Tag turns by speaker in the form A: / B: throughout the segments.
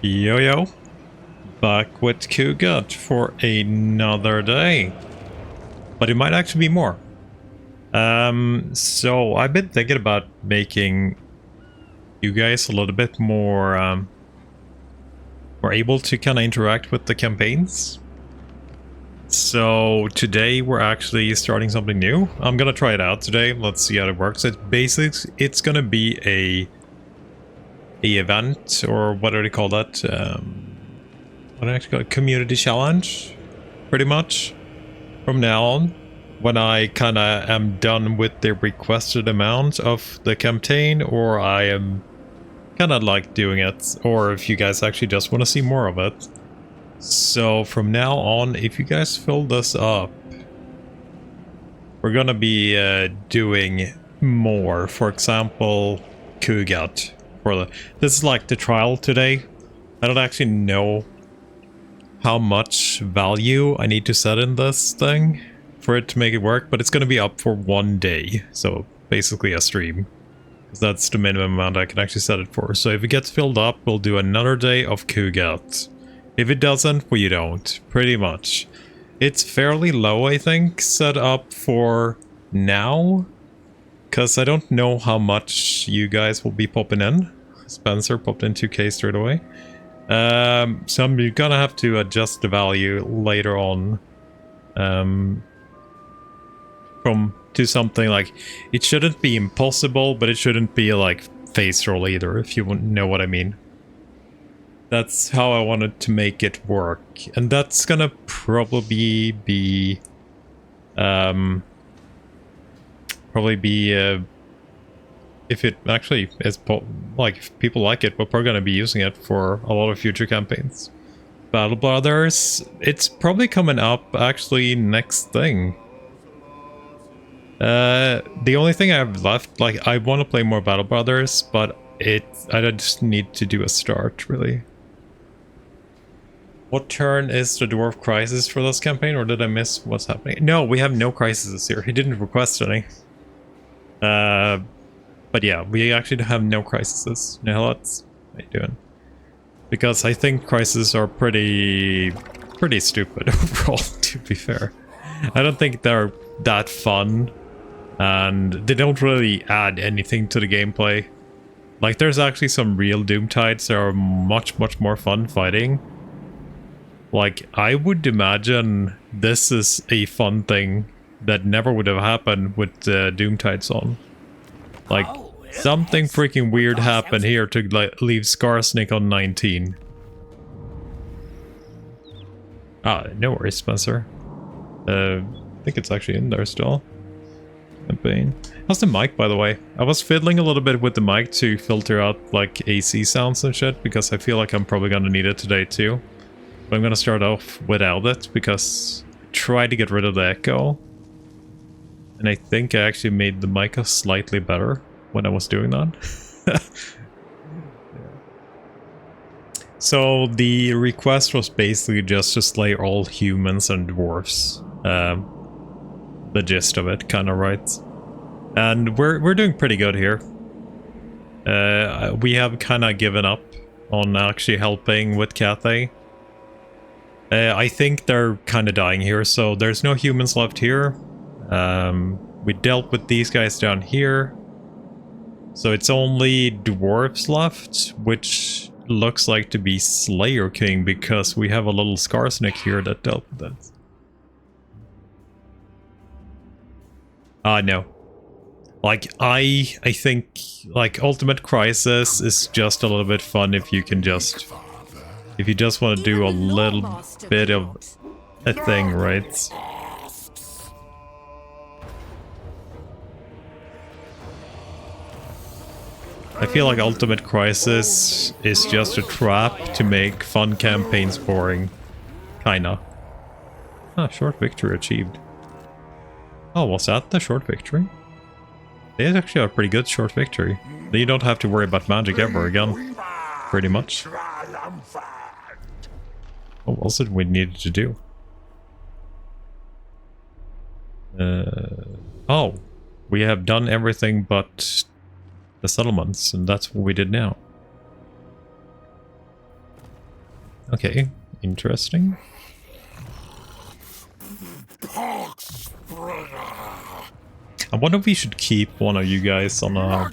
A: Yo yo, back with Ku'gath for another day. But it might actually be more. So I've been thinking about making you guys a little bit more able to kind of interact with the campaigns. So today we're actually starting something new. I'm gonna try it out today. Let's see how it works. It's gonna be a event, or what do they call that? What do I actually call it? Community challenge, pretty much. From now on, when I kind of am done with the requested amount of the campaign, or I am kind of like doing it, or if you guys actually just want to see more of it. So from now on, if you guys fill this up, we're gonna be doing more. For example, Ku'gath. This is like the trial today. I don't actually know how much value I need to set in this thing for it to make it work, but it's going to be up for 1 day, so basically a stream, because that's the minimum amount I can actually set it for. So if it gets filled up, we'll do another day of Ku'gath. If it doesn't, we don't, pretty much. It's fairly low, I think, set up for now, because I don't know how much you guys will be popping in. Spencer popped in 2k straight away. So I'm gonna have to adjust the value later on to something like, it shouldn't be impossible, but it shouldn't be like face roll either, if you know what I mean. That's how I wanted to make it work, and that's gonna probably be if it actually is, like, if people like it, we're probably going to be using it for a lot of future campaigns. Battle Brothers, it's probably coming up actually next thing. The only thing I have left, like, I want to play more Battle Brothers, but I just need to do a start, really. What turn is the Dwarf Crisis for this campaign, or did I miss what's happening? No, we have no crises here. He didn't request any. But yeah, we actually have no crises. Now let's... What are you doing? Because I think crises are pretty stupid overall, to be fair. I don't think they're that fun, and they don't really add anything to the gameplay. Like, there's actually some real Doomtides that are much more fun fighting. Like, I would imagine this is a fun thing that never would have happened with Doomtides on. Like, something freaking weird happened here to leave Scarsnake on 19. Ah, no worries, Spencer. I think it's actually in there still. Bane. How's the mic, by the way? I was fiddling a little bit with the mic to filter out, like, AC sounds and shit, because I feel like I'm probably gonna need it today too. But I'm gonna start off without it, because I tried to get rid of the echo. And I think I actually made the mic slightly better when I was doing that. So the request was basically just to slay all humans and dwarfs. The gist of it, kind of, right? And we're doing pretty good here. We have kind of given up on actually helping with Cathay. I think they're kind of dying here, so there's no humans left here. We dealt with these guys down here. So it's only dwarves left, which looks like to be Slayer King, because we have a little Scarsnake here that dealt with that. No. Like, I think, like, Ultimate Crisis is just a little bit fun if you can just... If you just want to do a little bit of a thing, right? I feel like Ultimate Crisis is just a trap to make fun campaigns boring. Kinda. Ah, short victory achieved. Oh, was that the short victory? It is actually a pretty good short victory. Then you don't have to worry about magic ever again. Pretty much. What was it we needed to do? Oh, we have done everything but the settlements, and that's what we did now. Okay, interesting. I wonder if we should keep one of you guys on a...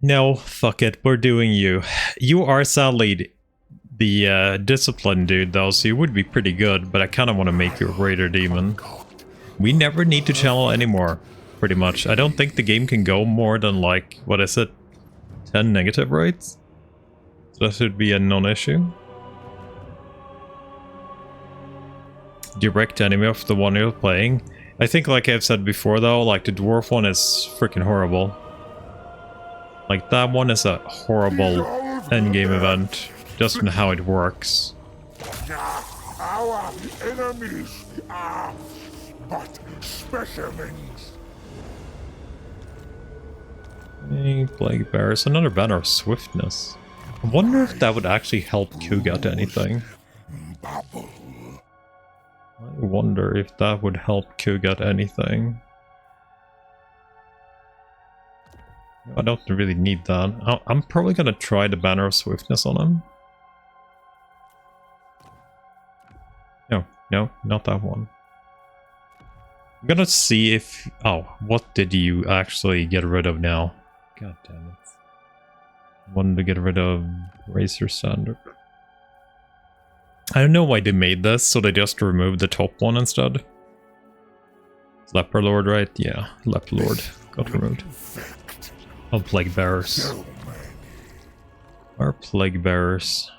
A: No, fuck it, we're doing you. You are sadly the discipline dude though, so you would be pretty good, but I kind of want to make you a Raider Demon. We never need to channel anymore, pretty much. I don't think the game can go more than like, what is it, 10 negative rates? So that should be a non-issue. Direct enemy of the one you're playing. I think, like I've said before though, like the dwarf one is freaking horrible. Like that one is a horrible endgame event, just in how it works.
B: Our enemies are but specimens.
A: Hey, Plaguefather, another banner of swiftness. I wonder if that would actually help Ku'gath anything. I wonder if that would help Ku'gath anything. I don't really need that. I'm probably gonna try the banner of swiftness on him. No, not that one. I'm gonna see if... Oh, what did you actually get rid of now? God damn it. I wanted to get rid of Racer Standard. I don't know why they made this, so they just removed the top one instead. It's Leper Lord, right? Yeah, Leper Lord got removed. Oh, Plague Bearers. Our Plague Bearers.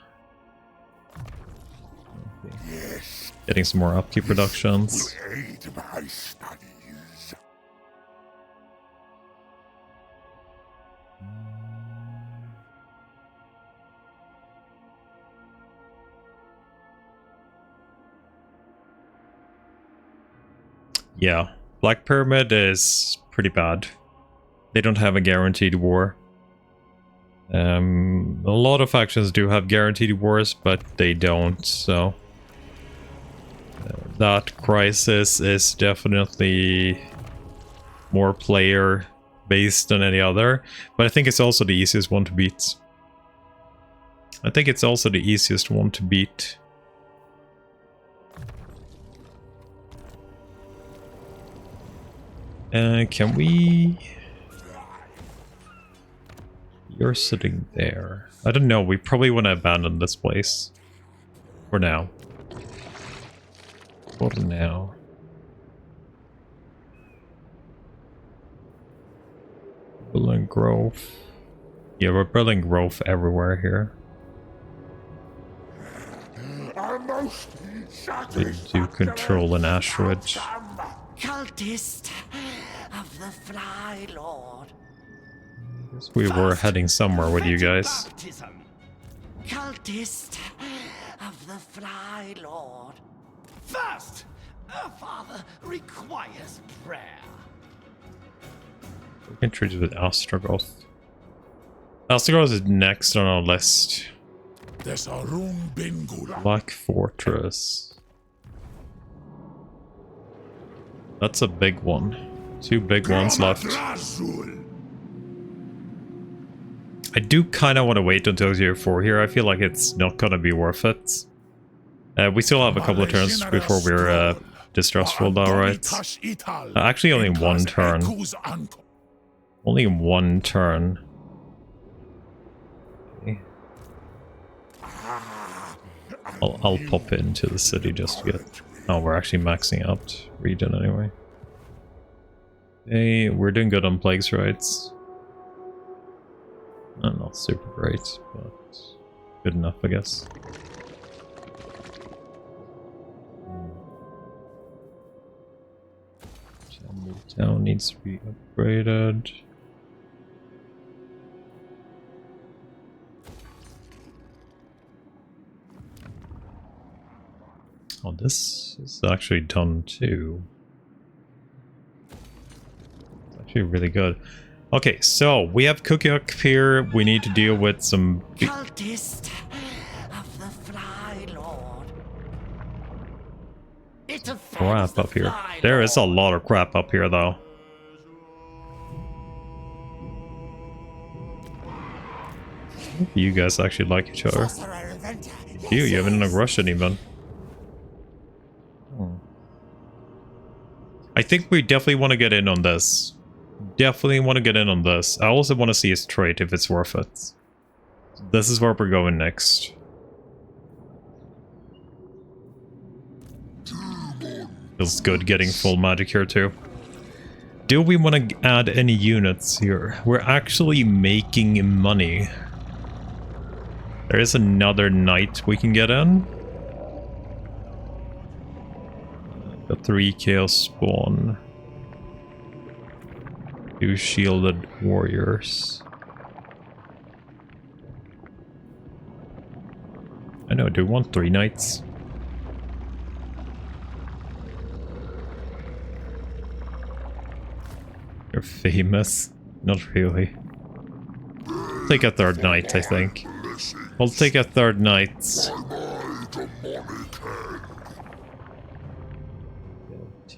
A: Okay. Getting some more upkeep reductions. Yeah, Black Pyramid is pretty bad. They don't have a guaranteed war. A lot of factions do have guaranteed wars, but they don't, so... that crisis is definitely more player-based than any other, but I think it's also the easiest one to beat. I think it's also the easiest one to beat. Can we... You're sitting there. I don't know, we probably want to abandon this place. For now. For now. Building growth. Yeah, we're building growth everywhere here. We do control an asteroid.
C: Cultist of the Fly Lord.
A: We were heading somewhere with you guys.
C: Cultist of the Fly Lord. First, our father requires prayer.
A: We can treat it with Ostrogoth. Ostrogoth is next on our list. Black Fortress. That's a big one. 2 big ones left. I do kind of want to wait until Tier 4 here. I feel like it's not going to be worth it. We still have a couple of turns before we're distrustful though, right? Actually only 1 turn. Only 1 turn. Okay. I'll pop into the city just to get... Oh, we're actually maxing out region anyway. Hey, we're doing good on plagues rights. Not super great, but good enough, I guess. Town needs to be upgraded. Oh, this is actually done too. It's actually really good. Okay, so we have Ku'gath here. We need to deal with some
C: Cultist of the Fly Lord.
A: crap up here. There is a lot of crap up here, though. You guys actually like each other.
C: Sorcerer Inventor.
A: You have an aggression even. I think we definitely want to get in on this. Definitely want to get in on this. I also want to see his trait if it's worth it. This is where we're going next. Feels good getting full magic here too. Do we want to add any units here? We're actually making money. There is another knight we can get in. The 3 chaos spawn. 2 shielded warriors. I know, do we want 3 knights? You're famous? Not really. Take a 3rd knight, I think. We'll take a 3rd knight.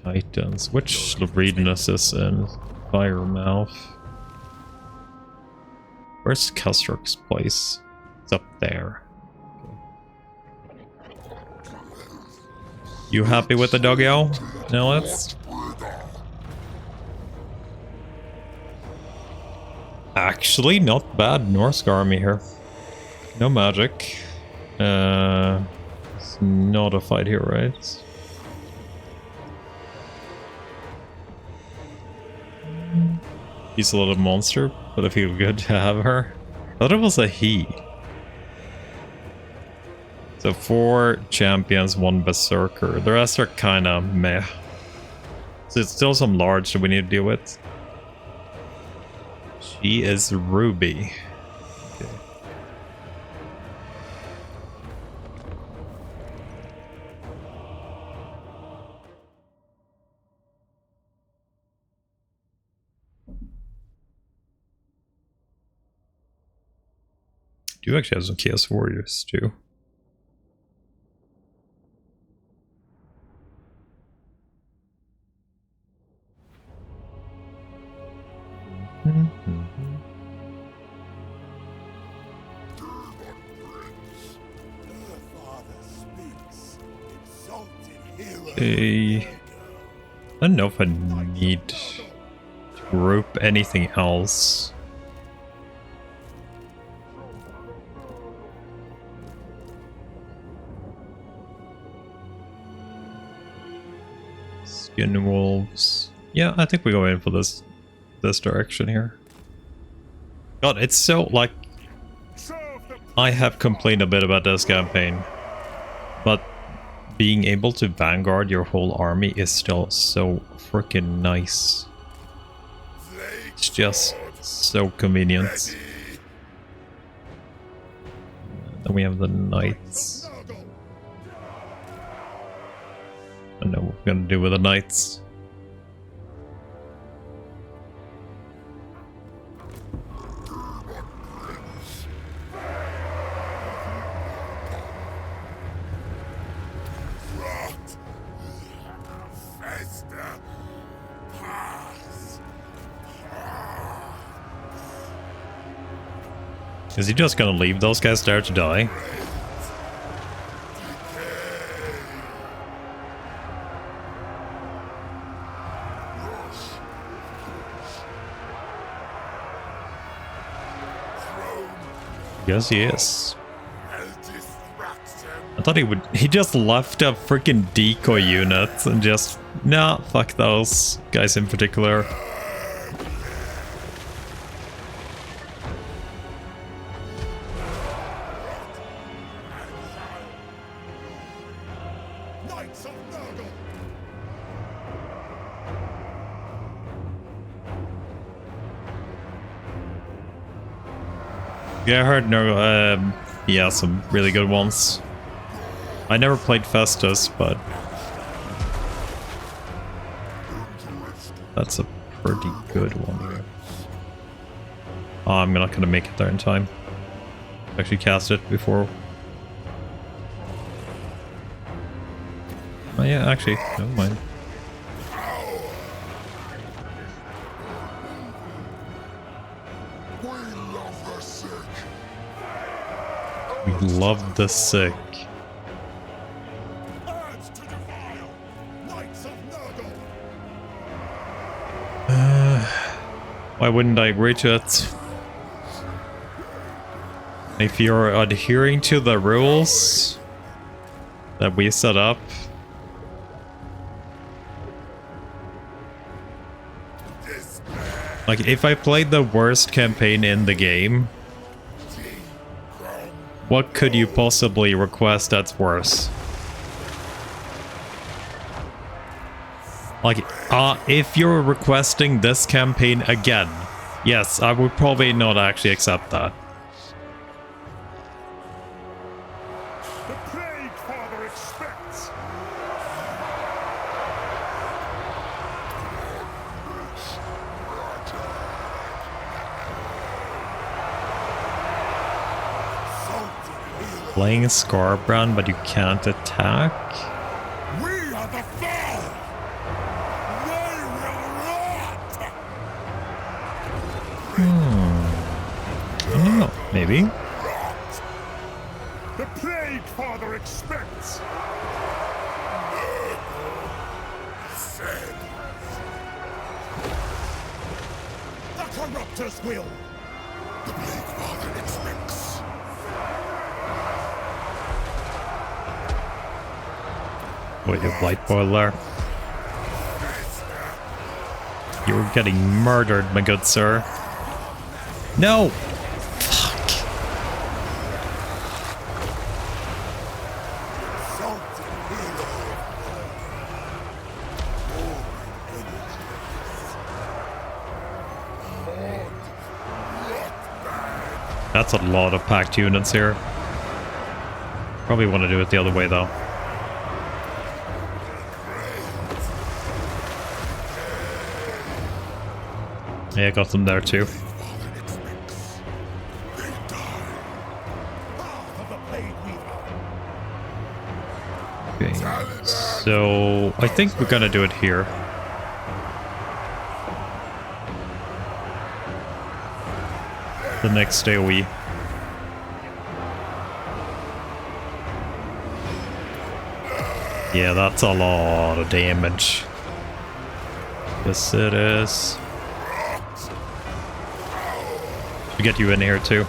A: Titans. Which region is this in? Firemouth. Where's Kastrok's place? It's up there. You happy with the doggo? No, let's... Actually, not bad Norse army here. No magic. It's not a fight here, right? He's a little monster, but I feel good to have her. I thought it was a he. So 4 champions, 1 berserker. The rest are kind of meh. So it's still some large that we need to deal with. She is Ruby. Okay. Do actually have some Chaos Warriors too. I don't know if I need to group anything else. Skin wolves. Yeah, I think we go in for this direction here. God, it's so like I have complained a bit about this campaign, but being able to vanguard your whole army is still so freaking nice. It's just so convenient. Then we have the knights. I know what we're gonna do with the knights. Is he just gonna leave those guys there to die? Yes, he is. I thought he just left a freaking decoy unit and just, nah, fuck those guys in particular. Yeah, I heard Nurgle, yeah, some really good ones. I never played Festus, but that's a pretty good one here. Oh, I'm not gonna make it there in time. Actually cast it before. Oh yeah, actually, never mind. We love the sick.
B: Urge to defile! Knights of Nurgle!
A: Why wouldn't I agree to it? If you're adhering to the rules that we set up, like if I played the worst campaign in the game, what could you possibly request that's worse? Like, if you're requesting this campaign again, yes, I would probably not actually accept that.
B: The Plaguefather expects!
A: Playing Scarbrand, but you can't attack?
B: We are the foe! They will rot!
A: I don't know, maybe?
B: Rot! The Plaguefather expects! Said. The Corruptor's will! The Plaguefather expects!
A: Wait, your light boiler. You're getting murdered, my good sir. No! Fuck. That's a lot of packed units here. Probably want to do it the other way though. Yeah, I got them there too. Okay, so I think we're gonna do it here. The next day we. Yeah, that's a lot of damage. Yes, it is. To get you in here too.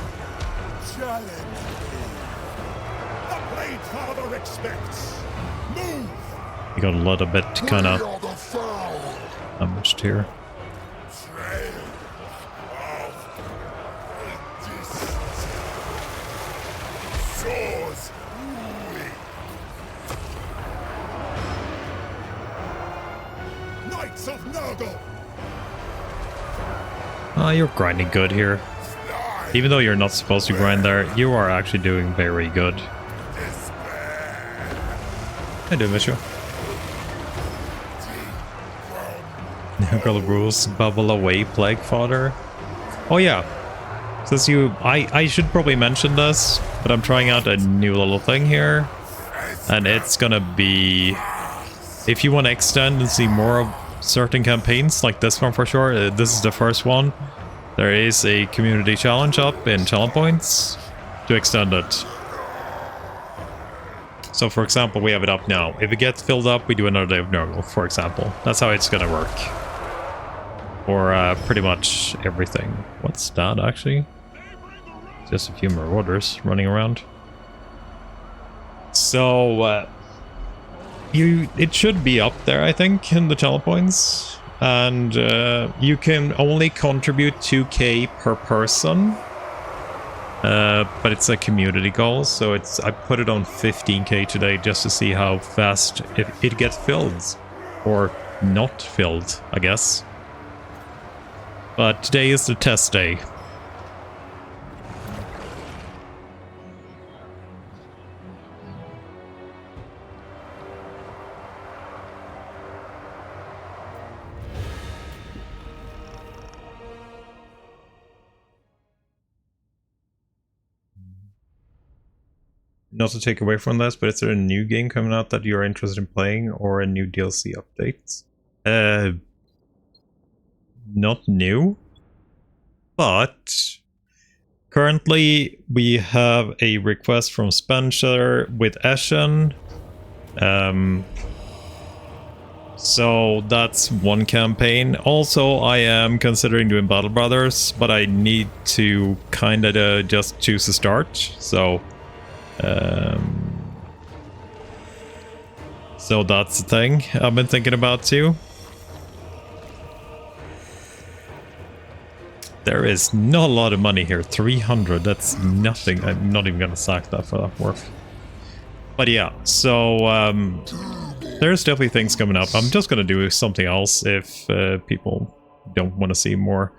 B: Challenge. The Plaguefather expects. Move.
A: You got a little bit kind of damaged here.
B: Knights of Nurgle.
A: You're grinding good here. Even though you're not supposed to grind there, you are actually doing very good. I do miss you. Nurgle rules bubble away, Plaguefather. Oh yeah. Since I should probably mention this, but I'm trying out a new little thing here. And it's gonna be... If you want to extend and see more of certain campaigns, like this one for sure, this is the first one. There is a community challenge up in challenge points to extend it. So for example, we have it up now. If it gets filled up, we do another day of Nurgle, for example. That's how it's gonna work. For pretty much everything. What's that actually? Just a few more orders running around. So it should be up there, I think, in the challenge points. And you can only contribute 2k per person, but it's a community goal, so I put it on 15k today just to see how fast it gets filled, or not filled, I guess. But today is the test day. Not to take away from this, but is there a new game coming out that you're interested in playing, or a new DLC update? Not new, but currently we have a request from Spencer with Eshen. So that's one campaign. Also, I am considering doing Battle Brothers, but I need to kind of just choose a start. So that's the thing I've been thinking about too. There is not a lot of money here. 300, that's nothing. I'm not even gonna sack that for that work. But yeah, so there's definitely things coming up. I'm just gonna do something else if people don't want to see more.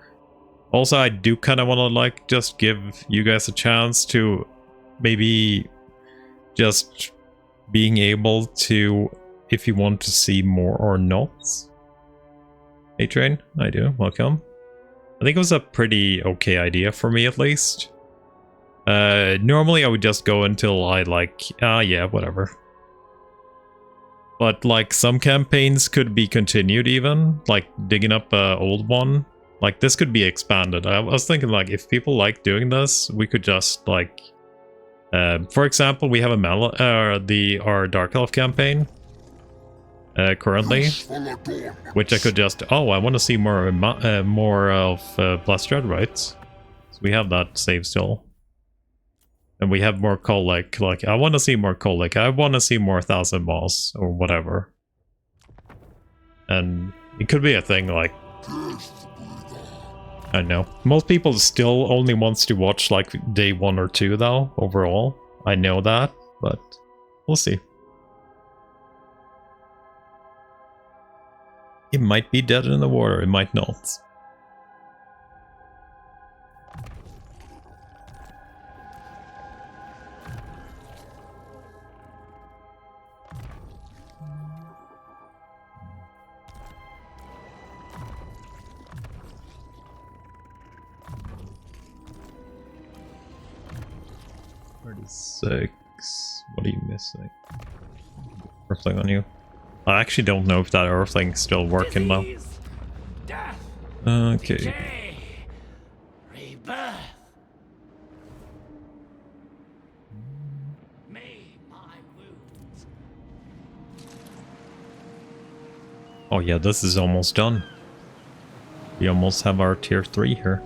A: Also, I do kind of want to like just give you guys a chance to maybe just being able to, if you want to see more or not. Hey Train, I do, welcome. I think it was a pretty okay idea for me at least. Normally I would just go until I like, yeah, whatever. But like some campaigns could be continued even, like digging up an old one. Like this could be expanded. I was thinking like if people like doing this, we could just like, for example, we have our Dark Elf campaign currently, which I could just, I want to see more of Bloodshed, right? So we have that save still. And we have more Colic. Like, I want to see more Colic. I want to see more 1000 Moss or whatever. And it could be a thing like, I don't know. Most people still only wants to watch like day 1 or 2 though, overall. I know that, but we'll see. It might be dead in the water, it might not. What are you missing? Earthling on you. I actually don't know if that Earthling's still working well. Okay.
C: Rebirth. May my wounds.
A: Oh yeah, this is almost done. We almost have our tier 3 here.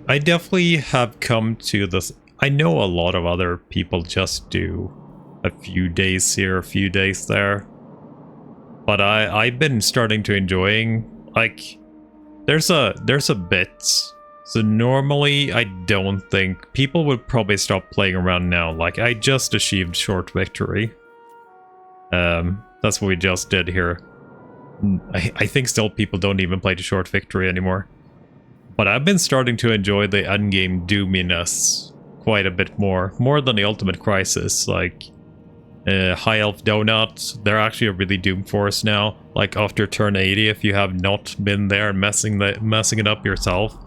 A: I definitely have come to this. I know a lot of other people just do a few days here, a few days there. But I've been starting to enjoying, like, there's a bit. So normally I don't think people would probably stop playing around now. Like, I just achieved short victory. That's what we just did here. I think still people don't even play the short victory anymore. But I've been starting to enjoy the endgame doominess quite a bit more than the Ultimate Crisis. Like, High Elf Donut, they're actually a really doom force now. Like, after turn 80, if you have not been there and messing it up yourself,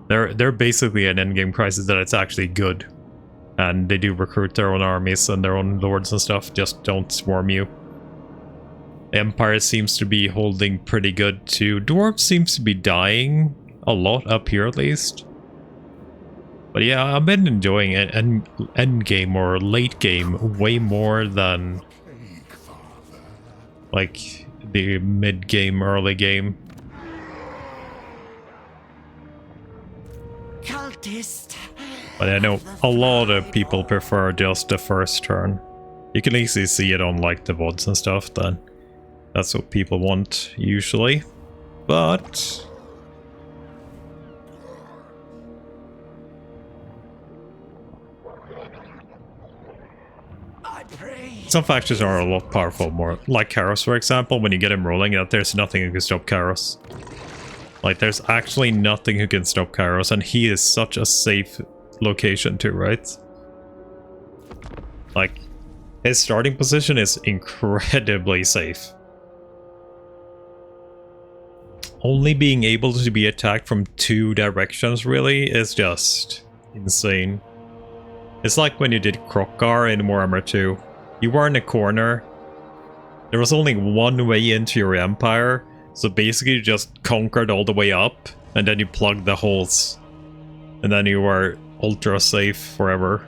A: they're basically an endgame crisis that it's actually good. And they do recruit their own armies and their own lords and stuff, just don't swarm you. Empire seems to be holding pretty good too. Dwarf seems to be dying a lot up here at least. But yeah, I've been enjoying it end game or late game way more than like the mid game, early game.
C: Cultist.
A: But I know a lot of people prefer just the first turn. You can easily see it on like the VODs and stuff, then that's what people want usually. But some factions are a lot powerful, more like Karos, for example. When you get him rolling, that there's nothing who can stop Karos. Like, there's actually nothing who can stop Karos, and he is such a safe location too, right? Like, his starting position is incredibly safe. Only being able to be attacked from 2 directions really is just insane. It's like when you did Krokkar in Warhammer 2. You were in a corner. There was only one way into your empire, so basically you just conquered all the way up, and then you plugged the holes. And then you were ultra safe forever.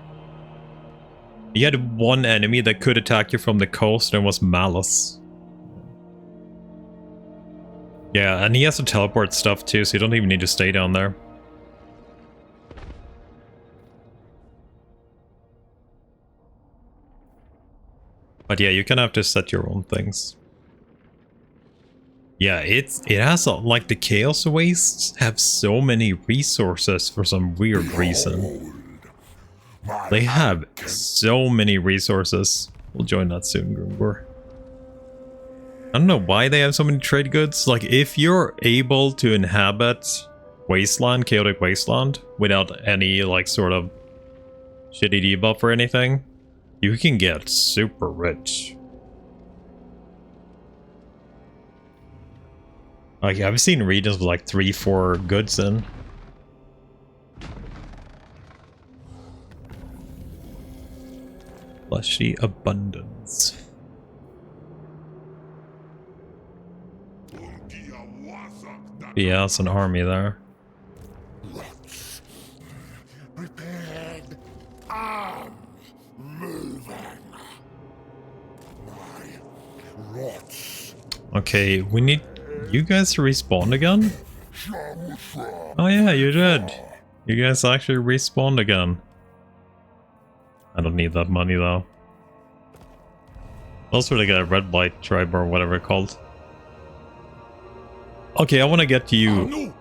A: You had one enemy that could attack you from the coast, and was Malice. Yeah, and he has to teleport stuff too, so you don't even need to stay down there. But yeah, you can have to set your own things. Yeah, it has like the Chaos Wastes have so many resources for some weird reason. They have so many resources. We'll join that soon, Grumbor. I don't know why they have so many trade goods. Like, if you're able to inhabit Wasteland, Chaotic Wasteland, without any, like, sort of shitty debuff or anything, you can get super rich. Like, I've seen regions with like 3-4 goods in. Fleshy abundance. Yeah, it's an army there.
B: Prepared. Arms moving. My rots.
A: Okay, we need you guys to respawn again? Oh yeah, you did. You guys actually respawned again. I don't need that money though. Also, they got a red blight tribe or whatever it's called. Okay, I want to get you.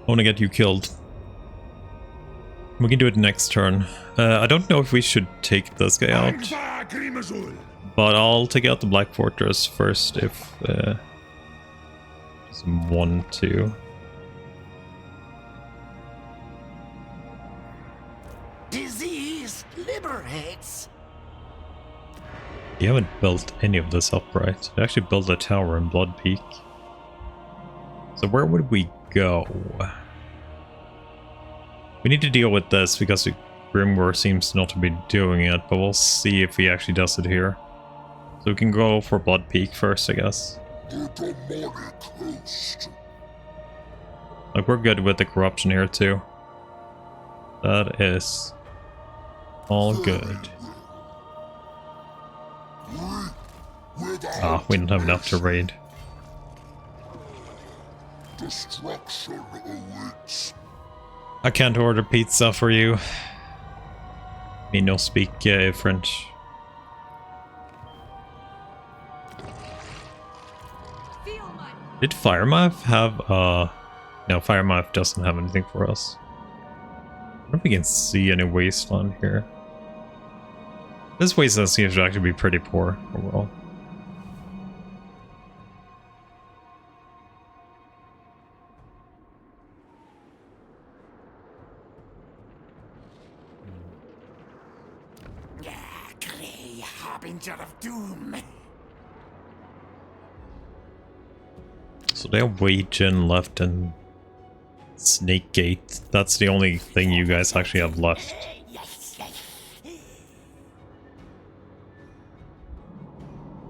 A: I want to get you killed. We can do it next turn. I don't know if we should take this guy out, but I'll take out the Black Fortress first if just want to.
C: Disease liberates.
A: You haven't built any of this up, right? You actually built a tower in Blood Peak. So where would we go? We need to deal with this because Grimwar seems not to be doing it, but we'll see if he actually does it here. So we can go for Blood Peak first, I guess. Like, we're good with the corruption here too. That is all good. Ah, we don't have enough to raid.
B: Destruction awaits.
A: I can't order pizza for you. Me no speak French. Did Firemouth have no, Firemouth doesn't have anything for us. I don't know if we can see any wasteland here. This wasteland seems to actually be pretty poor overall.
C: Grey harbinger of doom.
A: So they have Wagen left and Snake Gate. That's the only thing you guys actually have left.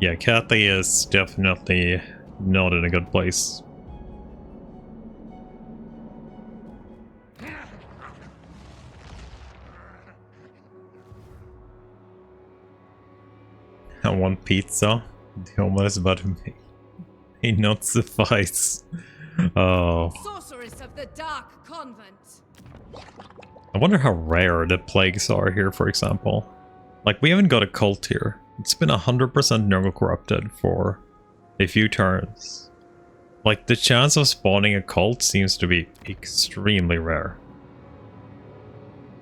A: Yeah, Cathay is definitely not in a good place. I want pizza. The Homer is about to may not suffice. Oh.
D: Sorceress of the Dark Convent.
A: I wonder how rare the plagues are here, for example. Like, we haven't got a cult here. It's been 100% Nurgle corrupted for a few turns. Like, the chance of spawning a cult seems to be extremely rare.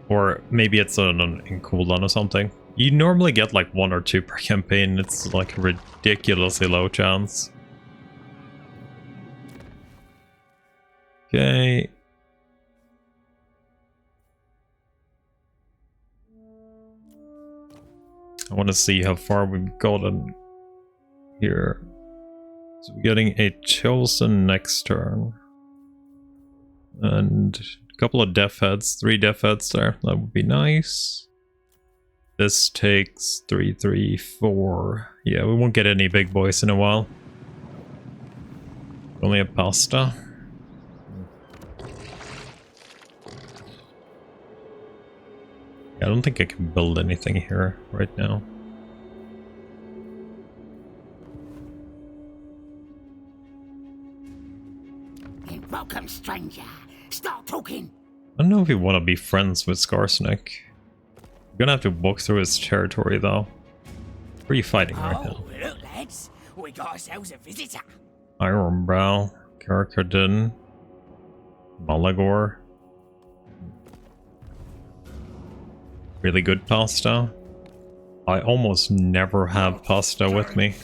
A: Or maybe it's in cooldown or something. You normally get like 1 or 2 per campaign. It's like a ridiculously low chance. Okay. I want to see how far we've gotten here. So we're getting a chosen next turn. And couple of death heads, 3 death heads there. That would be nice. This takes 3, 3, 4. Yeah, we won't get any big boys in a while. Only a pasta. I don't think I can build anything here right now.
C: Welcome, stranger. Start talking.
A: I don't know if we want to be friends with Skarsnik. We're gonna have to walk through his territory though. Where are you fighting right now?
C: Look, lads. We got ourselves a visitor.
A: Ironbrow, Karakardin, Malagor. Really good pasta. I almost never have pasta with me.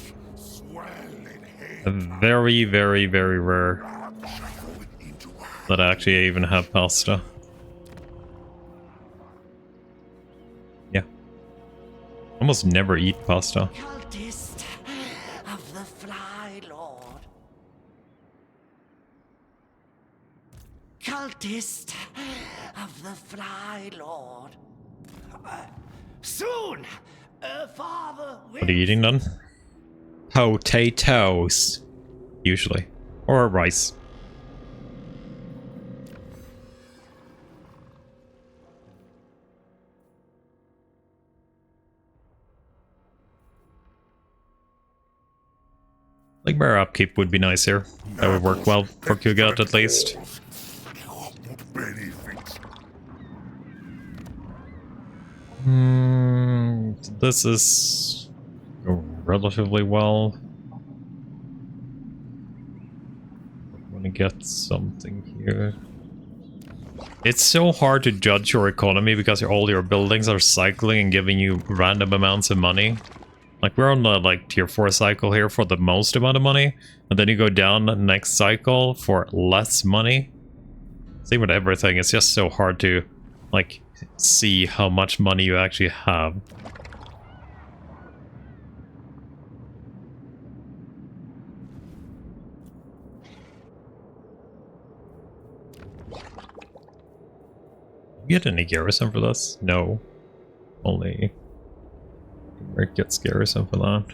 A: Very, very, very rare that I actually even have pasta. Yeah. Almost never eat pasta.
C: Cultist of the Fly Lord. Cultist of the Fly Lord. Soon, Father.
A: What are you eating then? Potatoes. Usually. Or rice. Like bear upkeep would be nice here. That would work well for Ku'gath at least. This is relatively well. I want to get something here. It's so hard to judge your economy because all your buildings are cycling and giving you random amounts of money. Like we're on the like tier 4 cycle here for the most amount of money, and then you go down the next cycle for less money. Same with everything, it's just so hard to like see how much money you actually have. You get any garrison for this? No. Only Rick gets garrison for that.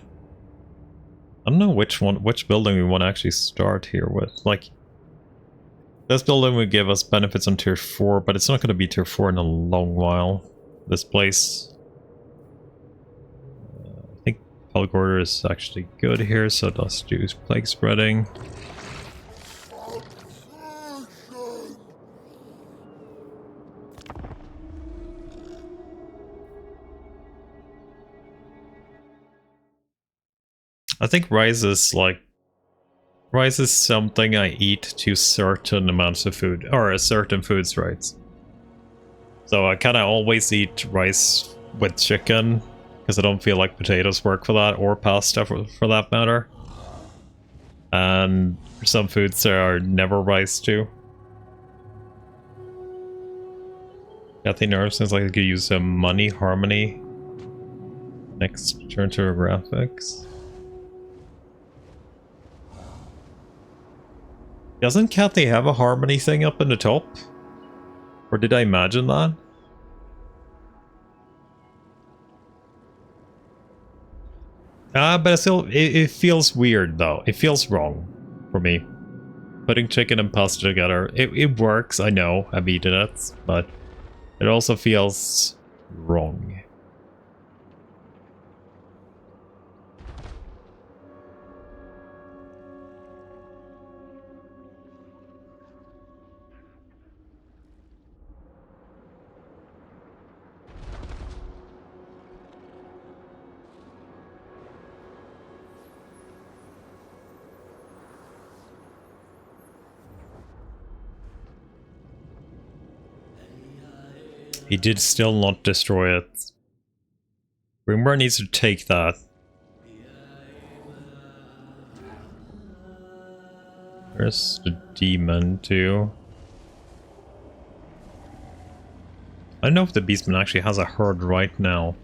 A: I don't know which building we want to actually start here with. Like, this building would give us benefits on tier 4, but it's not going to be tier 4 in a long while. This place, I think Plague Order is actually good here, so let's do plague spreading. I think rice is something I eat to certain amounts of food, or certain foods, right? So I kind of always eat rice with chicken, because I don't feel like potatoes work for that, or pasta for that matter. And for some foods there are never rice too. Kathy Nerve seems like I could use some money harmony. Next turn to graphics. Doesn't Kathy have a harmony thing up in the top? Or did I imagine that? But still, it feels weird though. It feels wrong for me. Putting chicken and pasta together. It works, I know, I've eaten it, but it also feels wrong. He did still not destroy it. Grimgar needs to take that. There's the demon too. I don't know if the beastman actually has a herd right now.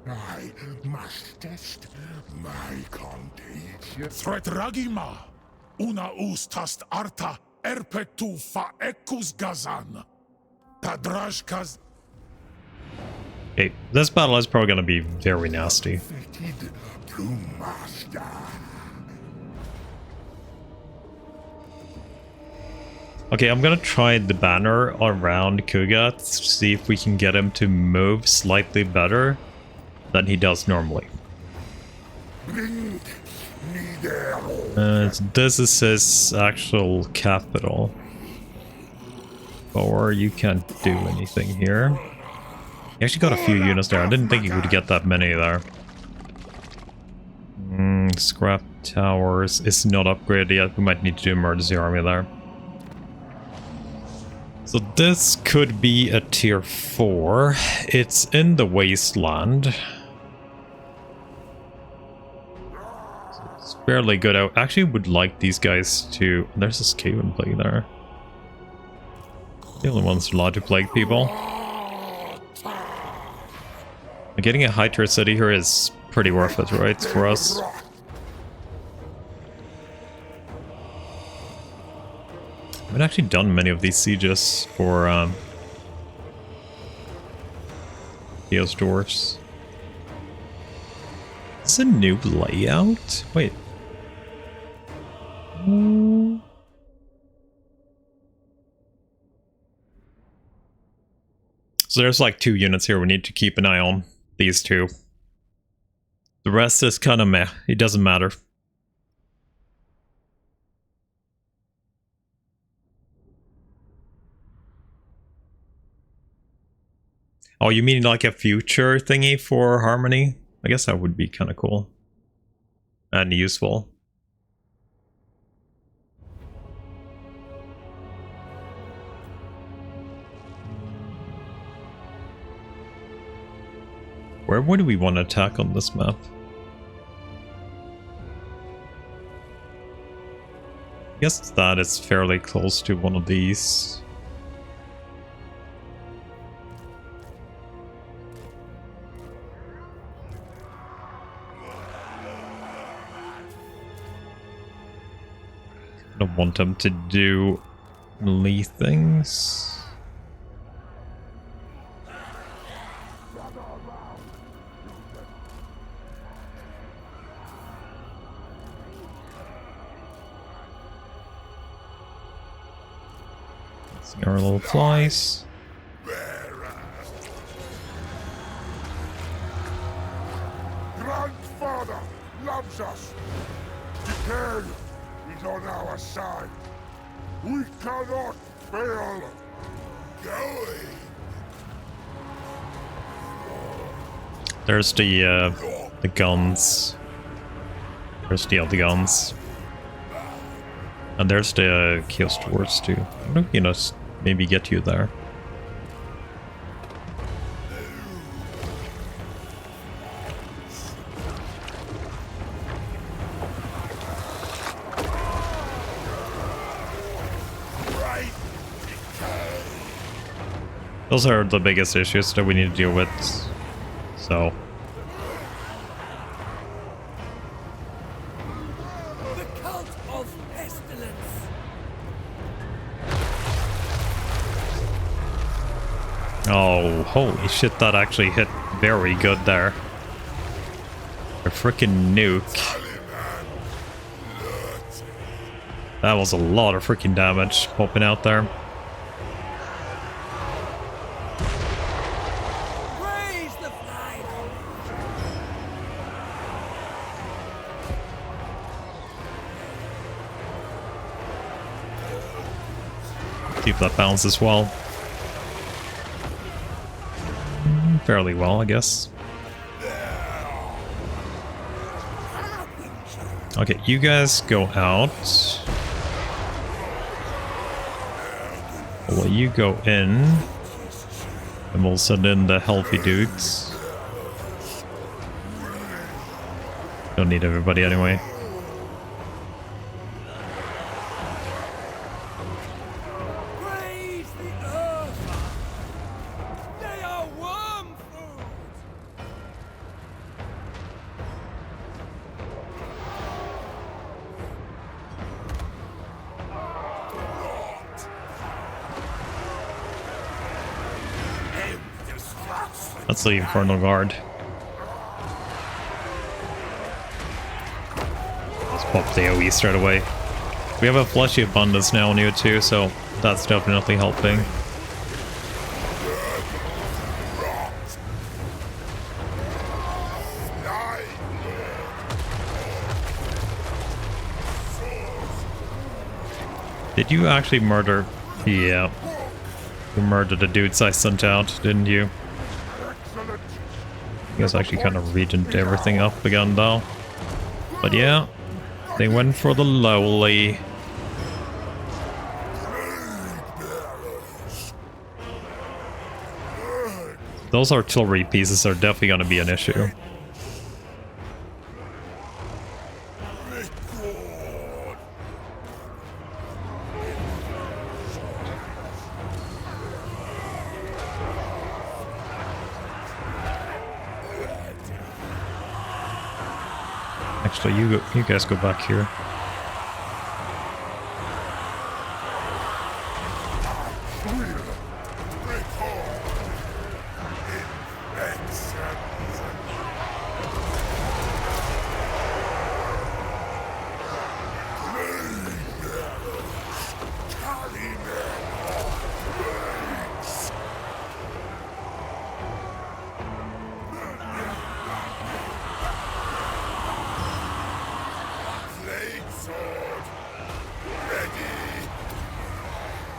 B: I must test my contest. Tretragima, una ustast arta erpetu fa ekus gazan. Tadrashkaz
A: Okay, this battle is probably going to be very nasty.
B: fitted to master.
A: Okay, I'm gonna try the banner around Ku'gath to see if we can get him to move slightly better than he does normally.
B: Blink, neither.
A: This is his actual capital. Or you can't do anything here. He actually got a few units there. I didn't think he would get that many there. Scrap towers is not upgraded yet. We might need to do emergency army there. So this could be a tier 4. It's in the wasteland. So it's fairly good. I actually would like these guys to... There's a Skaven plague there. The only ones allowed to plague people. Getting a high tier city here is pretty worth it, right? For us. I haven't actually done many of these sieges for Chaos Dwarfs. It's a new layout? Wait. So there's like 2 units here we need to keep an eye on. These 2. The rest is kind of meh. It doesn't matter. Oh, you mean like a future thingy for Harmony? I guess that would be kind of cool. And useful. Where would we want to attack on this map? I guess that is fairly close to one of these. I don't want them to do melee things. Our little flies.
B: Grandfather loves us. Decay is on our side. We cannot fail. Going.
A: There's the guns. There's the other guns. And there's the Chaos Dwarfs too. I don't, you know, maybe get you there. Those are the biggest issues that we need to deal with. So. Oh, holy shit, that actually hit very good there. A freaking nuke. That was a lot of freaking damage popping out there. Keep that balance as well. Fairly well, I guess. Okay, you guys go out. I'll let you go in. And we'll send in the healthy dudes. Don't need everybody anyway. That's the Infernal Guard. Let's pop the AoE straight away. We have a fleshy abundance now on you too, so that's definitely helping. Did you actually murder? Yeah. You murdered the dudes I sent out, didn't you? You guys actually kind of regened everything up again though. But yeah, they went for the lowly. Those artillery pieces are definitely going to be an issue. Actually, you guys go back here.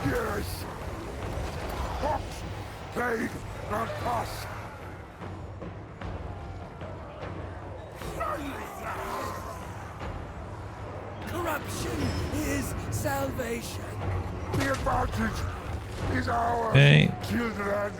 B: Yes! Fox! Plague! Not us!
C: Corruption is salvation.
B: The advantage is ours,
A: Hey.
B: children!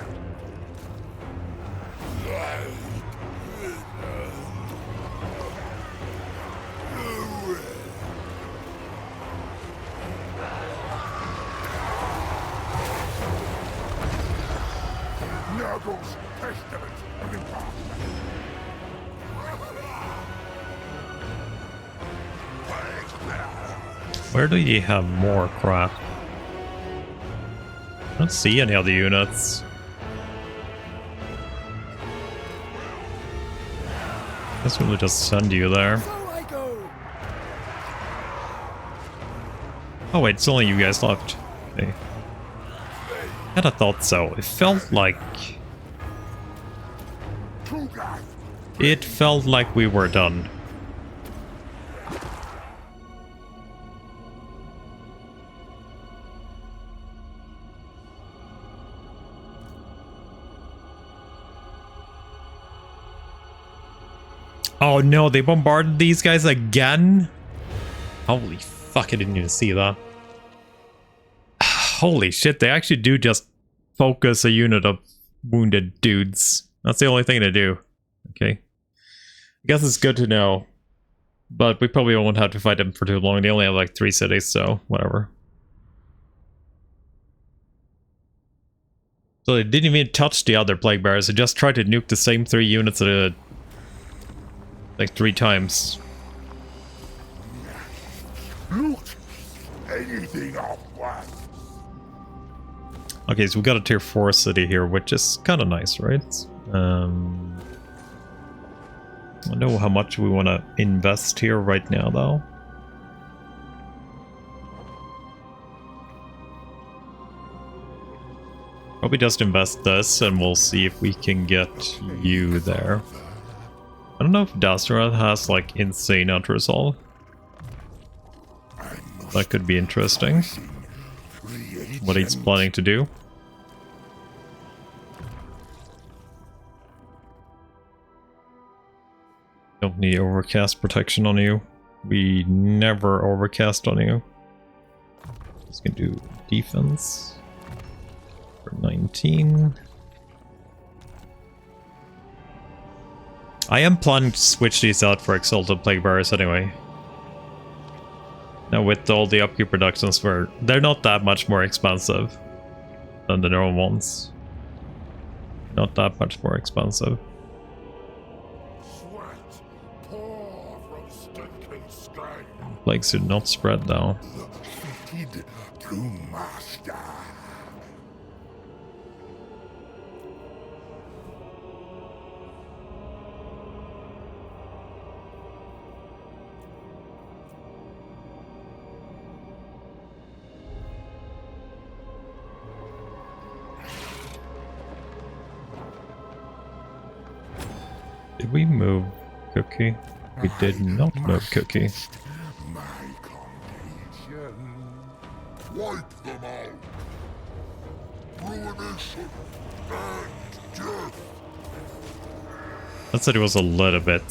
B: Nurgle's testament of impossible.
A: Where do you have more crap? I don't see any other units. Guess we'll just send you there.
C: So I go.
A: Oh wait, it's only you guys left. Okay. I kinda thought so. It felt like...
B: Ku'gath!
A: It felt like we were done. Oh no, they bombarded these guys again? Holy fuck, I didn't even see that. Holy shit, they actually do just focus a unit of wounded dudes. That's the only thing they do. Okay. I guess it's good to know. But we probably won't have to fight them for too long. They only have like 3 cities, so whatever. So they didn't even touch the other plague bearers. They just tried to nuke the same 3 units at a... like 3 times.
B: Loot anything off one.
A: Okay, so we got a tier 4 city here, which is kind of nice, right? I don't know how much we want to invest here right now, though. Probably just invest this, and we'll see if we can get you there. I don't know if Dasra has, like, insane out-resolve. That could be interesting. What he's planning to do. Don't need overcast protection on you. We never overcast on you. Just gonna do defense for 19. I am planning to switch these out for Exalted Plague Bearers anyway. Now with all the upkeep reductions, they're not that much more expensive than the normal ones. Not that much more expensive.
B: Sweat pour from Stinky skin.
A: Plagues do not spread though.
B: Fitted to master.
A: Did we move Cookie? We did not move Cookie.
B: My completion. Wipe them out. Ruination and death.
A: That said, it was a little bit.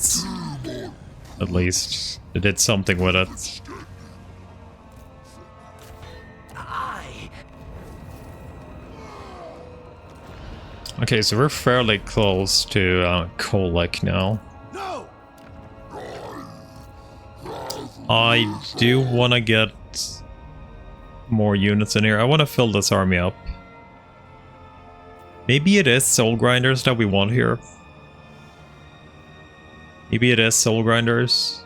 A: At least it did something with it. Okay, so we're fairly close to Kolek now.
B: No.
A: I do want to get more units in here. I want to fill this army up. Maybe it is soul grinders that we want here. Maybe it is soul grinders.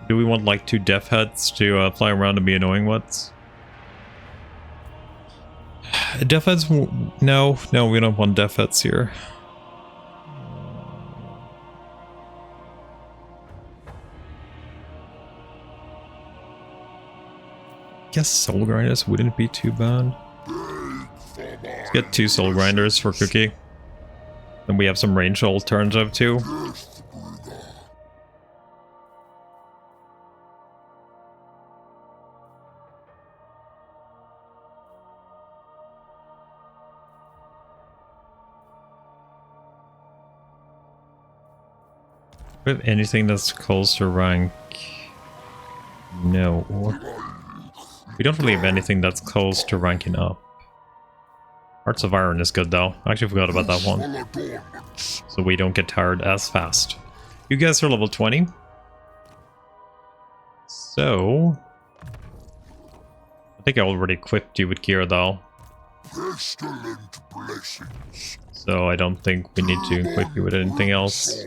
A: Do we want like 2 death heads to fly around and be annoying with? Death heads? No, we don't want death heads here. Guess soul grinders wouldn't be too bad. Let's get 2 soul grinders for Cookie. And we have some range alternative too. Do we have anything that's close to rank? No. We don't really have anything that's close to ranking up. Hearts of Iron is good though. I actually forgot about that one. So we don't get tired as fast. You guys are level 20. So... I think I already equipped you with gear though.
B: Pestilent blessings.
A: So I don't think we need to equip you with anything else.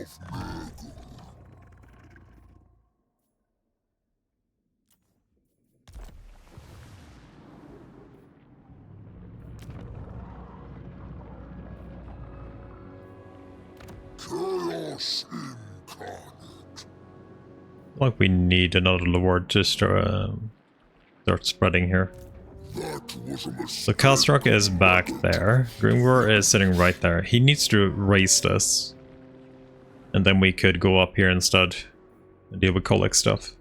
B: Chaos incarnate.
A: Like we need another lord to start spreading here.
B: That was a mistake.
A: So Kastrok is back there. Grimgor is sitting right there. He needs to raise this. And then we could go up here instead and deal with Kolek stuff.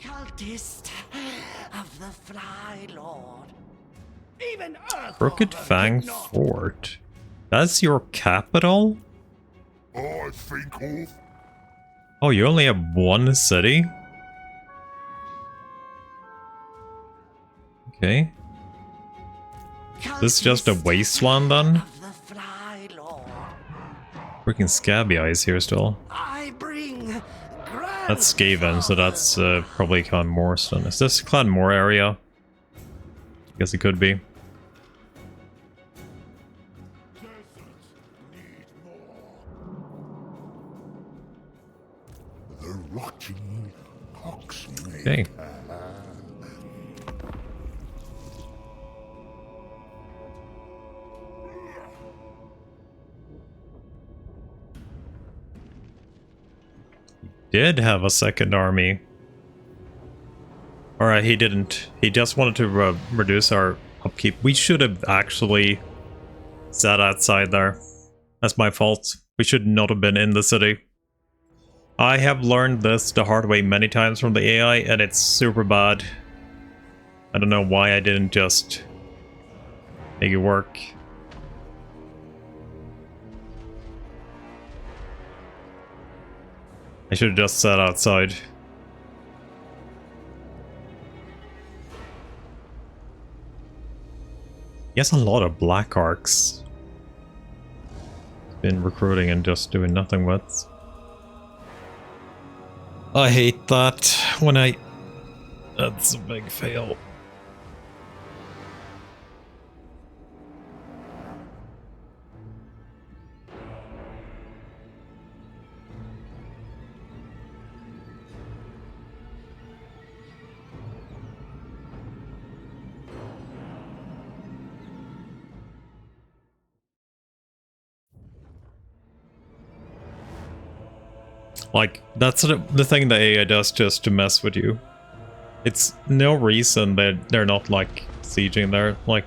C: Cultist of the Fly Lord. Even Earth
A: Crooked Fang Fort. That's your capital?
B: I think of
A: Oh, you only have 1 city? Okay. This is just a wasteland then?
C: of the Fly Lord.
A: Freaking Scabby Eyes here still.
C: I bring
A: That's Skaven, so that's probably Clan Morston. Is this Clan Moor area? I guess it could be.
B: the rotting Hogsmeade.
A: Okay. Did have a second army. Alright, he didn't. He just wanted to reduce our upkeep. We should have actually sat outside there. That's my fault. We should not have been in the city. I have learned this the hard way many times from the AI, and it's super bad. I don't know why I didn't just make it work. I should have just sat outside. He has a lot of black arcs. He's been recruiting and just doing nothing with. I hate that when I... That's a big fail. Like, that's the thing the AI does just to mess with you. It's no reason that they're not, like, sieging there. Like,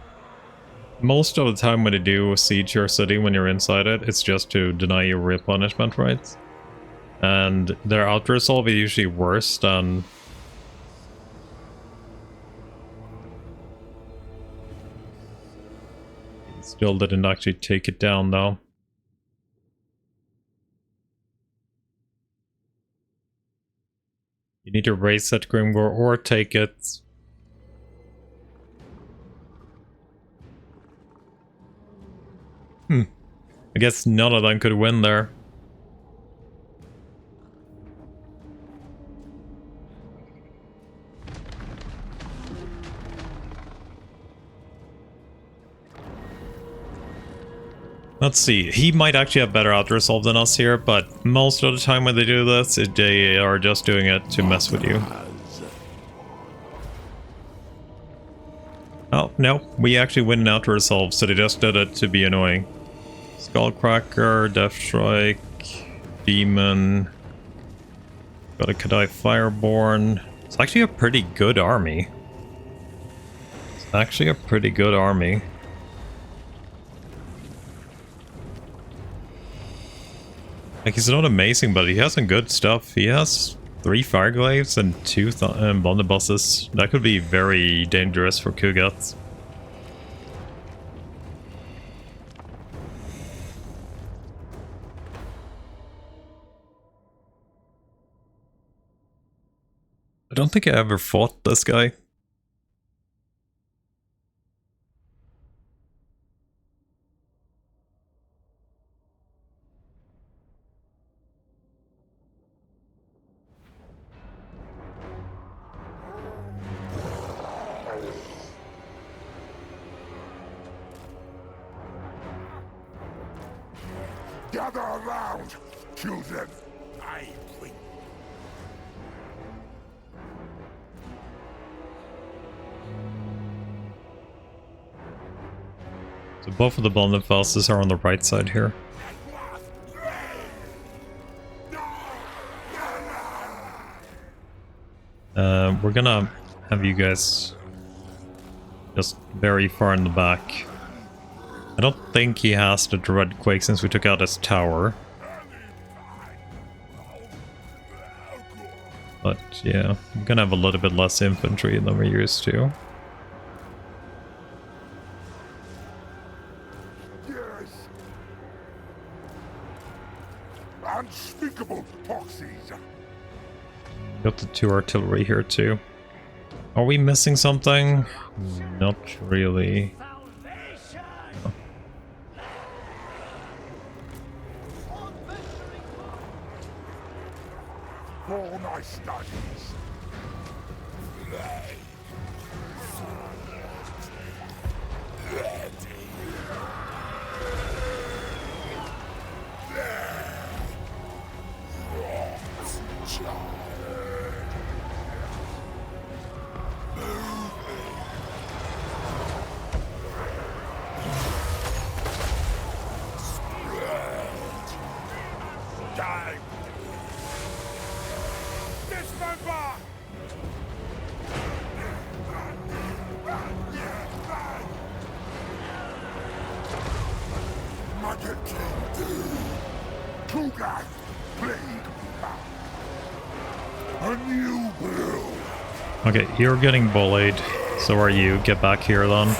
A: most of the time when they do siege your city when you're inside it, it's just to deny you replenishment rights. And their out-resolve is usually worse than... Still didn't actually take it down though. You need to raise that Grimgore or take it. I guess none of them could win there. Let's see, he might actually have better out-resolve than us here, but most of the time when they do this, they are just doing it to mess with you. Oh, no, we actually win an out-resolve, so they just did it to be annoying. Skullcracker, Deathstrike, Demon, got a Kadai Fireborn. It's actually a pretty good army. It's actually a pretty good army. Like, he's not amazing, but he has some good stuff. He has 3 Fireglaves and 2 blunderbusses. That could be very dangerous for Ku'gath. I don't think I ever fought this guy.
B: Gather around, children. I bring.
A: So both of the blunderbusses are on the right side here. We're gonna have you guys just very far in the back. I don't think he has the Dreadquake since we took out his tower. But yeah, I'm gonna have a little bit less infantry than we're used to.
B: Yes. Unspeakable proxies.
A: Got the 2 artillery here too. Are we missing something? Not really.
B: All my studies. Ku'gath, Plaguefather. A new build.
A: Okay, you're getting bullied. So are you. Get back here then.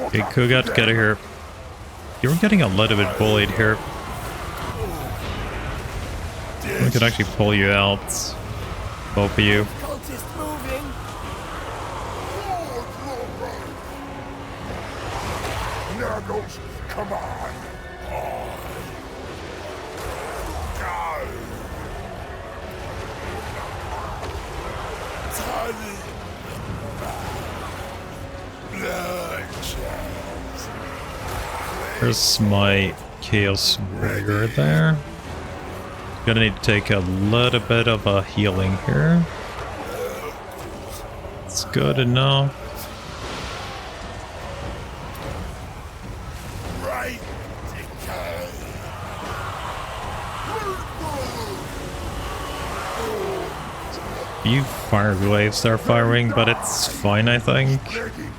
A: Okay, Ku'gath, get out of here. You're getting a little bit bullied here. We could actually pull you out. Both of you.
C: Cultist moving.
B: Nurgles, come on. Tiny blood chance.
A: There's my Chaos Warrior there. Gonna need to take a little bit of a healing here. It's good enough.
B: Right decay.
A: Few fire waves are firing, but it's fine, I think.
B: Spreading.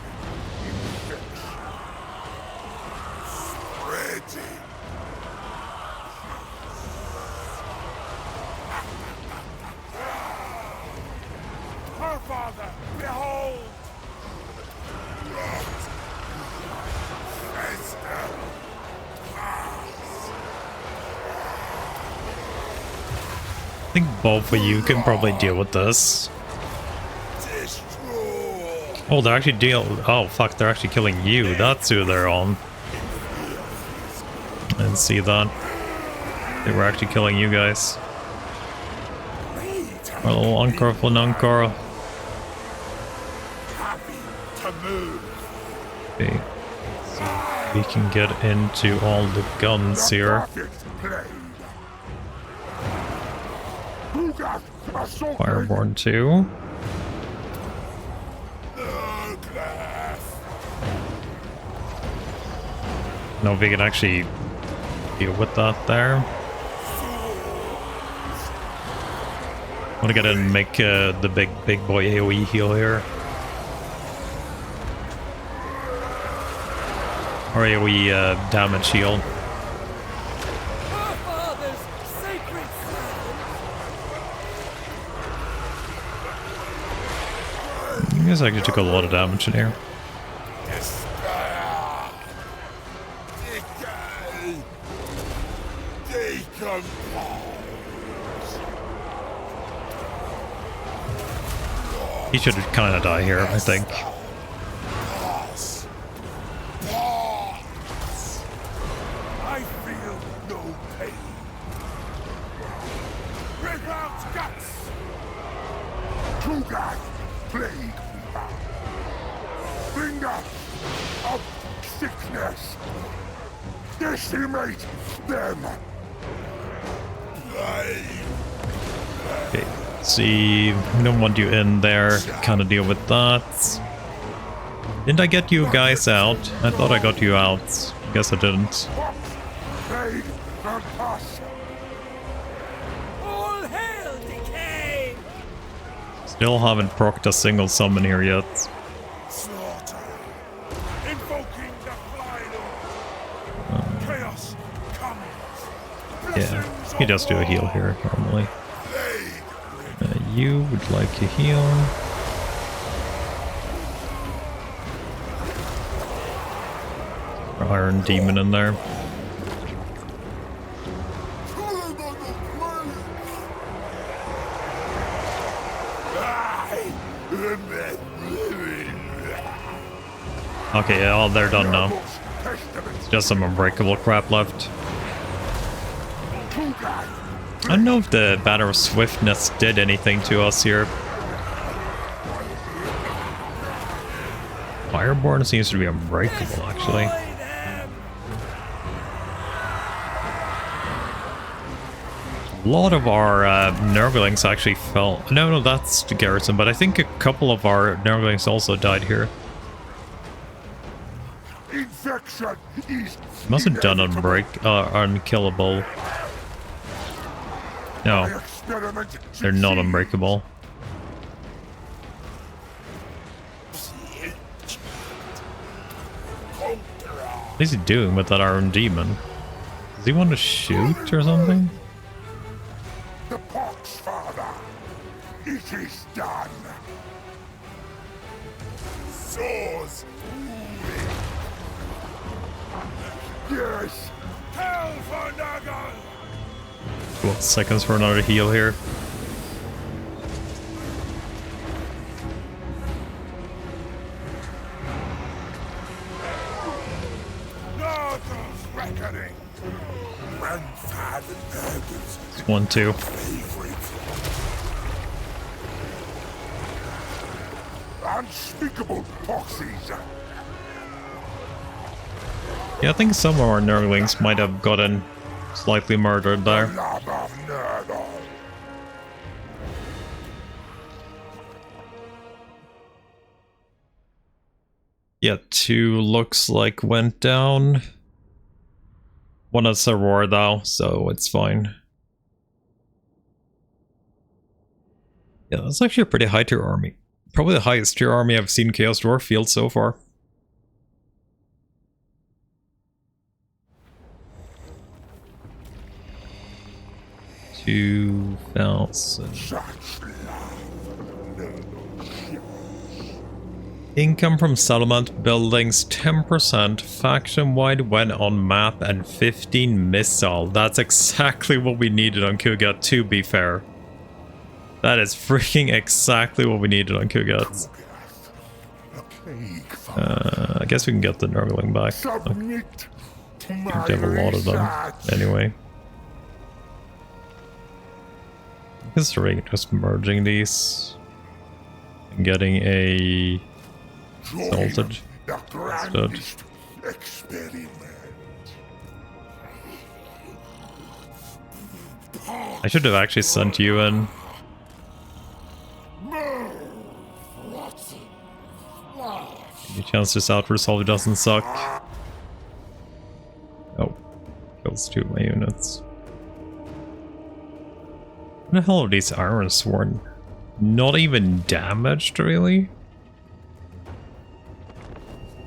B: Our Father, behold!
A: I think both of you can probably deal with this.
B: Destroy!
A: Oh, they're actually oh fuck, they're actually killing you. That's who they're on. I didn't see that. They were actually killing you guys. Our little uncareful Nunkara.
B: Happy to move.
A: Okay. So we can get into all the guns here.
B: Perfect blade. Ku'gath, assault
A: Fireborn 2. No, we can actually deal with that there. I want to get in and make the big boy AoE heal here. Or AoE damage heal.
C: Our father's sacred servant.
A: You guys actually took a lot of damage in here.
B: Despair. Decay. Decompose.
A: He should kind of die here, I think.
B: Pass. Pass. I feel no pain. Rip out guts. Ku'gath, Plaguefather. Finger of sickness. Decimate them.
A: Okay, see, we don't want you in there. Kind of deal with that. Didn't I get you guys out? I thought I got you out. Guess I didn't.
B: Plague and us.
C: All hail decay.
A: Still haven't procced a single summon here yet.
B: Slaughter. Invoking the Fly Chaos comes.
A: Yeah, he does do a heal here normally.
B: Plague.
A: You would like to heal. Iron Demon in there. Okay, yeah, all they're done now. It's just some unbreakable crap left. I don't know if the Banner of Swiftness did anything to us here. Fireborn seems to be unbreakable, actually. A lot of our Nurglings actually fell. No, that's the garrison, but I think a couple of our Nurglings also died here.
B: Infection is
A: Must have done unkillable. No, they're not unbreakable. What is he doing with that Iron Demon? Does he want to shoot or something?
B: The pox, Father. It is done. Swords. Yes. Hell for Nurgle.
A: 12 seconds for another heal here.
B: Nurgle's reckoning. Grandfather Nurgle's
A: It's 1-2.
B: favorite. Unspeakable proxies.
A: Yeah, I think some of our Nurglings might have gotten slightly murdered there.
B: Love of Nurgle.
A: Yeah, 2 looks like went down. One has a roar though, so it's fine. Yeah, that's actually a pretty high tier army. Probably the highest tier army I've seen Chaos Dwarf field so far. $2,000. Income from settlement buildings 10%, faction-wide when on map, and 15 missile. That's exactly what we needed on Ku'gath, to be fair. That is freaking exactly what we needed on Ku'gath. I guess we can get the Nurgling back.
B: Submit to
A: We
B: my
A: have a lot of them
B: research.
A: anyway. Considering just merging these and getting a
B: Join
A: salted
B: the
A: instead.
B: grandest experiment.
A: I should have actually sent you in. Any chance this out resolve doesn't suck. Oh, kills 2 of my units. What the hell are these Iron Sworn? Not even damaged, really?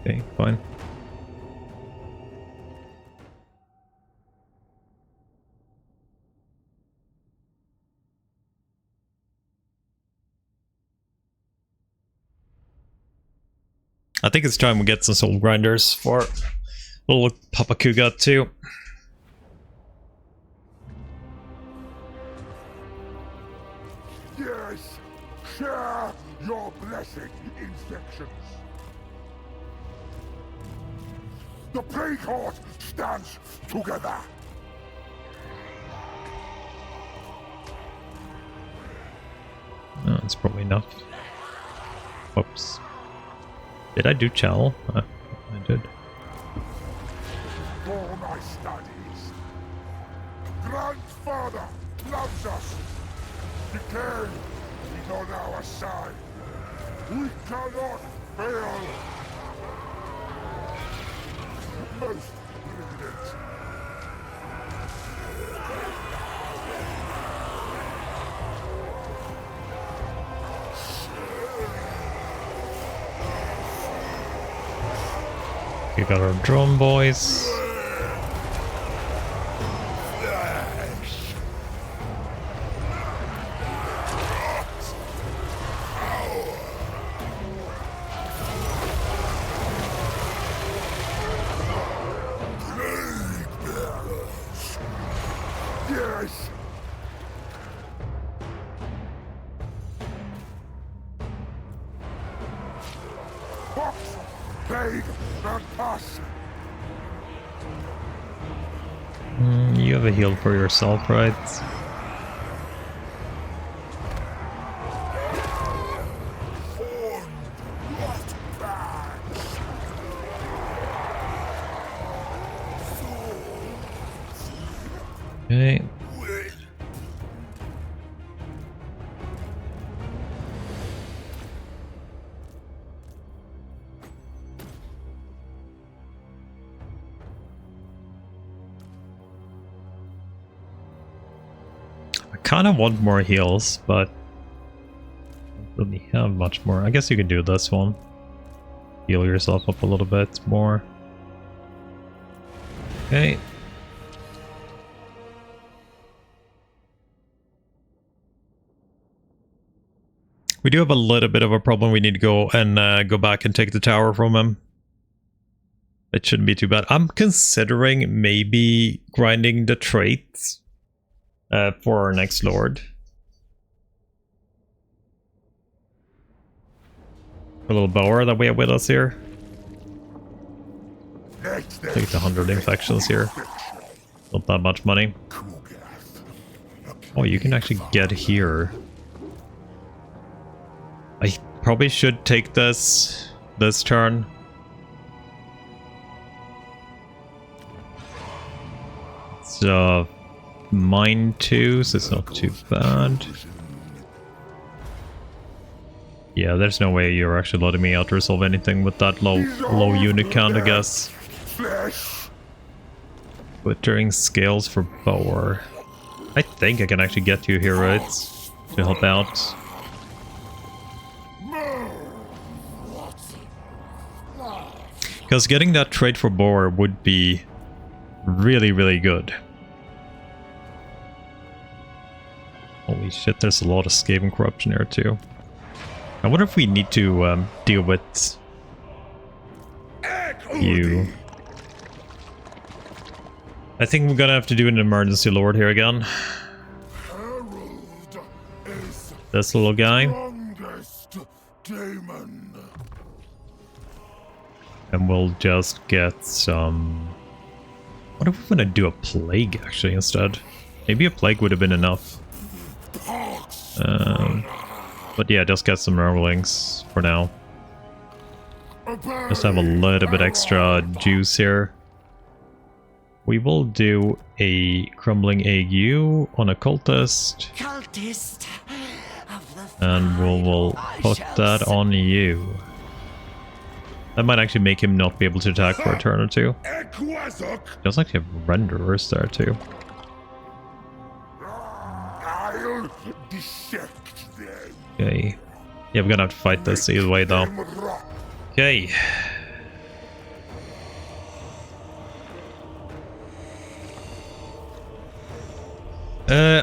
A: Okay, fine. I think it's time we get some soul grinders for little Papa Ku'gath too.
B: Yes, share your blessing, infections. The Plague Horde stands together.
A: Oh, that's probably enough. Whoops. Did I do Chal? I did.
B: For my studies. Grandfather loves us. Decay is on our side. We cannot fail. Most brilliant.
A: We got our drone boys.
B: Yes. Fox, plague, and pus.
A: You have a heal for yourself, right? Okay. I kind of want more heals, but I don't really have much more. I guess you can do this one. Heal yourself up a little bit more. Okay. We do have a little bit of a problem. We need to go and go back and take the tower from him. It shouldn't be too bad. I'm considering maybe grinding the traits for our next lord. A little bower that we have with us here. Take the 100 infections here. Not that much money. Oh, you can actually get here. I probably should take this turn. It's mine too, so it's not too bad. Yeah, there's no way you're actually letting me out-resolve anything with that low unit count, I guess. Butchering scales for Boar. I think I can actually get you here, right? To help out. Because getting that trade for Boar would be really, really good. Holy shit, there's a lot of Skaven corruption here too. I wonder if we need to deal with you. I think we're gonna have to do an emergency lord here again. This little guy. And we'll just get some... What if we're gonna do a plague actually instead? Maybe a plague would have been enough. But yeah, just get some Nurglings for now. Just have a little bit extra juice here. We will do a Crumbling Ague on a cultist. And we'll put that on you. That might actually make him not be able to attack for a turn or two. Does actually have renderers there too. Okay. Yeah, we're gonna have to fight this either way though. Okay.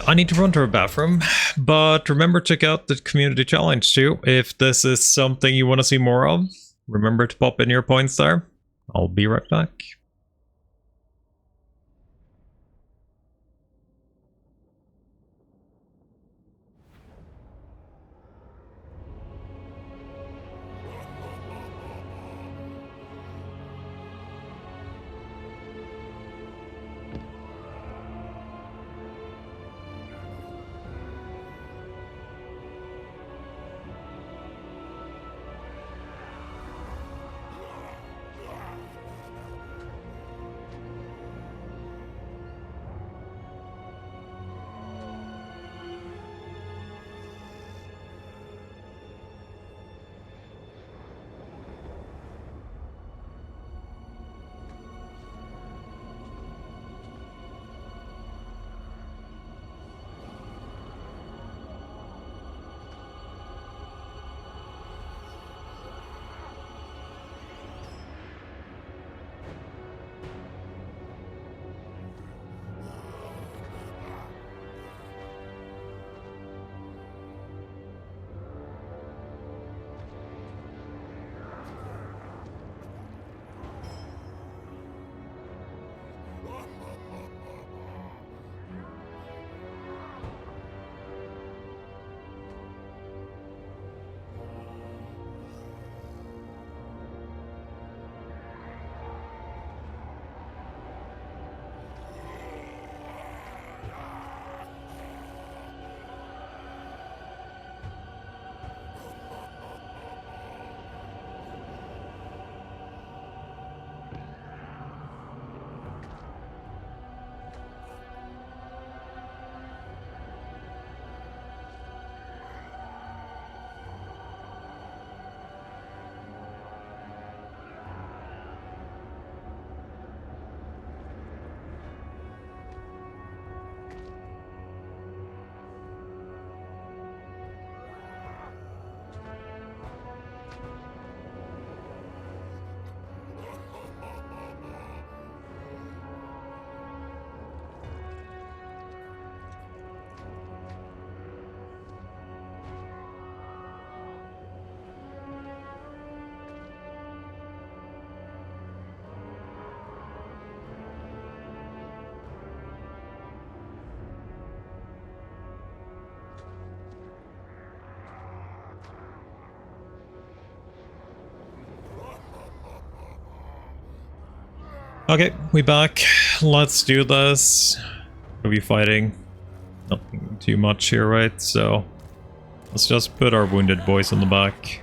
A: I need to run to a bathroom, but remember to check out the community challenge too. If this is something you want to see more of, remember to pop in your points there. I'll be right back. Okay, we back. Let's do this. What are we fighting? Nothing too much here, right? So let's just put our wounded boys in the back.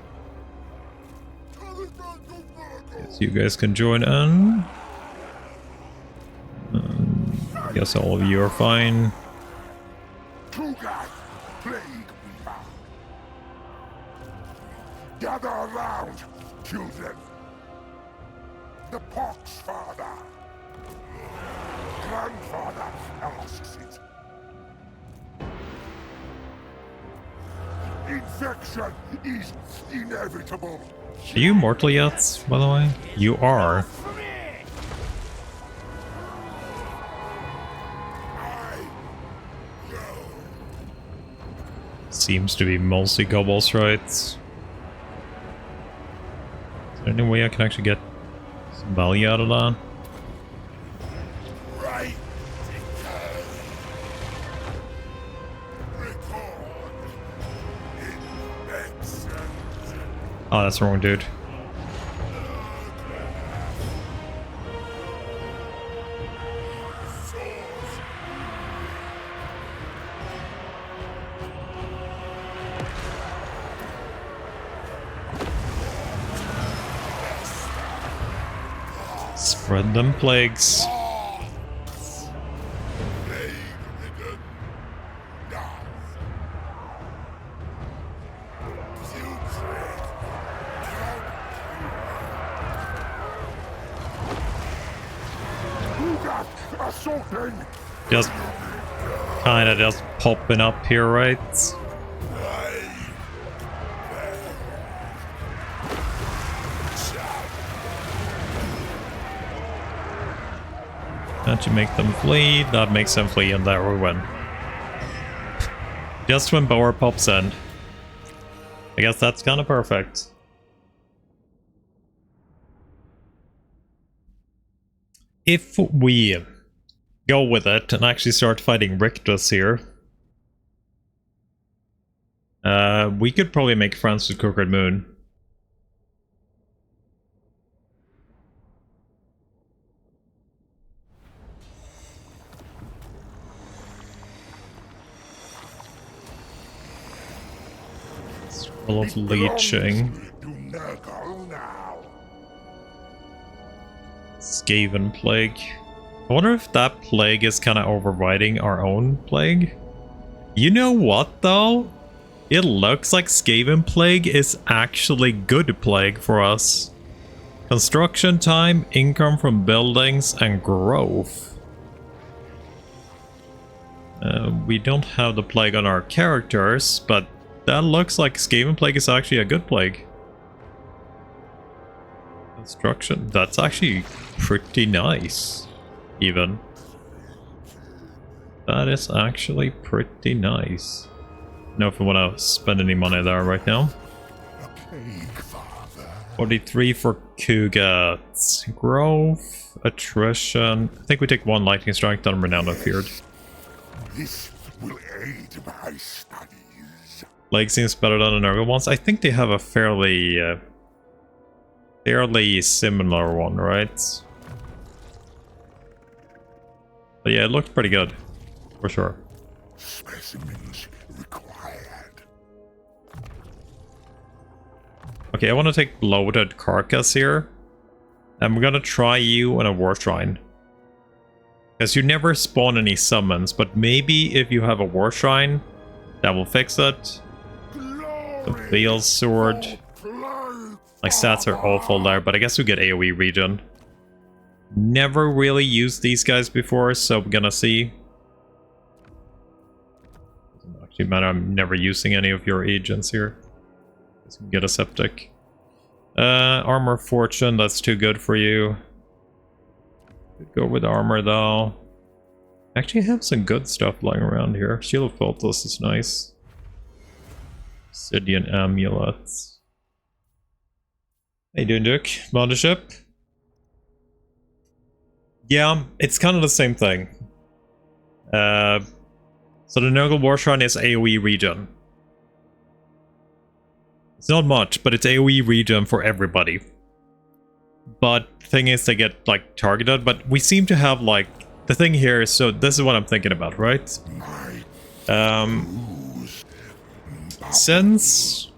A: Guess you guys can join in. Guess all of you are fine.
B: Ku'gath, Plaguefather. Gather around, children. The Poxfather. Grandfather asks it. Infection is inevitable.
A: Are you mortal yet, by the way? You are. Seems to be mostly gobbles, right? Is there any way I can actually get some value out of that?
B: Right. Record. Infection.
A: Oh, that's the wrong dude. Spread them plagues.
B: Plague-ridden Darth. Putrid. Ku'gath assaulting.
A: Just kinda just popping up here, right? That should make them flee. That makes them flee, and there we win. Just when Bower pops in. I guess that's kind of perfect. If we go with it and actually start fighting Rictus here, we could probably make friends with Crooked Moon. Full of leeching.
B: To Nurgle now.
A: Skaven Plague. I wonder if that plague is kind of overriding our own plague. You know what though? It looks like Skaven Plague is actually good plague for us. Construction time, income from buildings, and growth. We don't have the plague on our characters, but that looks like Skaven Plague is actually a good plague. Construction, that's actually pretty nice, even. That is actually pretty nice. Know if we want to spend any money there right now.
B: Plaguefather.
A: 43 for Ku'gath. Growth, attrition. I think we take one lightning strike, then renowned and feared.
B: This will aid my studies.
A: Plague seems better than the Nurgle ones. I think they have a fairly similar one, right? But yeah, it looked pretty good, for sure.
B: Specimens required.
A: Okay, I want to take Bloated Carcass here. And we're gonna try you on a War Shrine. Because you never spawn any summons, but maybe if you have a War Shrine, that will fix it. The Veil Sword. My stats are awful there, but I guess we get AoE regen. Never really used these guys before, so we're gonna see. Doesn't actually matter, I'm never using any of your agents here. Let's get a Septic. Armor Fortune, that's too good for you. Could go with armor though. Actually have some good stuff lying around here. Shield of Photos is nice. Obsidian Amulets. How you doing, Duke? Mothership? Yeah, it's kind of the same thing. So the Nurgle War Shrine is AoE regen. It's not much, but it's AoE regen for everybody. but thing is they get like targeted, but we seem to have like the thing here is, so this is what I'm thinking about, right? Since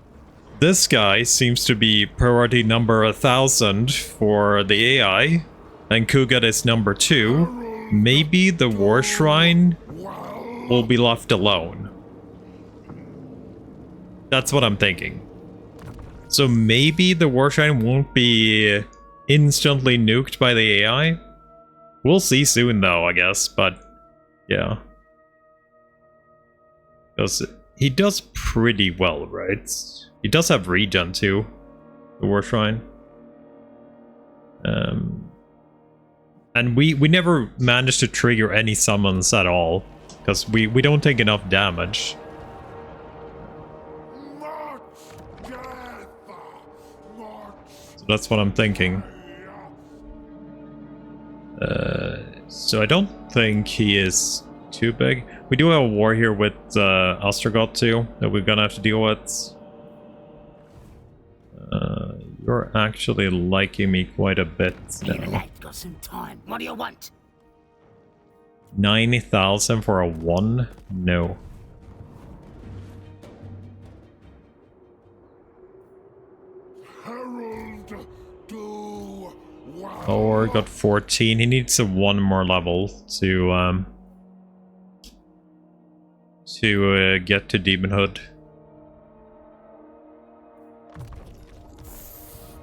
A: this guy seems to be priority number 1000 for the AI, and Ku'gath is number 2, maybe the War Shrine will be left alone. That's what I'm thinking. So maybe the War Shrine won't be instantly nuked by the AI. We'll see soon though, I guess, but yeah. Because he does pretty well, right? He does have regen too, the War Shrine. And we never managed to trigger any summons at all, because we don't take enough damage. So that's what I'm thinking. So I don't think he is too big. We do have a war here with Ostrogoth too, that we're gonna have to deal with. You're actually liking me quite a bit now.
C: Got some time. What do you want?
A: 90,000 for a 1? No.
B: Herald, do well.
A: Or got 14. He needs a 1 more level to get to Demonhood.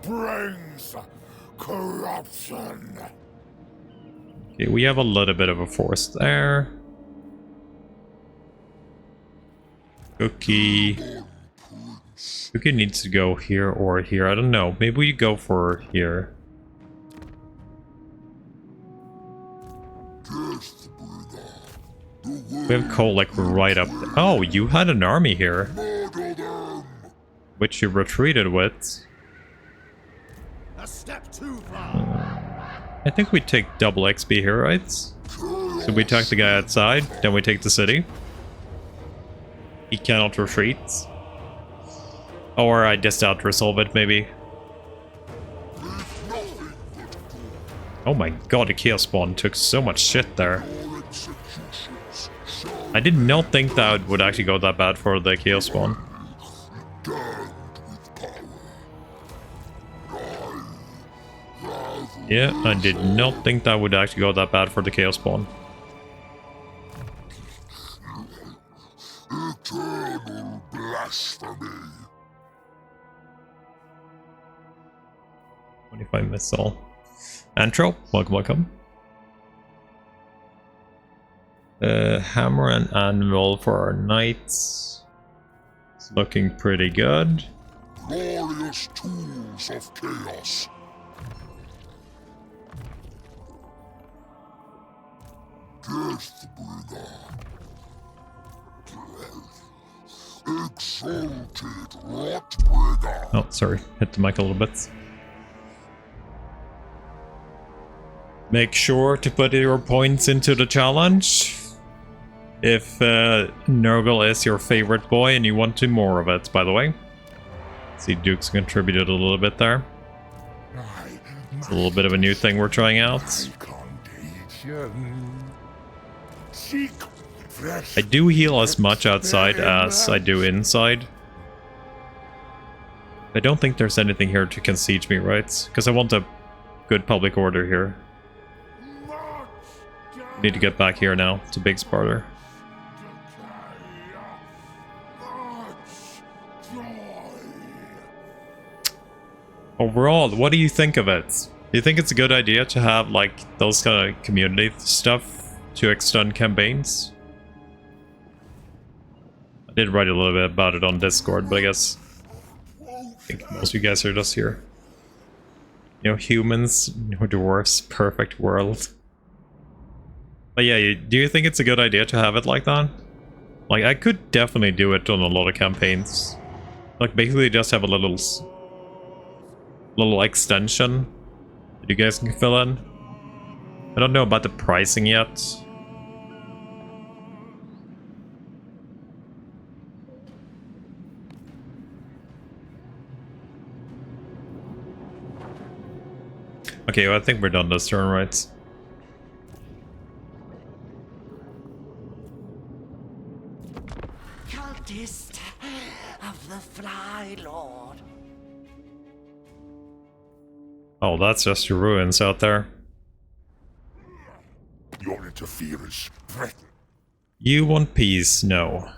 B: Brings corruption.
A: Okay, we have a little bit of a force there. Cookie needs to go here or here. I don't know. Maybe we go for here. We have Cole like right up there. Oh, you had an army here, which you retreated with.
B: A step too far.
A: I think we take double XP here, right? So we attack the guy outside, then we take the city. He cannot retreat. Or I just out-resolve it, maybe. Oh my god, the Chaos Spawn took so much shit there. I did not think that would actually go that bad for the Chaos Spawn. Yeah, I did not think that would actually go that bad for the Chaos Spawn.
B: Eternal blasphemy.
A: 25 missile. Antro, welcome. Hammer and anvil for our knights. It's looking pretty good.
B: Glorious tools of chaos. Deathbringer. Exalted Rotbringer.
A: Oh, sorry. Hit the mic a little bit. Make sure to put your points into the challenge. If Nurgle is your favorite boy and you want to more of it, by the way. See, Duke's contributed a little bit there. It's a little bit of a new thing we're trying out. I do heal as much outside as I do inside. I don't think there's anything here to concede me, right? Because I want a good public order here. Need to get back here now to Big Sparta. Overall, what do you think of it? Do you think it's a good idea to have like those kind of community stuff to extend campaigns? I did write a little bit about it on Discord, but I guess I think most of you guys are just here. You know, humans, dwarfs, perfect world. But yeah, do you think it's a good idea to have it like that? Like, I could definitely do it on a lot of campaigns. Like, basically just have a little extension that you guys can fill in. I don't know about the pricing yet. Okay, well, I think we're done this turn, right?
C: Cultist of the Fly Lord.
A: Oh, that's just your ruins out there.
B: Your interference threatens.
A: You want peace? No.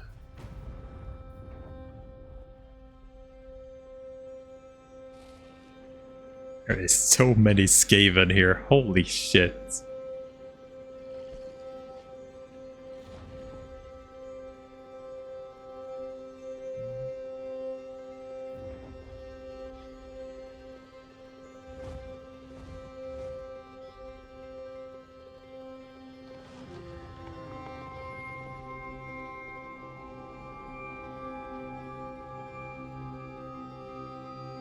A: There is so many Skaven here. Holy shit.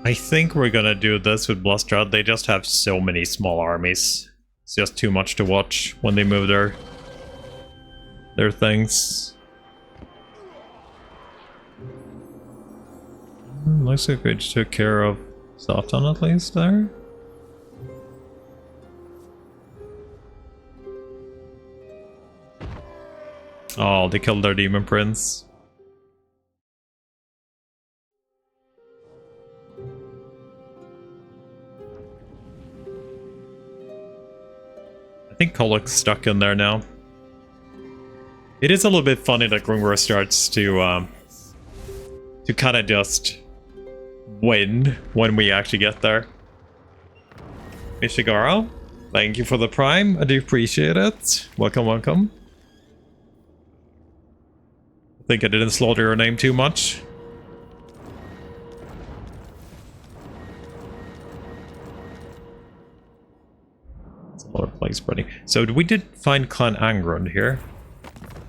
A: I think we're gonna do this with Blustrad. They just have so many small armies. It's just too much to watch when they move their things. Looks like we just took care of Softon at least there. Oh, they killed their Demon Prince. I think Kolok's stuck in there now. It is a little bit funny that Grungor starts to kind of just win when we actually get there. Mishigaro, thank you for the prime. I do appreciate it. Welcome, welcome. I think I didn't slaughter your name too much. A lot of plague spreading. So we did find Clan Angrund here.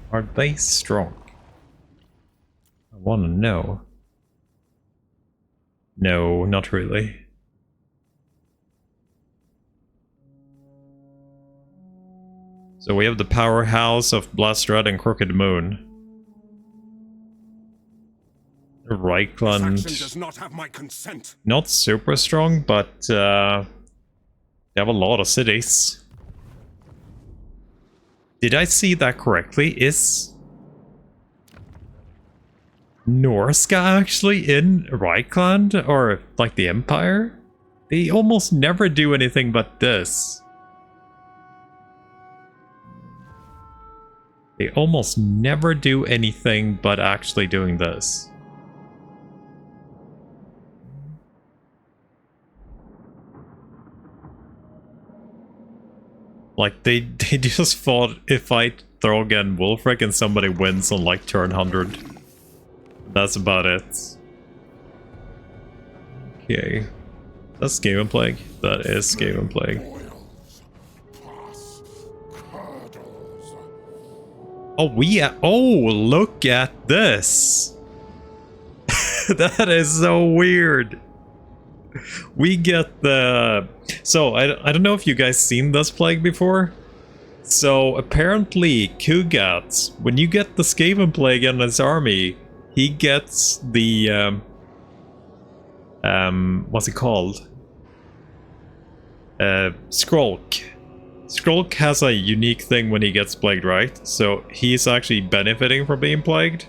A: Are they strong? I want to know. No, not really. So we have the powerhouse of Blastrad and Crooked Moon. Reichland
B: Does not have my consent.
A: not super strong, but they have a lot of cities. Did I see that correctly? Is Norska actually in Reichland? Or like the Empire? They almost never do anything but this. They almost never do anything but actually doing this. Like, they just fought a fight Thorg and Wolfric and somebody wins on like turn 100. That's about it. Okay. That's Skaven Plague. That is Skaven Plague. Oh, look at this! That is so weird! We get the... So, I don't know if you guys seen this plague before. So, apparently, Ku'gath, when you get the Skaven Plague in his army, he gets the... what's it called? Skrulk. Skrulk has a unique thing when he gets plagued, right? So, he's actually benefiting from being plagued.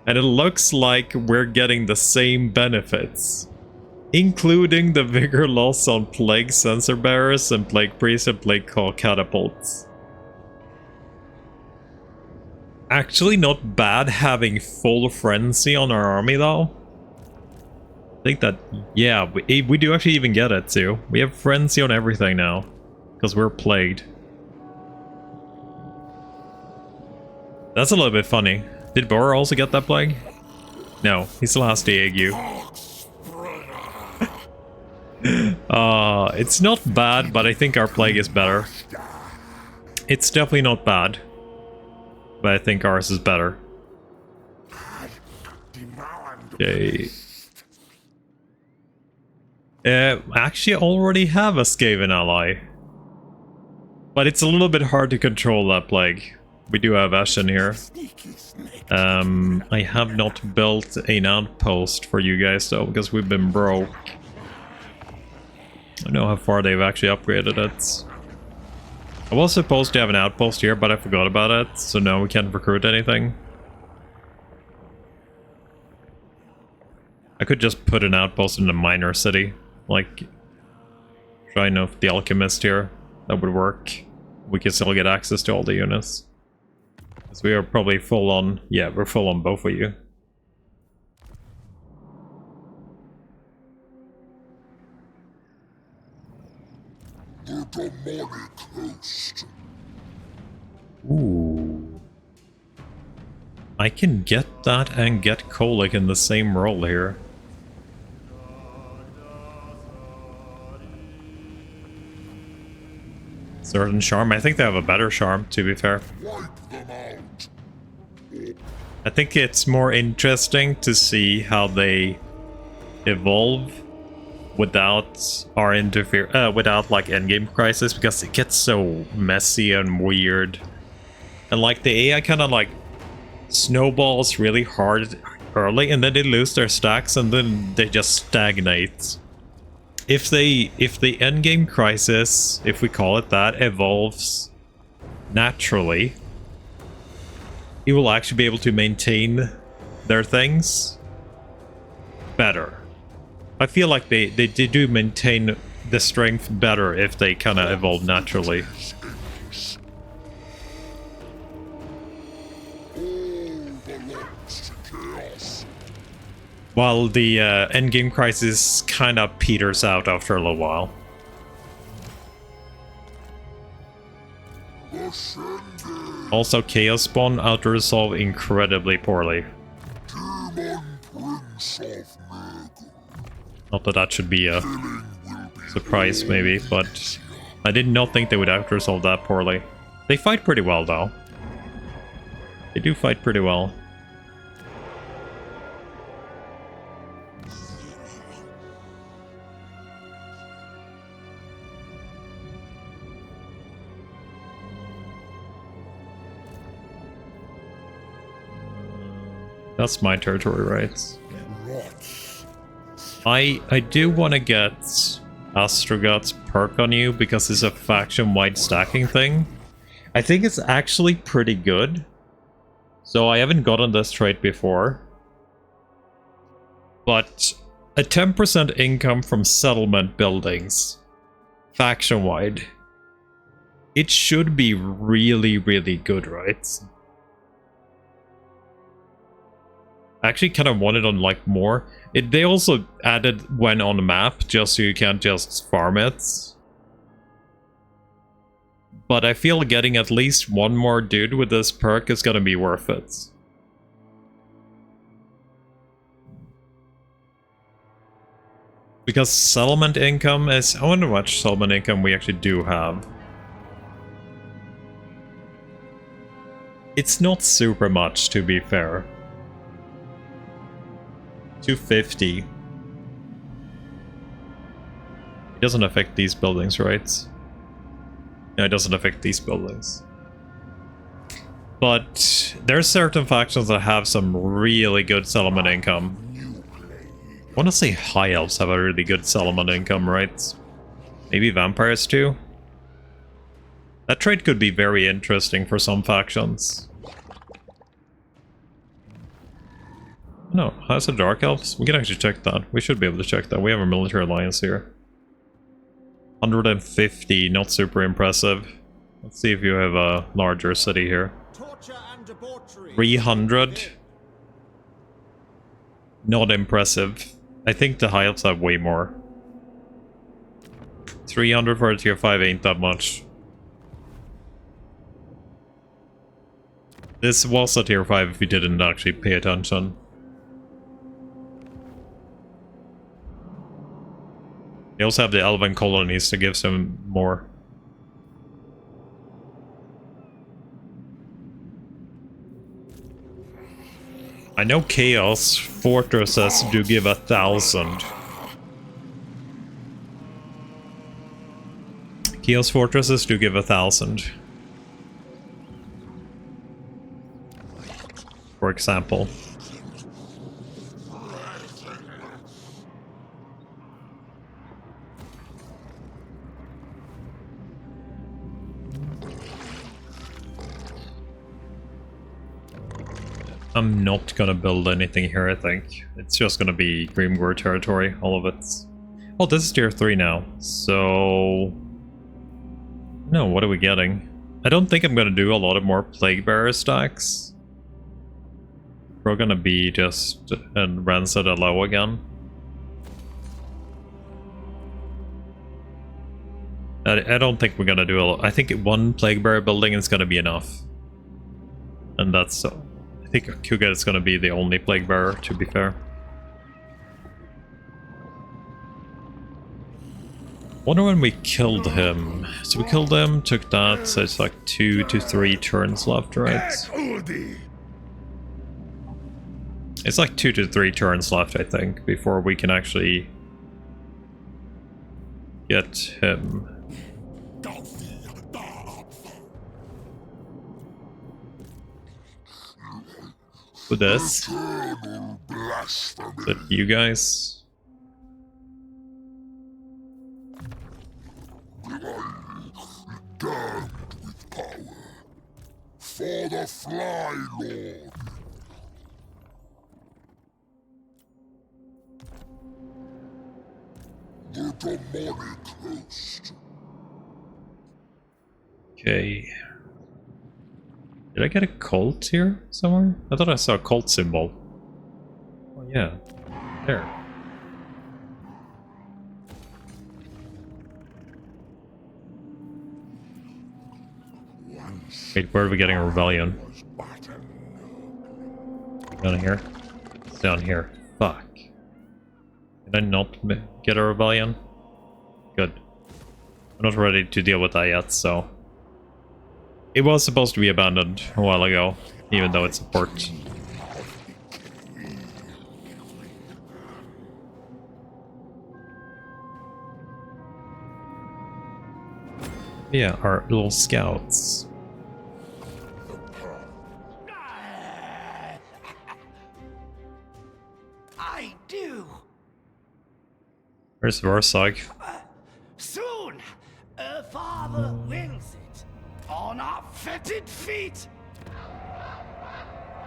A: And it looks like we're getting the same benefits. Including the vigor loss on plague sensor bearers and plague priests and plague call catapults. Actually not bad having full frenzy on our army though. I think that, yeah, we do actually even get it too. We have frenzy on everything now. Because we're plagued. That's a little bit funny. Did Bor also get that plague? No, he still has the ague. It's not bad, but I think our plague is better. It's definitely not bad, but I think ours is better. Okay. Actually, I already have a Skaven ally, but it's a little bit hard to control that plague. We do have Ashen here. I have not built an outpost for you guys though, because we've been broke. I don't know how far they've actually upgraded it. I was supposed to have an outpost here, but I forgot about it, so now we can't recruit anything. I could just put an outpost in a minor city, like trying out the alchemist here. That would work. We can still get access to all the units. Because we are probably full on, yeah, we're full on both of you.
B: The demonic host.
A: Ooh. I can get that and get Kolic in the same role here. Certain charm. I think they have a better charm, to be fair.
B: Wipe them out.
A: I think it's more interesting to see how they evolve without our without like endgame crisis, because it gets so messy and weird. And like the AI kind of like snowballs really hard early, and then they lose their stacks, and then they just stagnate. If the endgame crisis, if we call it that, evolves naturally, you will actually be able to maintain their things better. I feel like they do maintain the strength better if they kind of evolve naturally. While the endgame crisis kind of peters out after a little while. Also, Chaos Spawn auto-resolve incredibly poorly. Not that that should be a surprise, maybe, but I did not think they would auto-resolve that poorly. They fight pretty well, though. They do fight pretty well. That's my territory, right? I do want to get Astrogot's perk on you because it's a faction-wide stacking thing. I think it's actually pretty good. So I haven't gotten this trait before. But a 10% income from settlement buildings, faction-wide. It should be really, really good, right? I actually kind of wanted on like more. They also added when on the map, just so you can't just farm it. But I feel getting at least one more dude with this perk is gonna be worth it. Because settlement income is... I wonder how much settlement income we actually do have. It's not super much, to be fair. 250. It doesn't affect these buildings, right? No, it doesn't affect these buildings. But there are certain factions that have some really good settlement income. I want to say High Elves have a really good settlement income, right? Maybe Vampires too? That trait could be very interesting for some factions. No, how's the Dark Elves? We can actually check that. We should be able to check that. We have a military alliance here. 150, not super impressive. Let's see if you have a larger city here. 300. Not impressive. I think the High Elves have way more. 300 for a tier 5 ain't that much. This was a tier 5 if you didn't actually pay attention. They also have the Elven colonies to give some more. I know Chaos Fortresses do give 1,000. Chaos Fortresses do give 1,000. For example. I'm not gonna build anything here, I think. It's just gonna be Grimgore territory, all of it. Oh, this is tier 3 now, so... No, what are we getting? I don't think I'm gonna do a lot of more Plague Bearer stacks. We're gonna be just in Rancid low again. I don't think we're gonna do a lot. I think one Plague Bearer building is gonna be enough. And that's... I think Ku'gath is gonna be the only Plague Bearer, to be fair. Wonder when we killed him. So we killed him, took that, so it's like 2 to 3 turns left, right? It's like 2 to 3 turns left, I think, before we can actually get him. With this. Is it you guys?
B: Damned with power. For the Fly Lord. The demonic host.
A: Okay. Did I get a cult here somewhere? I thought I saw a cult symbol. Oh yeah. There. Wait, where are we getting a rebellion? Down here? It's down here. Fuck. Did I not get a rebellion? Good. I'm not ready to deal with that yet, so... It was supposed to be abandoned a while ago, even though it's a port. Yeah, our little scouts.
C: I do.
A: Where's Varsog?
C: Soon, father wills it. On our fetid feet.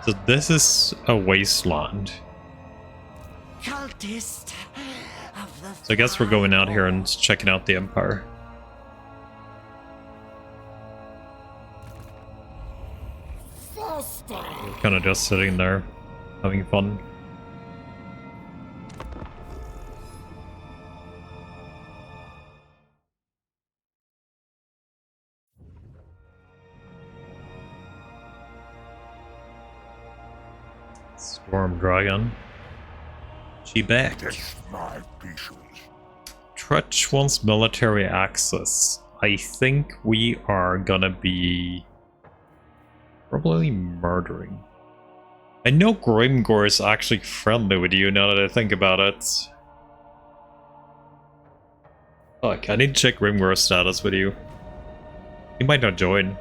A: So this is a wasteland.
C: Cultist of the
A: So I guess we're going out here and checking out the Empire. We're kind of just sitting there, having fun. Storm Dragon. She back.
B: My patience.
A: Trutch wants military access. I think we are gonna be probably murdering. I know Grimgore is actually friendly with you now that I think about it. Fuck, I need to check Grimgore's status with you. He might not join.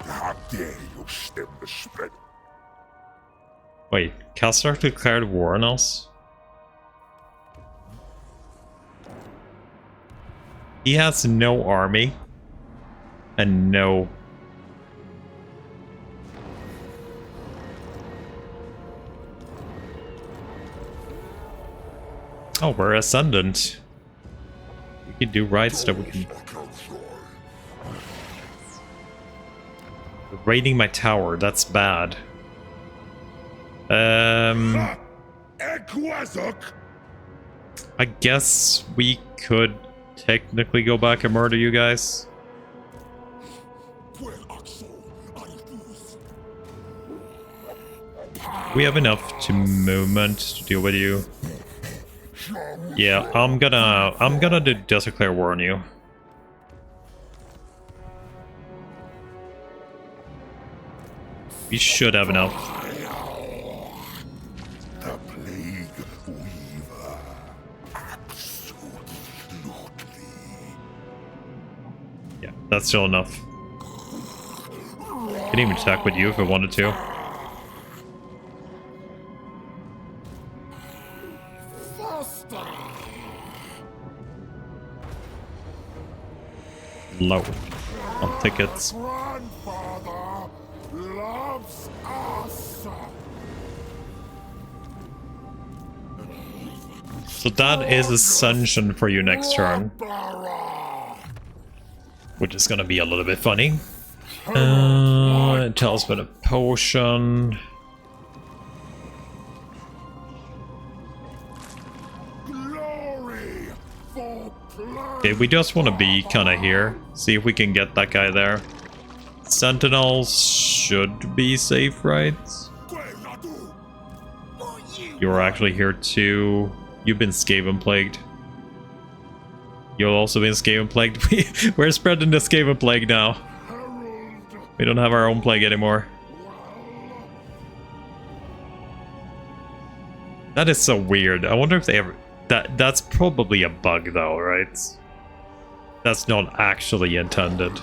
B: How dare you stem the spread?
A: Wait, Kassar declared war on us? He has no army. And no... Oh, we're Ascendant. We can do rights that we can... Raiding my tower, that's bad. I guess we could technically go back and murder you guys. We have enough to movement to deal with you. Yeah, I'm gonna just declare war on you. We should have enough. That's still enough. Can even attack with you if I wanted to. Low. I'll take it.
B: Grandfather loves us.
A: So that is Ascension for you next turn. Which is gonna be a little bit funny. It tells about a potion.
B: Glory for
A: Okay, we just want to be kind of here. See if we can get that guy there. Sentinels should be safe, right? You're actually here too. You've been Skaven plagued. You'll also been Skaven plagued. We're spreading the Skaven plague now. We don't have our own plague anymore. That is so weird. I wonder if they ever... That's probably a bug though, right? That's not actually intended.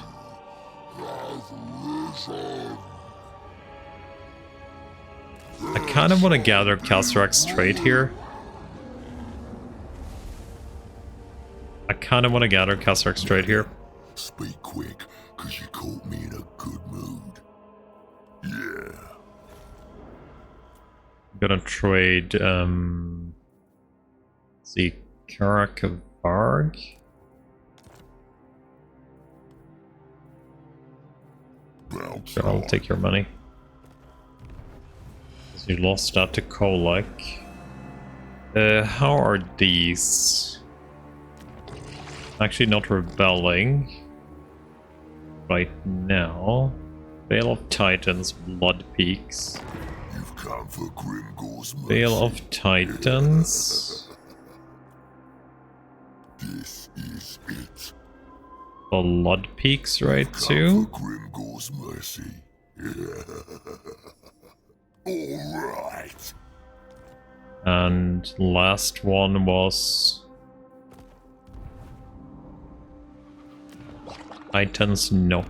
A: I kind of want to gather Castrax's trait here.
B: Speak quick, cause you caught me in a good mood. Yeah.
A: I'm gonna trade, let's see, Karakavarg. Sure, I'll take your money. You lost that to Kolak. How are these? Actually not rebelling right now. Veil of Titans, Blood Peaks.
B: You've come for Grimgor's mercy.
A: Veil of Titans.
B: This is it.
A: Blood Peaks, right, too?
B: For Grimgor's mercy. Alright.
A: And last one was Titans Knock.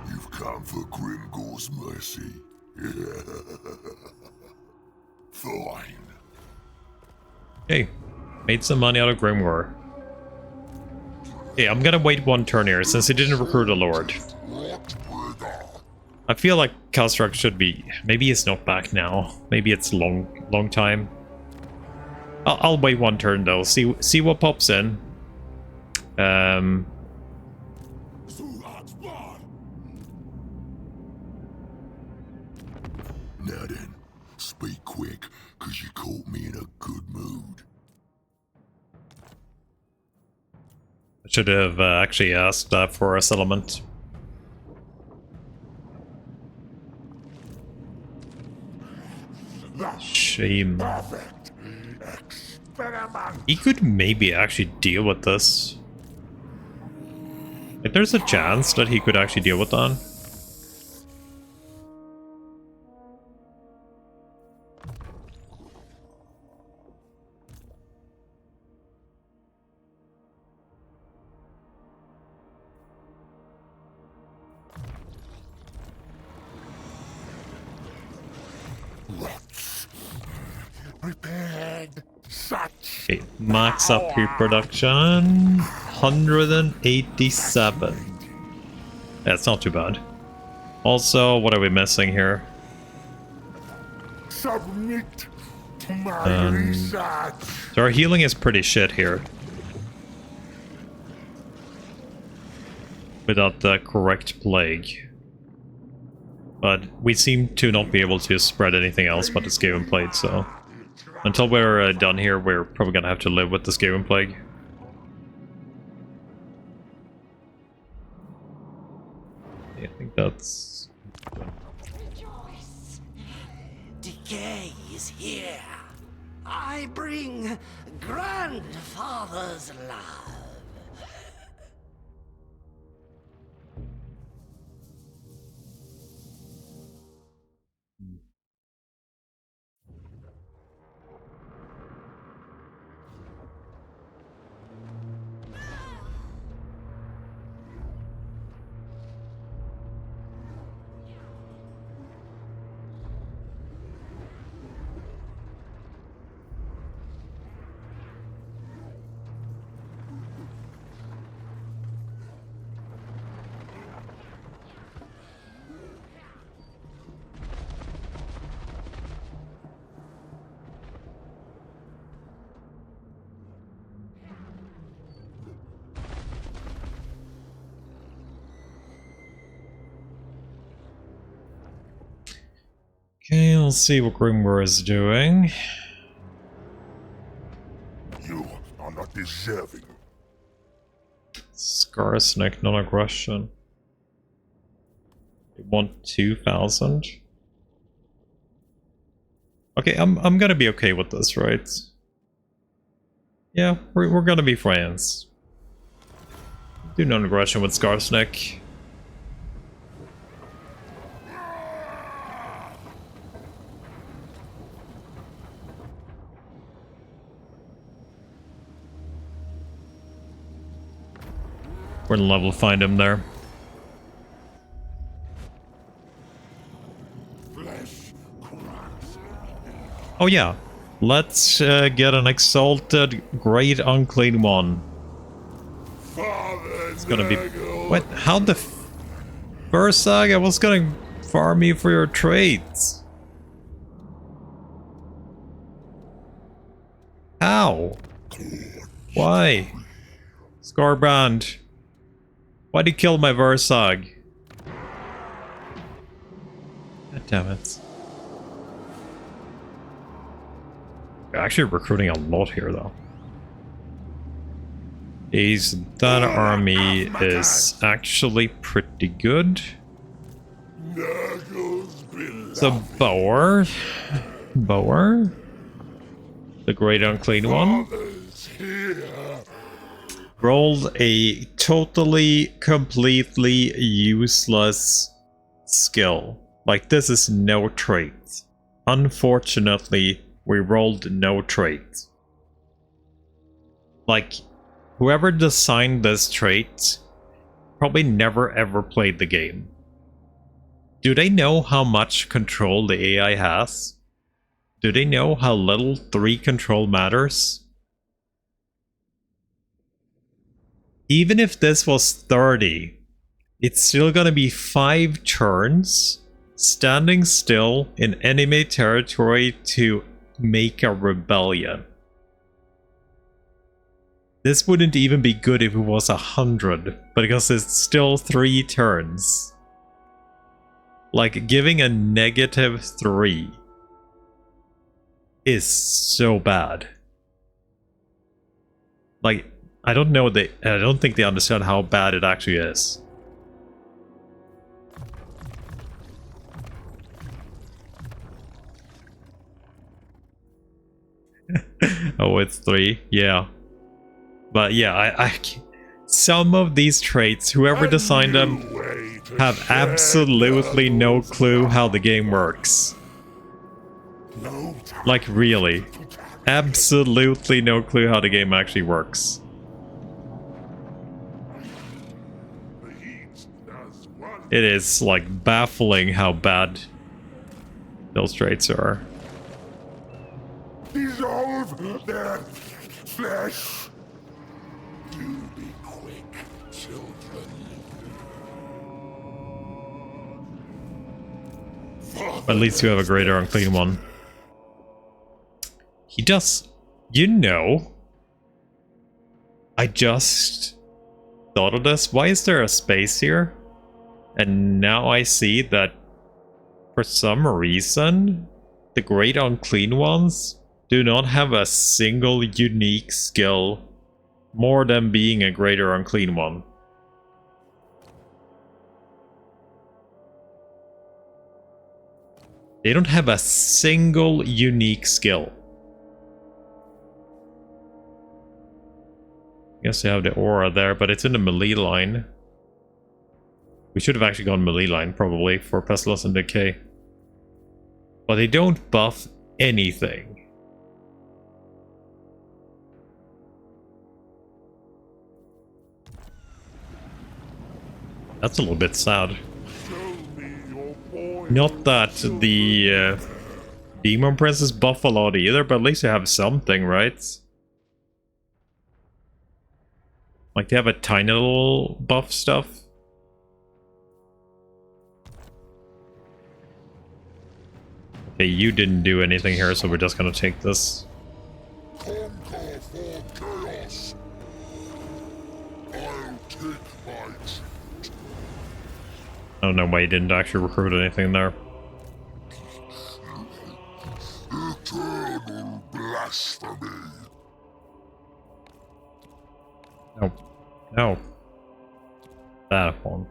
B: You've come for Grimgor's mercy. Fine.
A: Hey, made some money out of Grimoire. Hey, I'm gonna wait one turn here since he didn't recruit a lord. I feel like Castrax should be... Maybe it's not back now. Maybe it's long time. I'll wait one turn though. See what pops in. Now
B: then, speak quick, cause you caught me in a good mood.
A: I should have actually asked for a settlement. Shame. He could maybe actually deal with this. Like, there's a chance that he could actually deal with that.
B: Prepared such.
A: Okay, max up your production. 187. That's not too bad. Also, what are we missing here?
B: Submit to my research.
A: So our healing is pretty shit here. Without the correct plague. But we seem to not be able to spread anything else but the Skaven plague, so... Until we're done here, we're probably gonna have to live with the Skaven plague. Yeah, I think that's...
C: Rejoice. Decay is here. I bring grandfather's love.
A: Let's see what Grimwar is doing.
B: You are not deserving.
A: Scarsnick, non-aggression. They want 2,000. Okay, I'm gonna be okay with this, right? Yeah, we're gonna be friends. Do non-aggression with Scarsnick. We're in level to find him there. Oh yeah, let's get an exalted great unclean one. It's gonna be... What? How the... Bursag, I was gonna farm you for your traits. How? Why? Scarbrand. Why'd you kill my Versag? God damn it. We're actually recruiting a lot here, though. That army is actually pretty good. So Boer. The Great Unclean One. Rolled a totally, completely useless skill. Like, this is no trait. Unfortunately, we rolled no trait. Like, whoever designed this trait probably never ever played the game. Do they know how much control the AI has? Do they know how little 3 control matters? Even if this was 30, it's still gonna be 5 turns standing still in enemy territory to make a rebellion. This wouldn't even be good if it was 100, but because it's still 3 turns. Like, giving a -3 is so bad. Like, I don't think they understand how bad it actually is. Oh, it's 3? Yeah. But yeah, some of these traits, whoever designed them, have absolutely no clue how the game works. Like, really. Absolutely no clue how the game actually works. It is, like, baffling how bad those traits are.
B: Dissolve their flesh. Do be quick, children.
A: At least you have a greater unclean one. He does. You know, I just thought of this. Why is there a space here? And now I see that for some reason, the Great Unclean Ones do not have a single unique skill more than being a Greater Unclean One. They don't have a single unique skill. I guess they have the aura there, but it's in the melee line. We should have actually gone melee line, probably, for Pestilence and Decay. But they don't buff anything. That's a little bit sad. Not that the Demon Princess buff a lot either, but at least they have something, right? Like, they have a tiny little buff stuff. Okay, you didn't do anything here, so we're just gonna take this.
B: Conquer for chaos. I'll take my treat.
A: I don't know why you didn't actually recruit anything there.
B: blasphemy.
A: No. No. That one.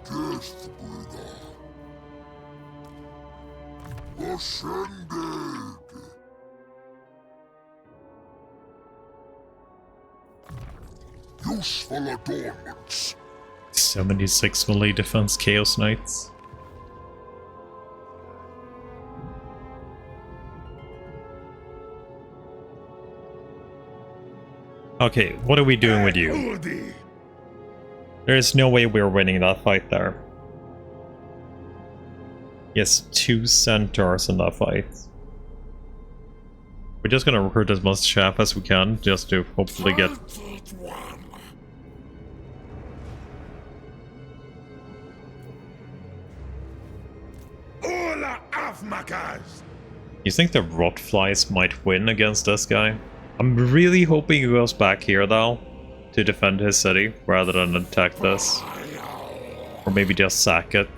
B: Deathbringer. Ascended. Useful adornments.
A: 76 melee defense Chaos Knights. Okay, what are we doing with you? There's no way we're winning that fight there. Yes, 2 centaurs in that fight. We're just gonna recruit as much chaff as we can, just to hopefully get... You think the rotflies might win against this guy? I'm really hoping he goes back here though, to defend his city, rather than attack this. Or maybe just sack it.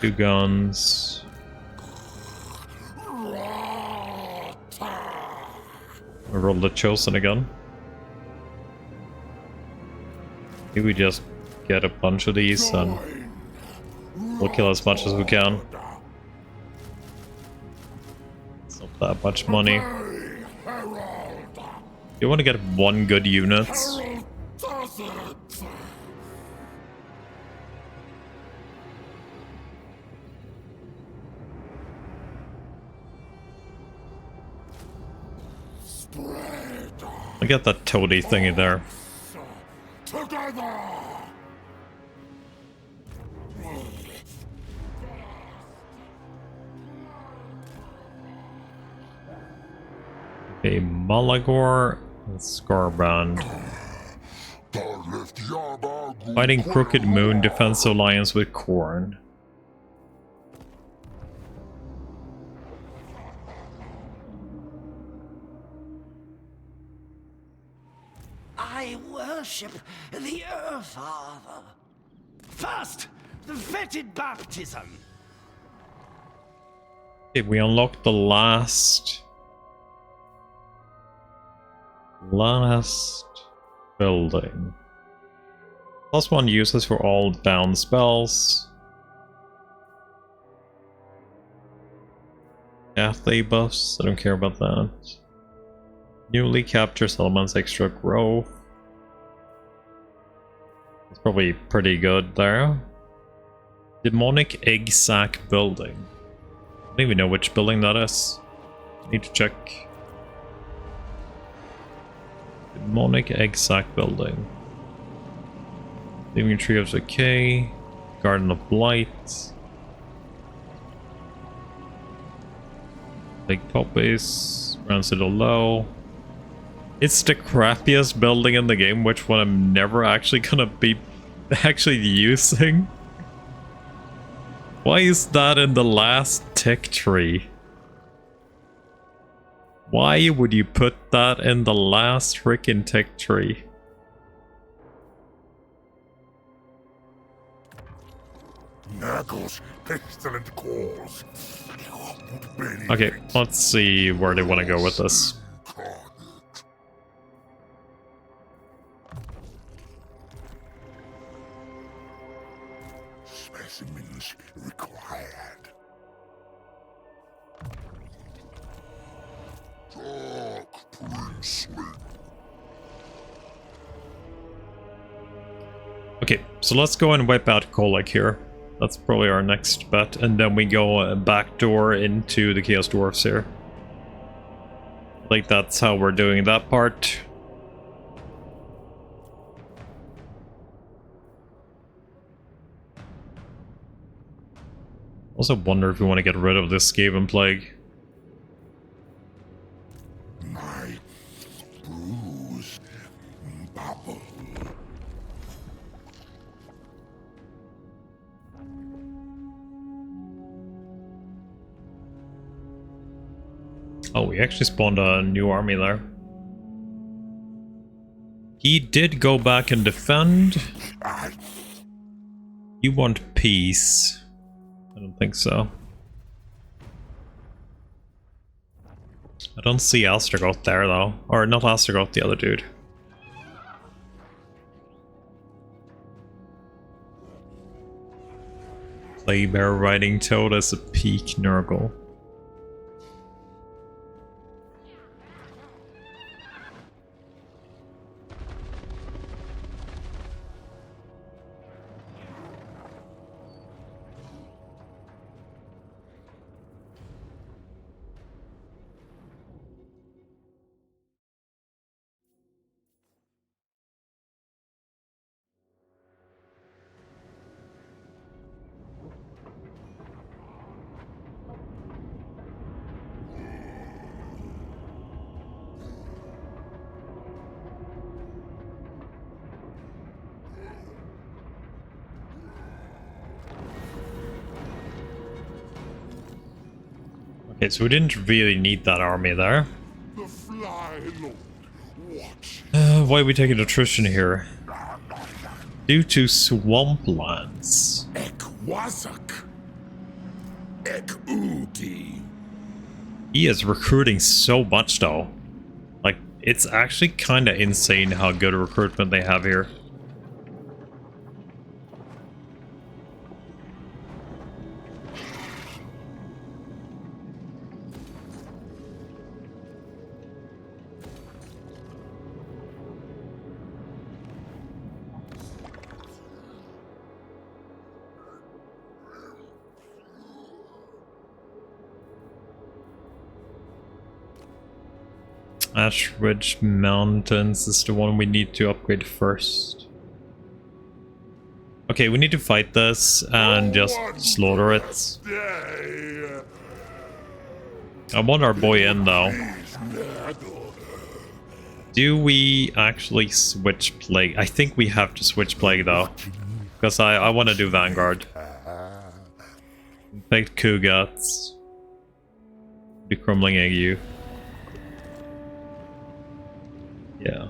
A: Two guns. I rolled the Chosen again. Maybe we just get a bunch of these and we'll kill as much as we can. It's not that much money. You want to get 1 good unit. I get that toady thingy there. Okay, Malagor and Scarband. Fighting Crooked Moon Defense Alliance with Khorne.
C: I worship the Father. First, the vetted baptism.
A: Okay, we unlocked the last building. +1 uses for all down spells. Athlete buffs, I don't care about that. Newly captures elements extra growth. It's probably pretty good there. Demonic egg sack building. I don't even know which building that is. Need to check. Demonic egg sack building. Living Tree of Decay. Garden of Blight. Big poppies. Rancid low. It's the crappiest building in the game, which one I'm never actually gonna be actually using. Why is that in the last tech tree? Why would you put that in the last freaking tech tree?
B: Nurgle's pestilent cause.
A: Okay, let's see where they want to go with this.
B: Specimens required. Dark Princeling.
A: Okay, so let's go and wipe out Kolek here. That's probably our next bet, and then we go backdoor into the Chaos Dwarfs here. Like that's how we're doing that part. Also wonder if we want to get rid of this Skaven Plague.
B: My bruise bubble.
A: Oh, we actually spawned a new army there. He did go back and defend. You want peace? I don't think so. I don't see Astragoth there though. Or not Astragoth, the other dude. Playbear riding Toad as a peak Nurgle. Okay, so we didn't really need that army there.
B: The Fly Lord, watch.
A: Why are we taking attrition here? Due to swamplands.
B: Ekwazak. Ek-Uti.
A: He is recruiting so much though. Like, it's actually kind of insane how good recruitment they have here. Ash Ridge Mountains is the one we need to upgrade first. Okay, we need to fight this and just slaughter it. I want our boy in though. Do we actually switch Plague? I think we have to switch Plague though. Because I want to do Vanguard. Infect Ku'gath. The Crumbling Ague. Yeah.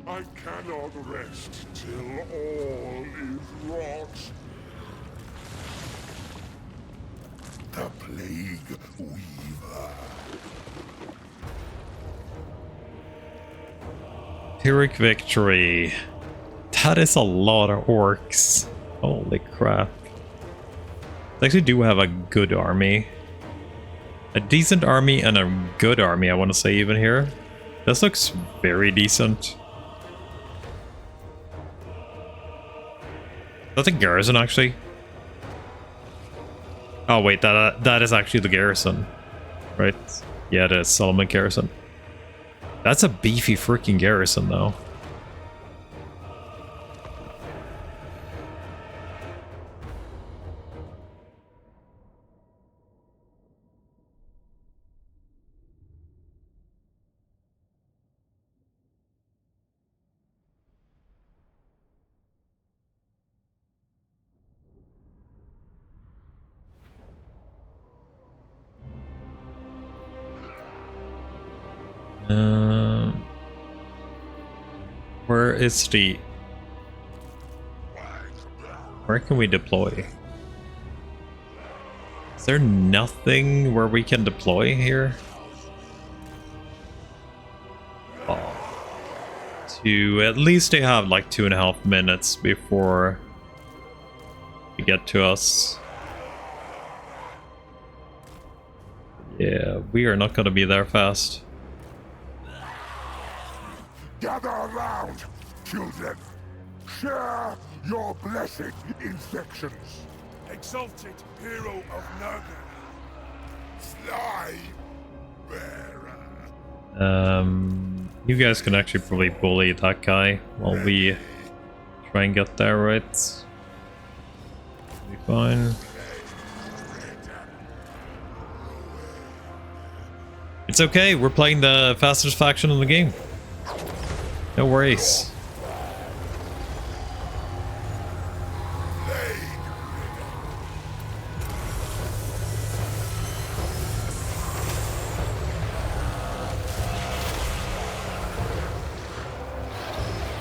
B: I cannot rest till all is wrought. The Plague Weaver.
A: Pyrrhic Victory. That is a lot of orcs. Holy crap. They actually do have a good army. A decent army and a good army, I want to say, even here. This looks very decent. That's a garrison, actually. Oh wait, that is actually the garrison, right? Yeah, it is Solomon Garrison. That's a beefy freaking garrison, though. Where is the... Where can we deploy? Is there nothing where we can deploy here? Oh. At least they have like 2.5 minutes before they get to us. Yeah, we are not gonna be there fast.
B: Gather around, children. Share your blessed infections. Exalted hero of Nurgle. Fly bearer.
A: You guys can actually probably bully that guy while we try and get there, right? Be fine. It's okay, we're playing the fastest faction in the game. No worries.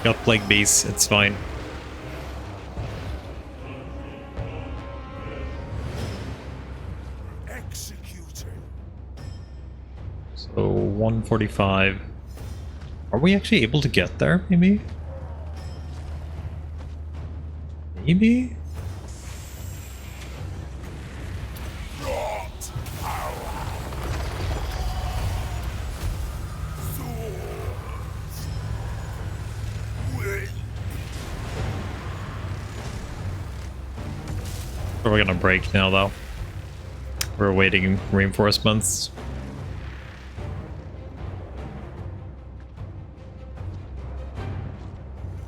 A: Got plague bees, it's fine.
B: Executing.
A: So 145. Are we actually able to get there, maybe? Maybe?
B: Not power. Swords. Will.
A: We're gonna break now, though. We're awaiting reinforcements.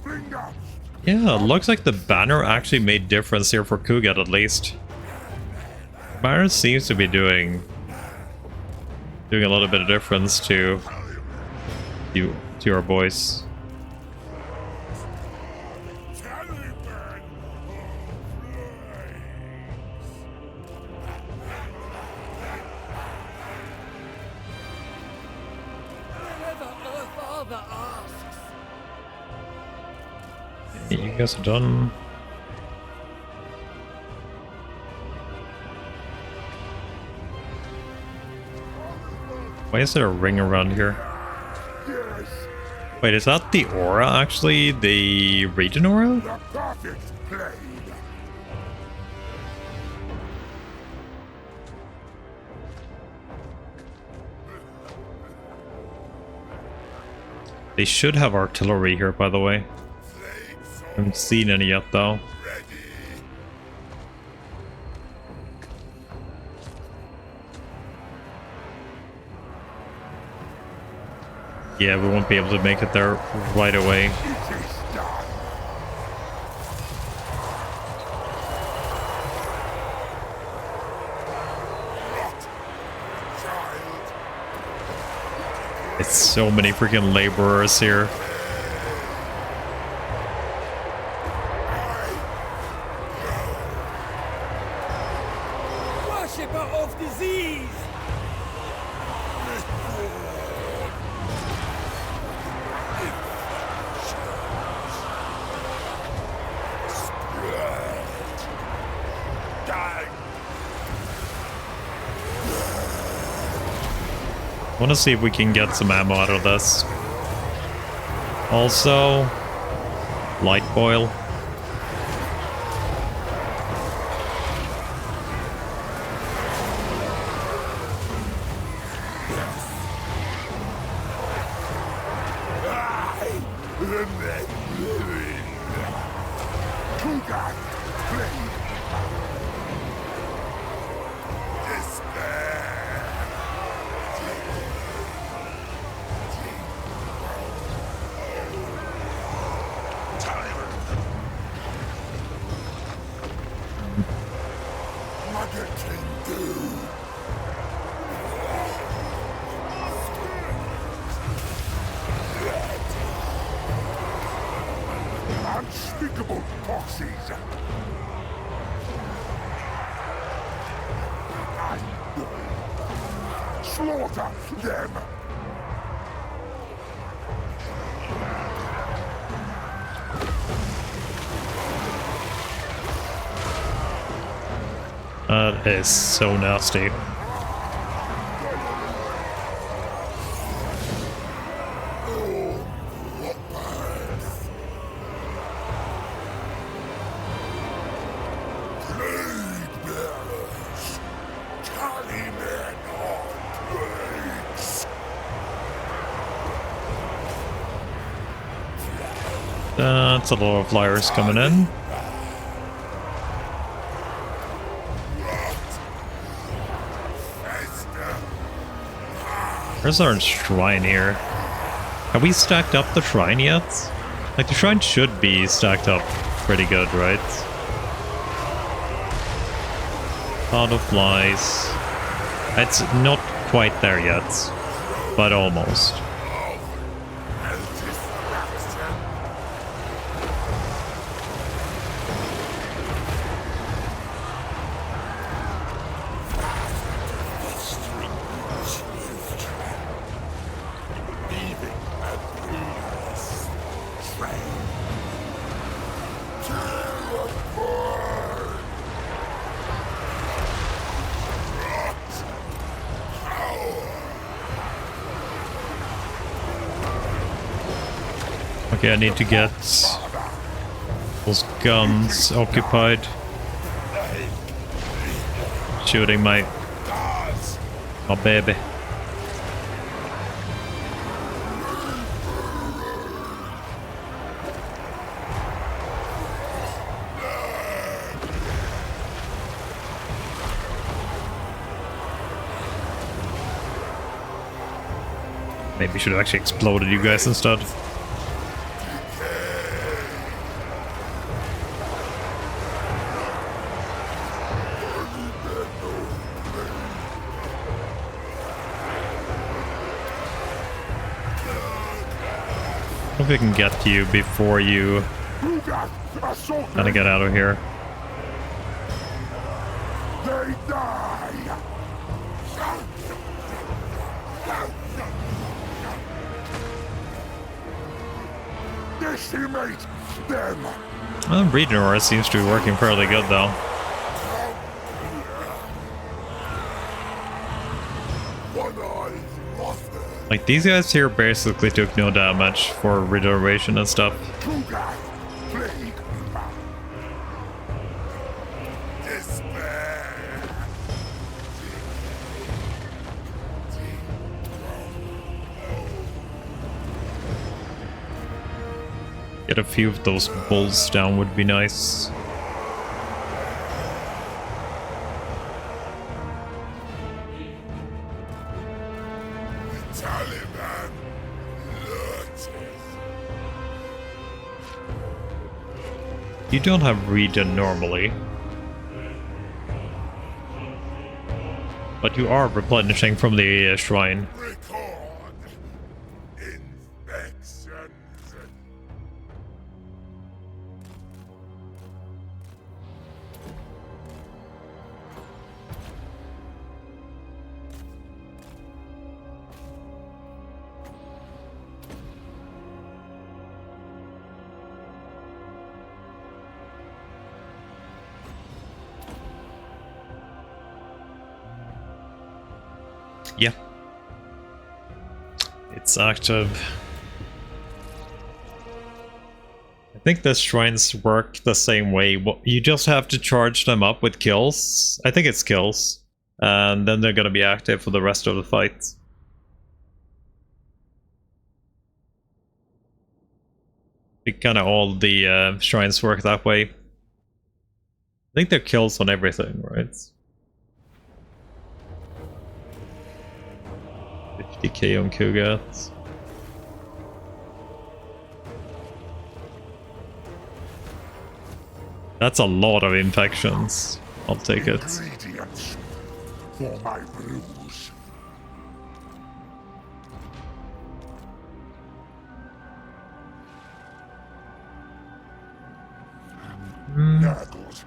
B: Finger.
A: Yeah, it looks like the banner actually made difference here for Ku'gath at least. Banner seems to be doing a little bit of difference to our boys.
B: Taliban.
C: Wherever our father asks.
A: You guys are done. Why is there a ring around here?
B: Yes.
A: Wait, is that the aura actually? The region aura?
B: The perfect blade.
A: They should have artillery here, by the way.
B: Blades
A: Haven't seen any yet, though.
B: ready.
A: Yeah, we won't be able to make it there right away.
B: It is done. Not child.
A: It's so many freaking laborers here.
C: Worshipper of disease!
B: Die.
A: I want to see if we can get some ammo out of this. Also, light boil.
B: The men living. Ku'gath, blade. Despair. Tyrant. Marketing do. Unspeakable proxies. I will slaughter them.
A: That is so nasty.
B: Plague bearers. Carry men on plagues.
A: That's a lot of flyers coming in.
B: Fester.
A: Where's our shrine here? Have we stacked up the shrine yet? Like, the shrine should be stacked up pretty good, right? Cloud of flies. It's not quite there yet, but almost.
B: Leaving a peerless trail.
A: Okay, I need to get those guns occupied. Shooting my baby. Maybe should have actually exploded you guys instead. I hope we can get to you before you kind of get out of here.
B: They die. Decimate them.
A: Well, Breeding Aura seems to be working fairly good though. Like, these guys here basically took no damage for regeneration and stuff.
B: Ku'gath, plague. Despair.
A: Get a few of those bulls down would be nice.
B: Taliban lurches.
A: You don't have regen normally. But you are replenishing from the shrine.
B: Record infections.
A: Yeah. It's active. I think the shrines work the same way. You just have to charge them up with kills. I think it's kills. And then they're gonna be active for the rest of the fight. I think kinda all the shrines work that way. I think they're kills on everything, right? 50k on Ku'gath. That's a lot of infections. I'll take it.
B: Ingredients for my brews. Nurgle's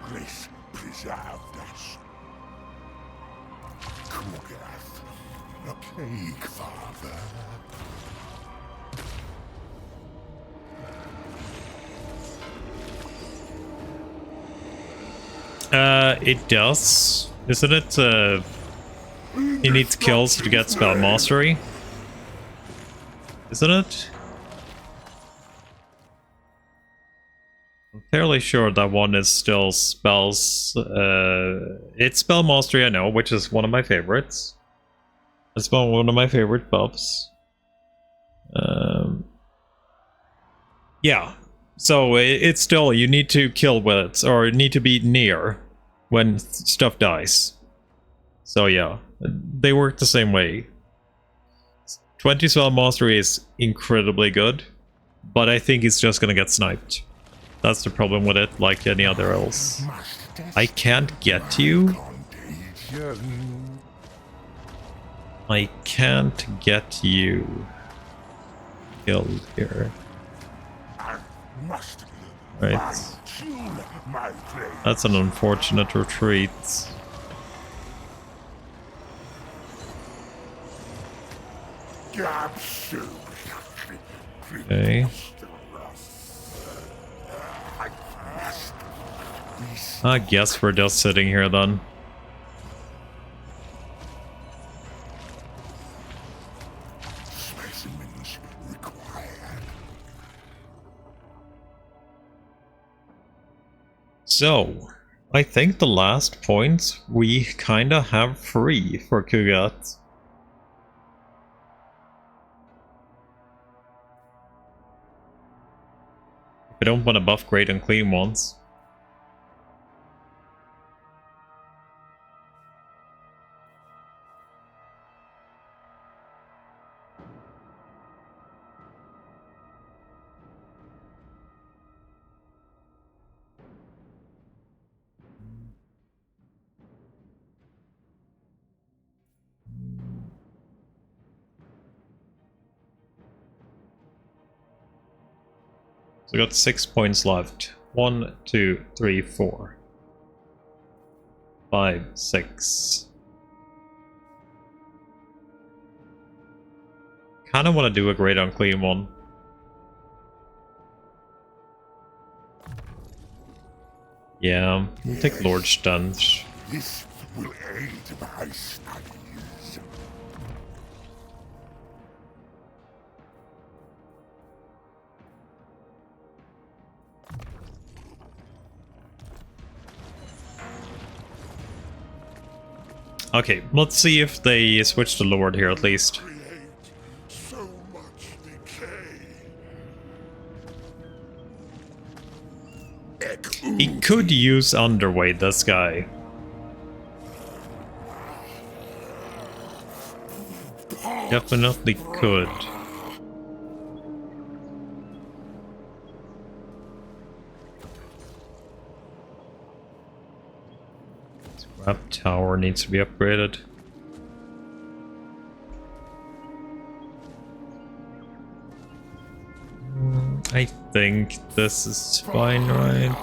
B: grace preserved us. Ku'gath, a Plaguefather.
A: It does. Isn't it, he needs kills to get spell mastery? Isn't it? I'm fairly sure that one is still spells. It's spell mastery, I know, which is one of my favorites. It's one of my favorite buffs. Yeah. So it's still, you need to kill with it, or need to be near when stuff dies. So yeah, they work the same way. 20 spell mastery is incredibly good, but I think it's just gonna get sniped. That's the problem with it, like any other else. I can't get you. I can't get you killed here. Right. That's an unfortunate retreat. Okay. I guess we're just sitting here then.
B: Specimens required.
A: So, I think the last point we kinda have free for Ku'gath. We don't want to buff great and clean ones. So we got 6 points left. 1, 2, 3, 4, 5, 6. Kinda want to do a great unclean one. Yeah, we'll take Lord Stuns.
B: This will aid my studies.
A: Okay, let's see if they switch to Lord here at least.
B: Create so much decay.
A: He could use Underweight, this guy. Definitely could. Scrap tower needs to be upgraded. I think this is fine, right?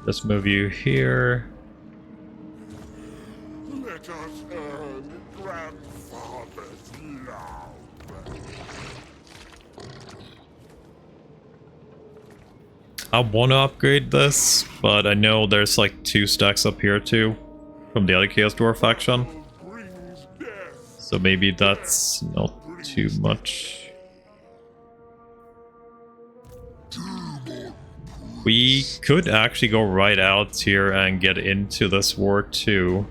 A: Let's move you here.
B: Let us earn grandfather's love.
A: I want to upgrade this, but I know there's like 2 stacks up here too from the other Chaos Dwarf faction.
B: Brings death.
A: So maybe that's not too much. We could actually go right out here and get into this war too.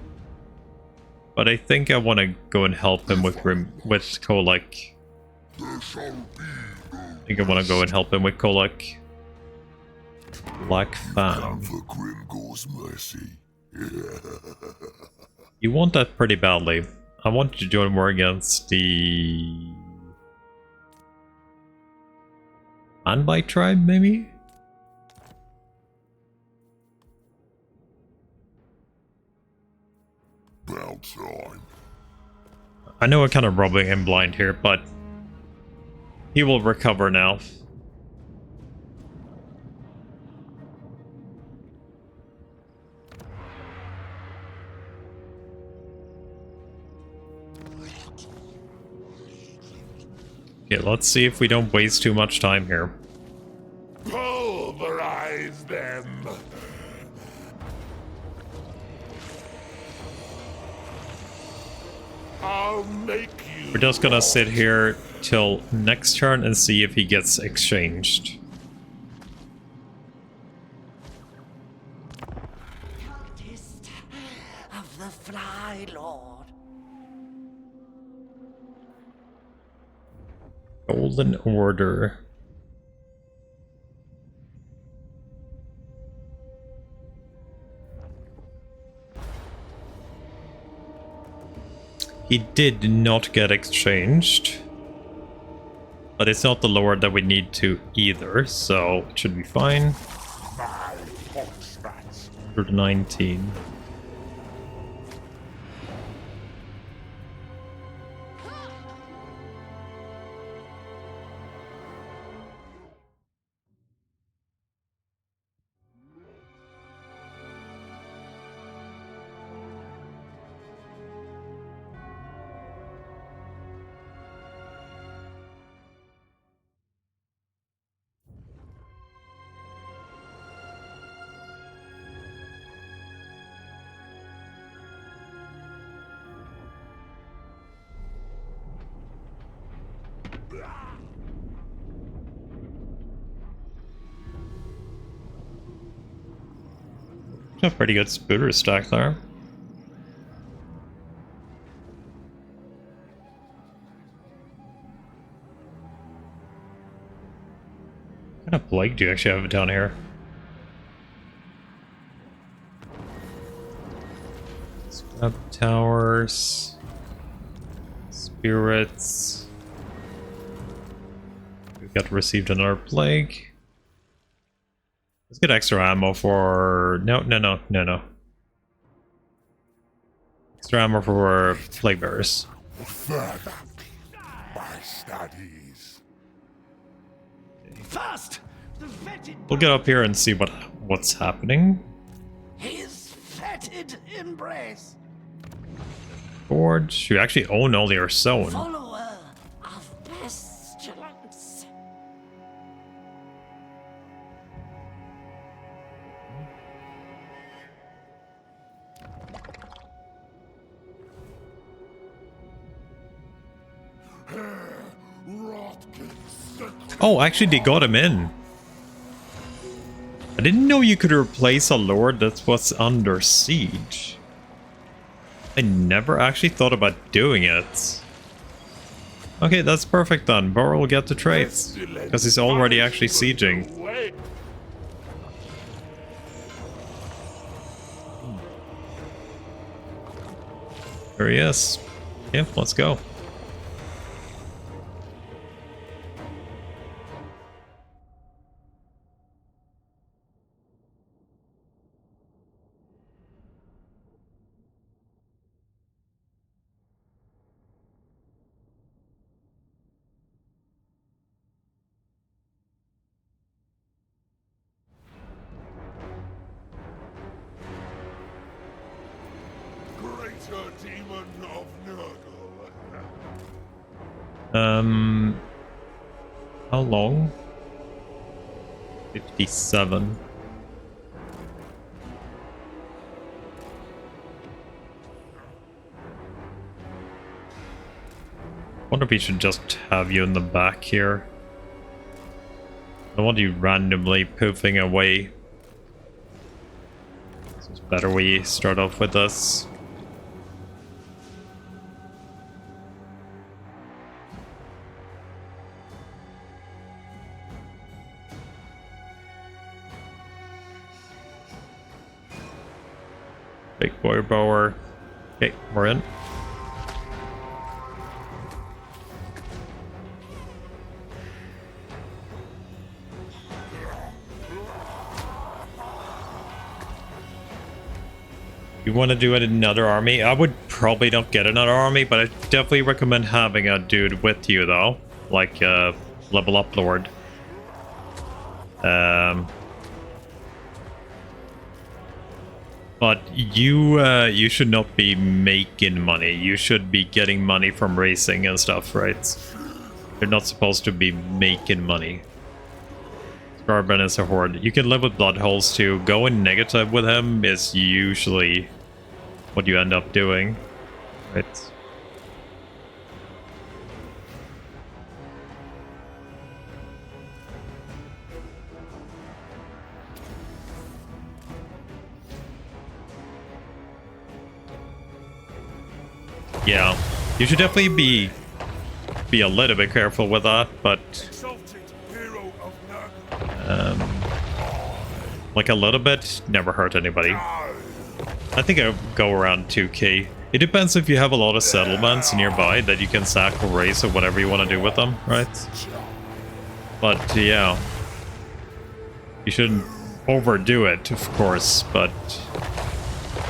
A: But I think I want to go and help him with Kolek.
B: There shall be no
A: I think I want to go and help him with Kolek. Black Fan.
B: for Grimgor's mercy.
A: You want that pretty badly. I want you to join war against the Anbite tribe, maybe?
B: About time.
A: I know we're kind of rubbing him blind here, but he will recover now. Okay, let's see if we don't waste too much time here.
B: Pulverize them. I'll make you.
A: We're just gonna sit here till next turn and see if he gets exchanged.
C: Cultist of the Fly Lord.
A: Golden Order. He did not get exchanged. But it's not the Lord that we need to either, so it should be fine.
B: My fox rats.
A: 19. A pretty good spooter stack there. What kind of plague do you actually have down here? Scrub towers. Spirits. We've got received another plague. Let's get extra ammo for... No. Extra ammo for plague bearers.
B: Further, my studies.
C: First, the fetid.
A: We'll get up here and see what's happening.
C: His fetid embrace.
A: Forge. You actually own all your sewn.
C: Follower of pestilence.
A: Oh, actually, they got him in. I didn't know you could replace a lord that was under siege. I never actually thought about doing it. Okay, that's perfect then. Bor will get the traits. Because he's already actually sieging. There he is. Yeah, let's go.
B: Greater demon of Nurgle.
A: How long? 57. Wonder if we should just have you in the back here. I don't want you randomly poofing away. So it's better we start off with this. Big boy bower. Okay, we're in. You want to do another army? I would probably not get another army, but I definitely recommend having a dude with you though, like a level up lord. But you should not be making money. You should be getting money from racing and stuff, right? You're not supposed to be making money. Scarben is a horde. You can live with blood holes too. Going negative with him is usually what you end up doing, right? Yeah, you should definitely be a little bit careful with that, but like a little bit never hurt anybody. I think I'll go around 2k. It depends if you have a lot of settlements nearby that you can sack or race or whatever you want to do with them, right? But yeah, you shouldn't overdo it, of course, but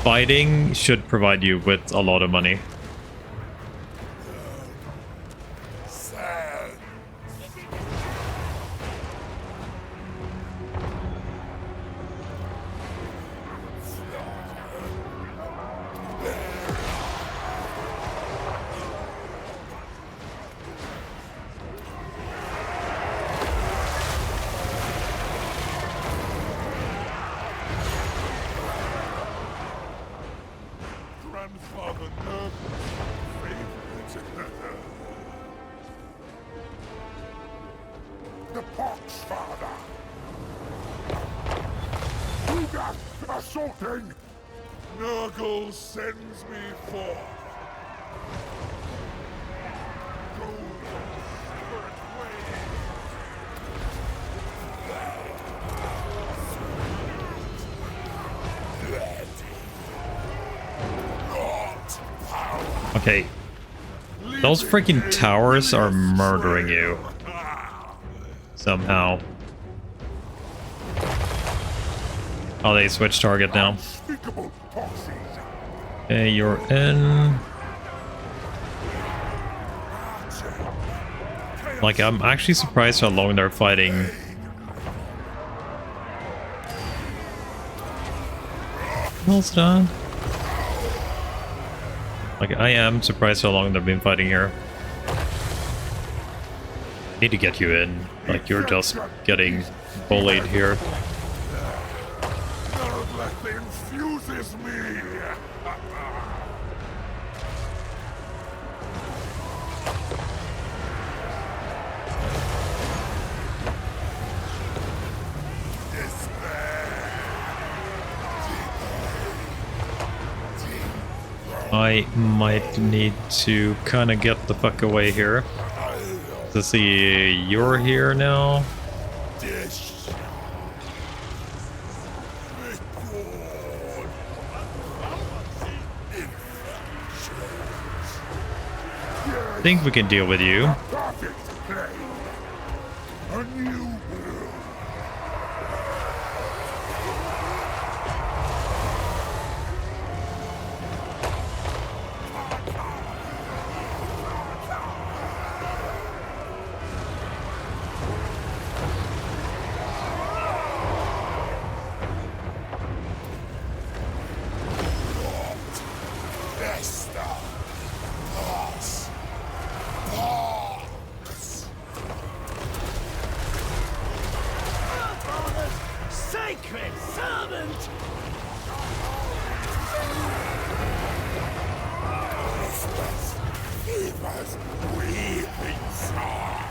A: fighting should provide you with a lot of money.
B: Grandfather Nurgle insulting! Nurgle sends me forth. Go, spirit wave. Not power.
A: Okay. Those freaking towers are murdering you. Somehow. Oh, they switched target now.
B: Unspeakable toxins.
A: Okay, you're in. Like, I'm actually surprised how long they're fighting. What's that? Like, I am surprised how long they've been fighting here. Need to get you in. Like, you're just getting bullied here.
B: Nurgle infuses me.
A: I might need to kind of get the fuck away here. To see, you're here now. I think we can deal with you.
B: Perfect play. A new world.
C: Sacred servant!
B: Evers weep inside.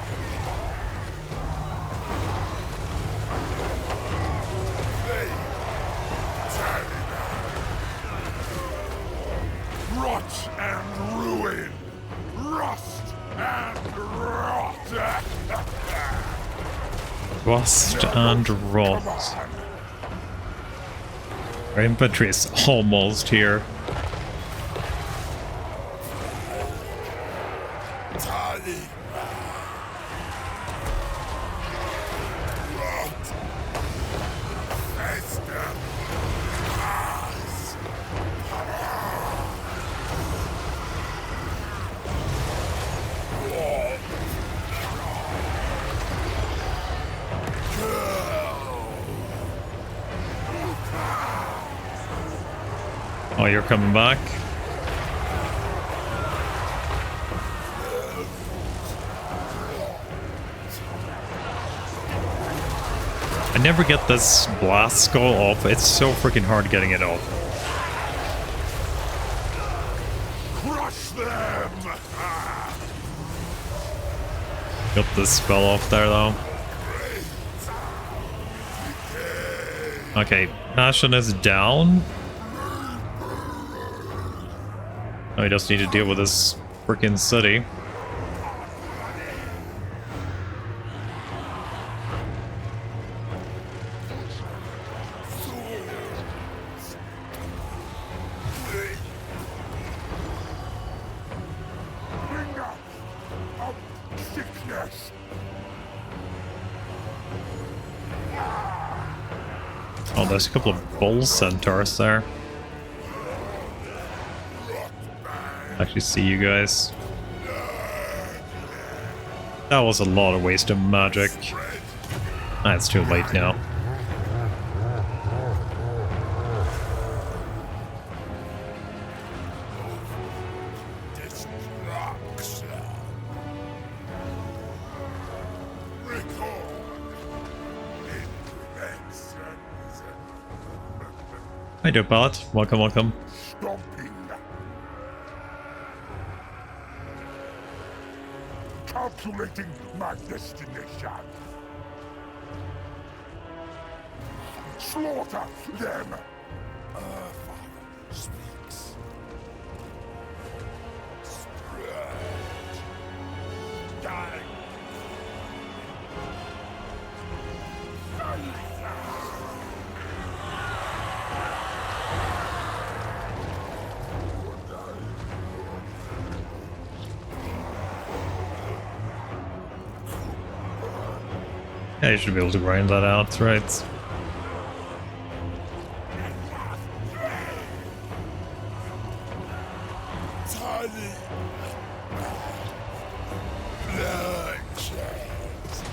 B: Rot and ruin. Rust and rot.
A: Rust and rot. Our infantry is almost here. Oh, you're coming back? I never get this blast skull off. It's so freaking hard getting it off.
B: Crush them!
A: Got this spell off there though. Okay, Ashen is down. Oh, he does need to deal with this freaking city.
B: Bringer of sickness.
A: Oh, there's a couple of bull centaurs there. Actually see you guys. That was a lot of waste of magic. Ah, it's too late now. Hi there, Bart. Welcome, welcome.
B: Stomping. Calculating my destination. Slaughter them. Speaks. Spread. Die.
A: Yeah, you should be able to grind that out, right?
B: Tiny. Blood chains.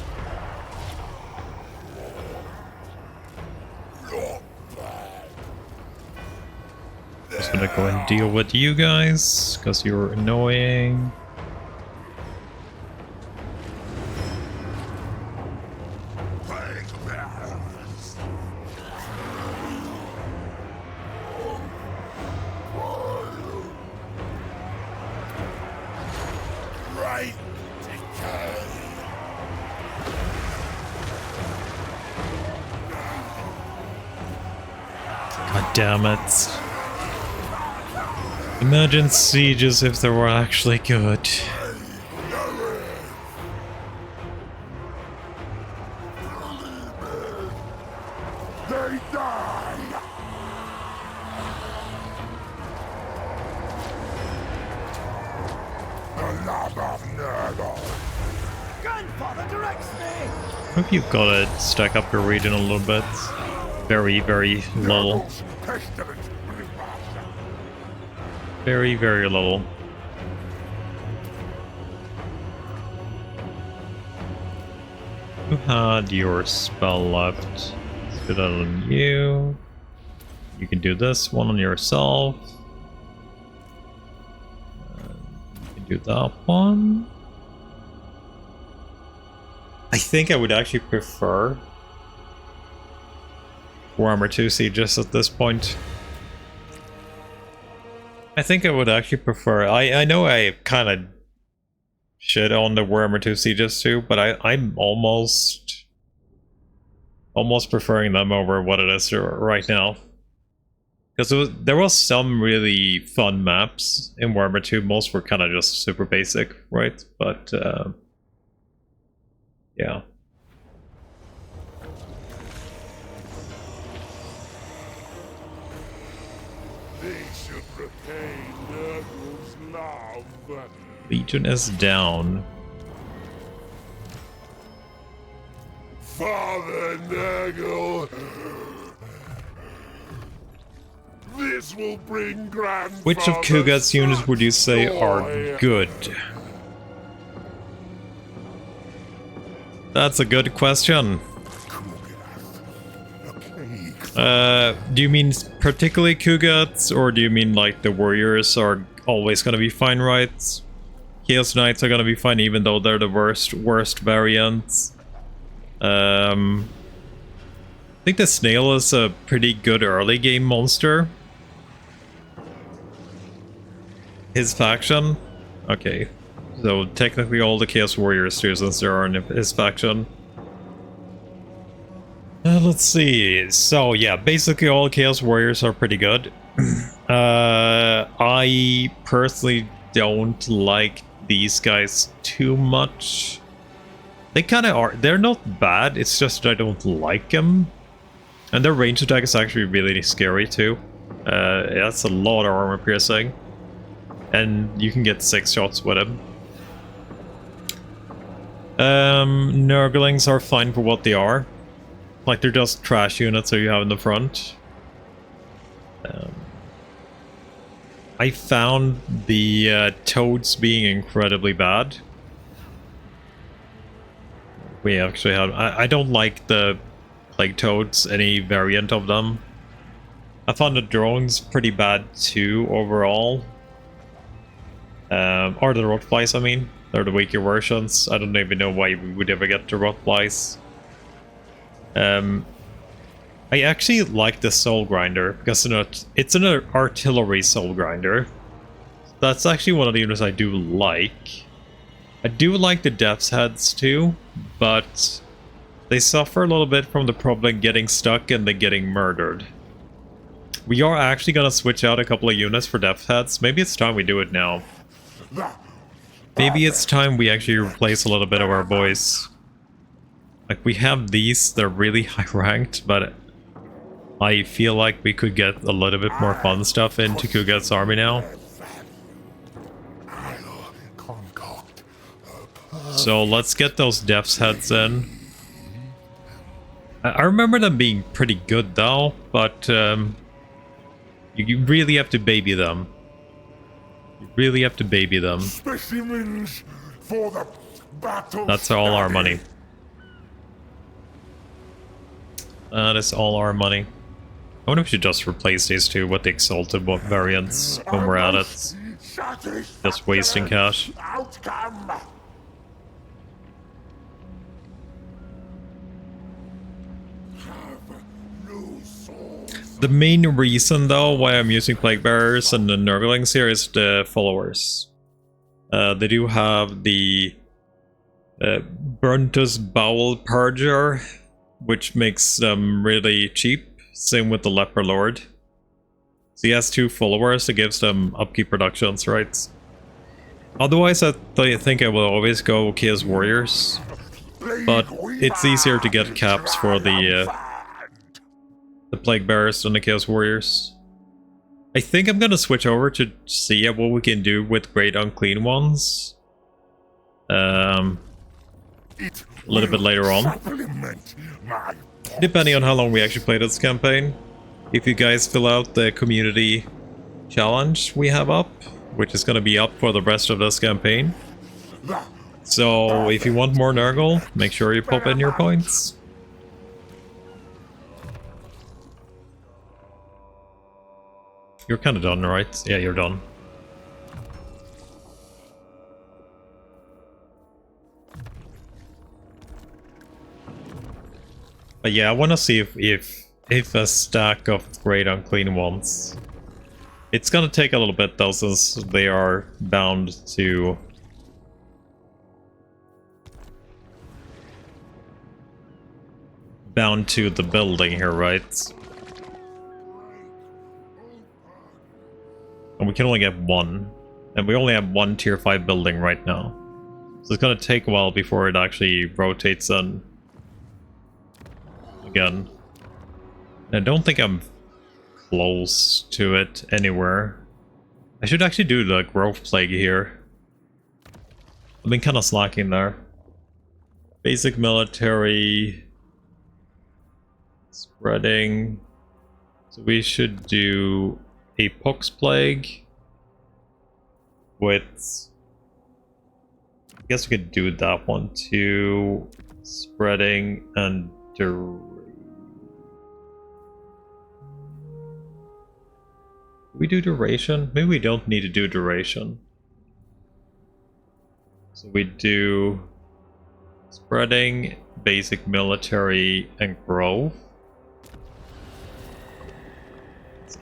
B: Not bad.
A: Just gonna go and deal with you guys, because you're annoying.
B: Right decay.
A: God damn it. Imagine sieges if they were actually good.
B: They die. The love of Nurgle.
C: Grandfather directs me!
A: Hope you've got to stack up your region a little bit. Very, very little.
B: Nurgle's testament.
A: Very, very little. You had your spell left. Let's do that on you. You can do this one on yourself. You can do that one. I think I would actually prefer Warhammer 2 Sieges at this point. I think I would actually prefer... I know I kind of shit on the Warhammer 2 Sieges too, but I'm almost preferring them over what it is right now. Because there was some really fun maps in Warhammer 2. Most were kind of just super basic, right? But, yeah.
B: They should repay Nurgle's love.
A: Legion is down.
B: Father Nurgle. This will bring grandfather.
A: Which of Ku'gath's units would you say are good? That's a good question. Do you mean particularly Ku'gaths, or do you mean like the warriors are always gonna be fine, right? Chaos Knights are gonna be fine even though they're the worst variants. I think the snail is a pretty good early game monster. His faction? Okay. So technically all the Chaos Warriors too, since they are in his faction. Let's see. So yeah, basically all Chaos Warriors are pretty good. I personally don't like these guys too much. They kind of are. They're not bad, it's just that I don't like them. And their range attack is actually really scary too. That's a lot of armor piercing. And you can get 6 shots with him. Nurglings are fine for what they are. Like, they're just trash units that you have in the front. I found the toads being incredibly bad. We actually have... I don't like the plague toads, any variant of them. I found the drones pretty bad too, overall. Or the rotflies, I mean. They're the weaker versions. I don't even know why we would ever get the rotflies. I actually like the soul grinder because it's an artillery soul grinder. That's actually one of the units I do like. I do like the death's heads too, but they suffer a little bit from the problem getting stuck and then getting murdered. We are actually gonna switch out a couple of units for depth heads. Maybe it's time we do it now. Maybe it's time we actually replace a little bit of our boys. Like, we have these, they're really high ranked, but I feel like we could get a little bit more fun stuff into Ku'gath's army now. So let's get those depth heads in. I remember them being pretty good though, but you really have to baby them. You really have to baby them.
B: Specimens for the battle.
A: That's all our money. That is all our money. I wonder if we should just replace these two with the exalted variants when we're at it. Just wasting cash.
B: Outcome.
A: The main reason though why I'm using Plague Bearers and the Nurglings here is the followers. They do have the Burntus Bowel Purger, which makes them really cheap. Same with the Leper Lord. So he has 2 followers that gives them upkeep reductions, right? Otherwise, I think I will always go Chaos Warriors. But it's easier to get caps for the Plague Bearers than the Chaos Warriors. I think I'm gonna switch over to see what we can do with Great Unclean Ones. A little bit later on. Depending on how long we actually play this campaign. If you guys fill out the community challenge we have up, which is gonna be up for the rest of this campaign. So if you want more Nurgle, make sure you pop in your points. You're kind of done, right? Yeah, you're done. But yeah, I want to see if a stack of Great Unclean Ones. It's gonna take a little bit though, since they are bound to the building here, right? And we can only get 1. And we only have 1 tier 5 building right now. So it's gonna take a while before it actually rotates in. Again. I don't think I'm close to it anywhere. I should actually do the growth plague here. I've been kind of slacking there. Basic military. Spreading. So we should do a pox plague with, I guess we could do that one too. Spreading and we do duration? Maybe we don't need to do duration. So we do spreading, basic military, and growth.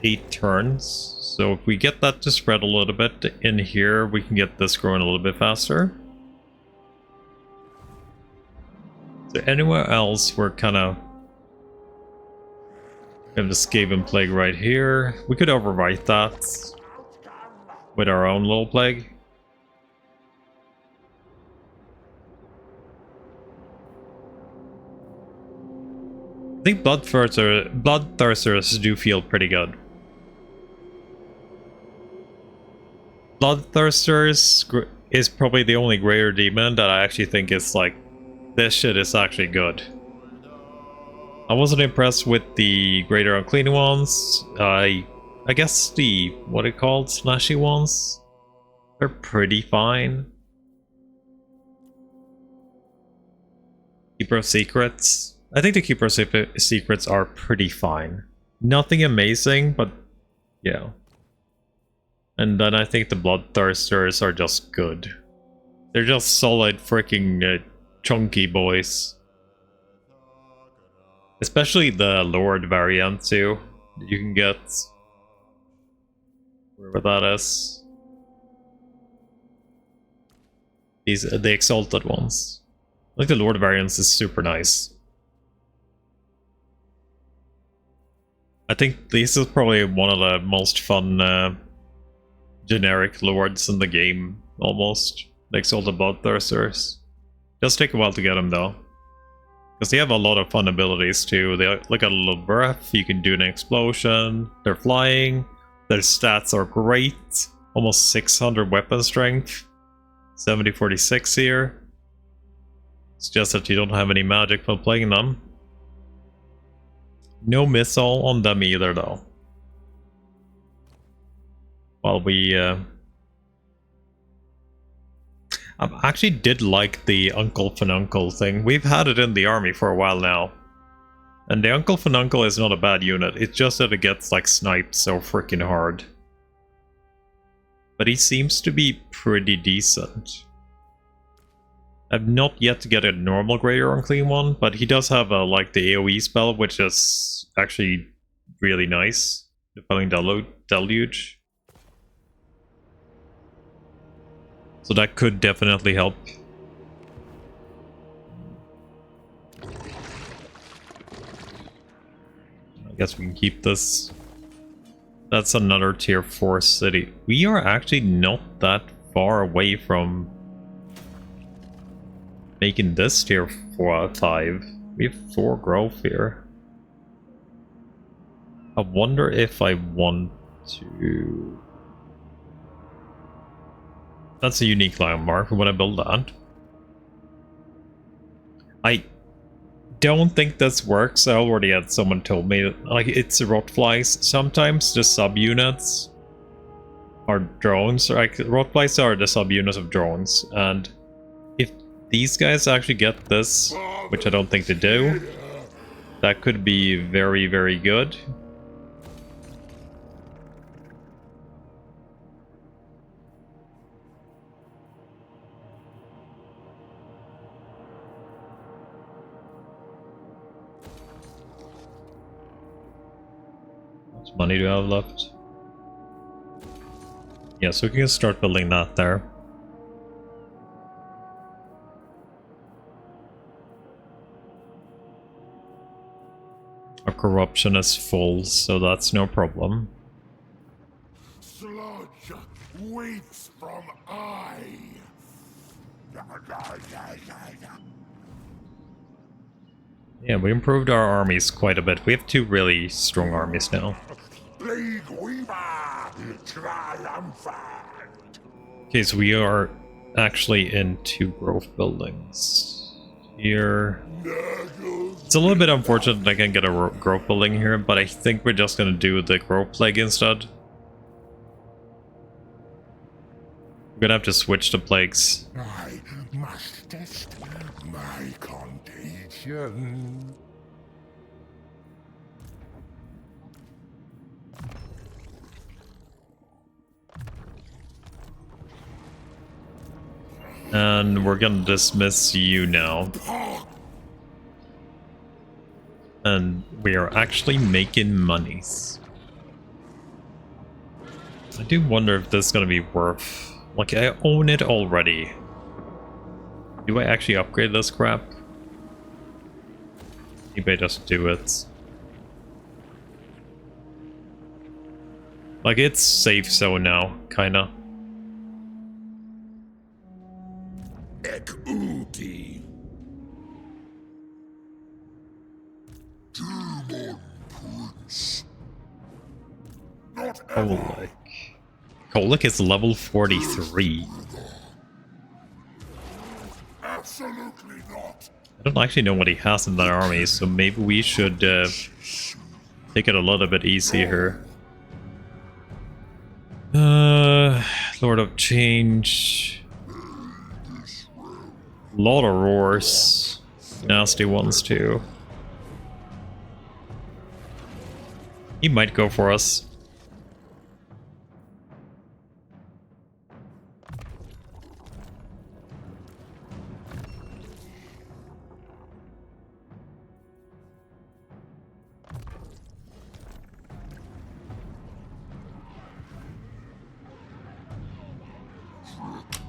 A: 8 turns, so if we get that to spread a little bit in here, we can get this growing a little bit faster. So anywhere else, we're kind of... We have the Skaven Plague right here. We could overwrite that with our own little plague. I think Bloodthirsters do feel pretty good. Bloodthirsters is probably the only greater demon that I actually think is like, this shit is actually good. I wasn't impressed with the greater unclean ones. I guess the, what are called, slashy ones? They're pretty fine. Keeper of Secrets. I think the Keeper of Secrets are pretty fine. Nothing amazing, but yeah. And then I think the Bloodthirsters are just good. They're just solid freaking chunky boys. Especially the Lord variant too. You can get wherever that is. These the exalted ones. I think the Lord variants is super nice. I think this is probably one of the most fun generic lords in the game, almost. Like all the Bloodthirsters. Does take a while to get them though. Because they have a lot of fun abilities too. They got a little breath, you can do an explosion, they're flying, their stats are great. Almost 600 weapon strength. 70-46 here. It's just that you don't have any magic while playing them. No missile on them either though. While we I actually did like the Uncle Fununcle thing. We've had it in the army for a while now. And the Uncle Fununcle is not a bad unit, it's just that it gets like sniped so freaking hard. But he seems to be pretty decent. I've not yet to get a normal Greater Unclean one, but he does have a, like the AoE spell, which is actually really nice. The Felling Deluge. So that could definitely help. I guess we can keep this. That's another tier 4 city. We are actually not that far away from making this tier 5. We have 4 growth here. I wonder if I want to... That's a unique landmark when I build that. I don't think this works. I already had someone told me that, like, it's rotflies. Sometimes the subunits are drones. Like rotflies are the subunits of drones, and if these guys actually get this, which I don't think they do, that could be very, very good. How much money do I have left? Yeah, so we can start building that there. Our corruption is full, so that's no problem.
B: Sludge waits from I.
A: Yeah, we improved our armies quite a bit. We have 2 really strong armies now.
B: Plagueweaver, triumphant.
A: Okay, so we are actually in 2 growth buildings. Here... It's a little bit unfortunate that I can't get a growth building here, but I think we're just gonna do the growth plague instead. We're gonna have to switch the plagues.
B: I must test my contagion.
A: And we're gonna dismiss you now. And we are actually making monies. I do wonder if this is gonna be worth... Like, I own it already. Do I actually upgrade this crap? Maybe I just do it. Like, it's safe zone now, kinda.
B: Ek-Uti. Demon Prince. Not ever.
A: Kolik. Kolik is level 43.
B: Absolutely not.
A: I don't actually know what he has in that army, so maybe we should take it a little bit easier. Lord of Change. Lot of roars. Nasty ones too. He might go for us.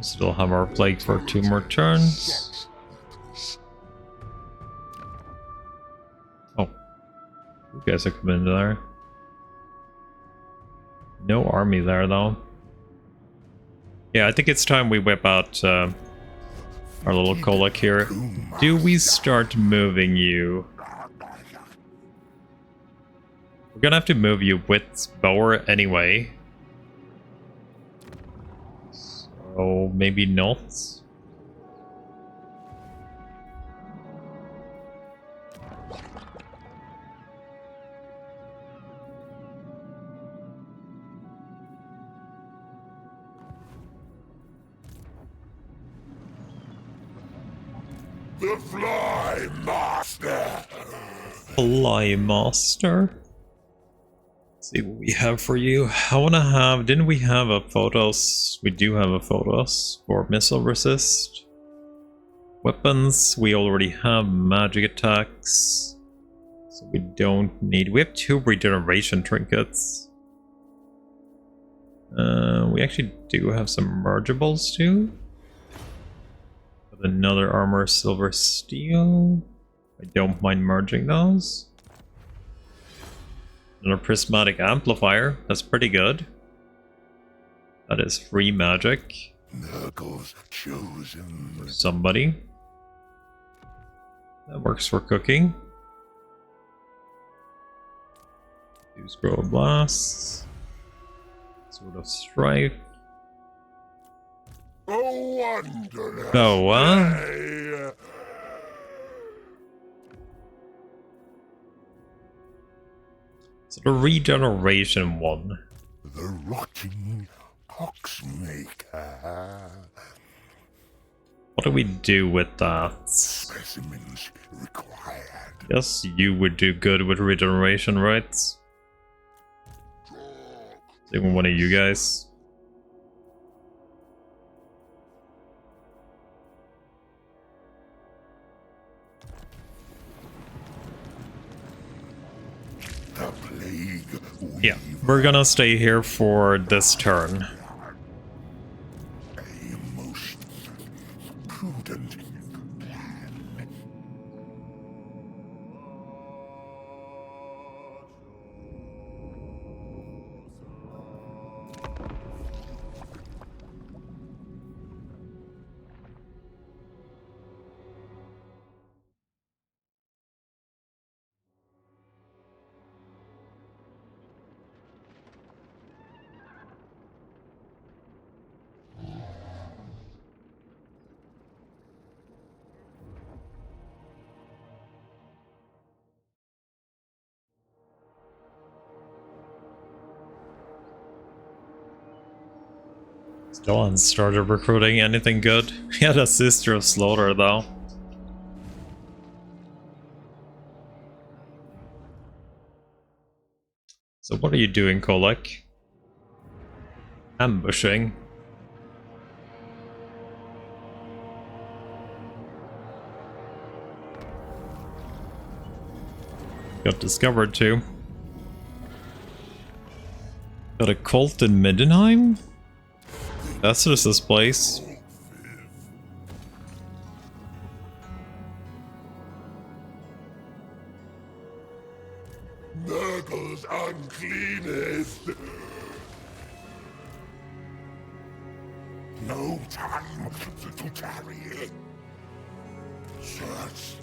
A: Still have our plague for 2 more turns. Oh, you guys are coming in there. No army there, though. Yeah, I think it's time we whip out our little Kolak here. Do we start moving you? We're gonna have to move you with Bower anyway. So maybe not.
B: The Fly Master!
A: Fly Master. Let's see what we have for you. I wanna have. Didn't we have a photos? We do have a photos for missile resist. Weapons. We already have magic attacks. So we don't need. We have 2 regeneration trinkets. We actually do have some mergeables too. Another armor, silver, steel. I don't mind merging those. Another prismatic amplifier. That's pretty good. That is free magic.
B: Nurgle's chosen.
A: For somebody. That works for cooking. 2 scroll blasts. Sword of strife.
B: A wondrous
A: Boa. So the regeneration one.
B: The rotting Poxmaker.
A: What do we do with that?
B: Specimens required.
A: Yes, you would do good with regeneration, right? Even one of you guys.
B: The plague.
A: Yeah, we're gonna stay here for this turn.
B: A most prudent plan.
A: Still haven't started recruiting anything good. He had a Sister of Slaughter though. So what are you doing, Kolak? Ambushing. Got discovered too. Got a cult in Middenheim? That's just this place.
B: Nurgle's uncleanest. No time to tarry. Search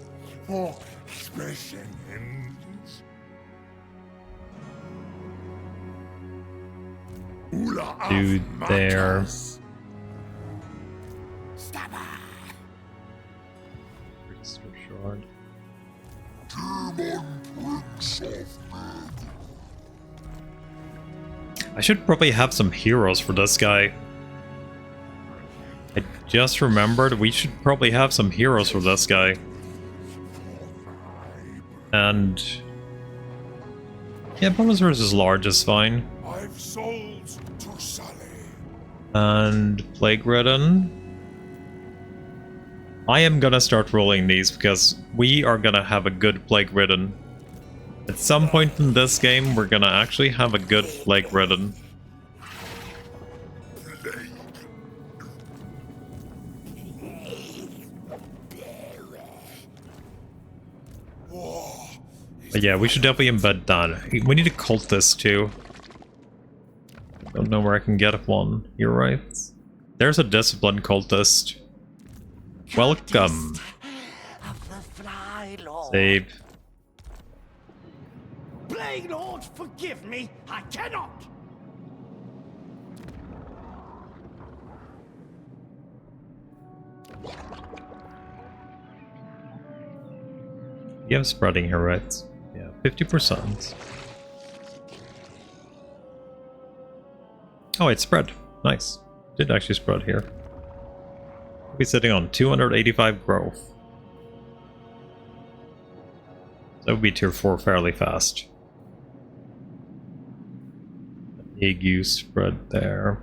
B: for specimens.
A: Dude, there. Crystal Shard. I should probably have some heroes for this guy. I just remembered we should probably have some heroes for this guy. And yeah, bonus versus large is fine.
B: I've sold to Sully.
A: And Plague Ridden. I am gonna start rolling these because we are gonna have a good Plague Ridden. At some point in this game, we're gonna actually have a good Plague Ridden. But yeah, we should definitely embed that. We need a cultist too. Don't know where I can get one. You're right. There's a disciplined cultist. Welcome.
C: Of the Fly Lord.
A: Save.
C: Plague Lord, forgive me. I cannot.
A: You have spreading here, right? Yeah, 50%. Oh, it spread. Nice. Did actually spread here. We'll be sitting on 285 growth. That would be tier 4 fairly fast. Ague spread there.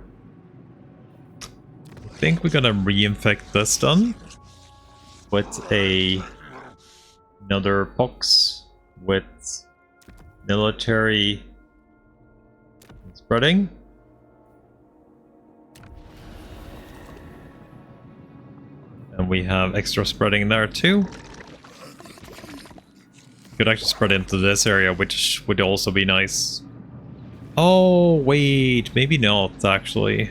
A: I think we're gonna reinfect this done with another pox with military spreading. And we have extra spreading there too. Could actually spread into this area, which would also be nice. Oh, wait, maybe not, actually.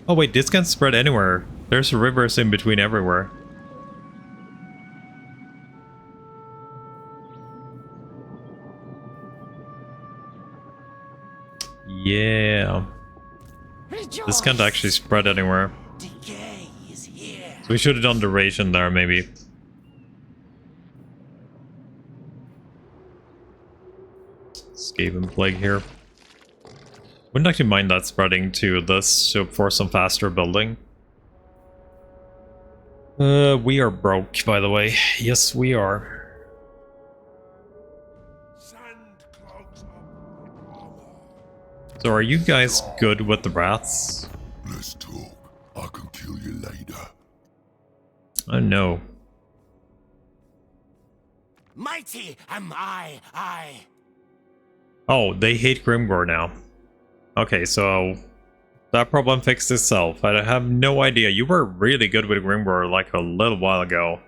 A: Oh, wait, this can spread anywhere. There's rivers in between everywhere. Yeah. This can't actually spread anywhere.
C: Decay is here.
A: So we should have done duration there, maybe. Skaven Plague here. Wouldn't actually mind that spreading to this, so for some faster building. We are broke, by the way. Yes, we are.
B: Sand clogs up my armor.
A: So are you guys good with the rats?
B: Let's talk. I can kill you later.
A: Oh no.
C: Mighty am I.
A: Oh, they hate Grimgore now. Okay, so that problem fixed itself. I have no idea. You were really good with Grimgore like a little while ago.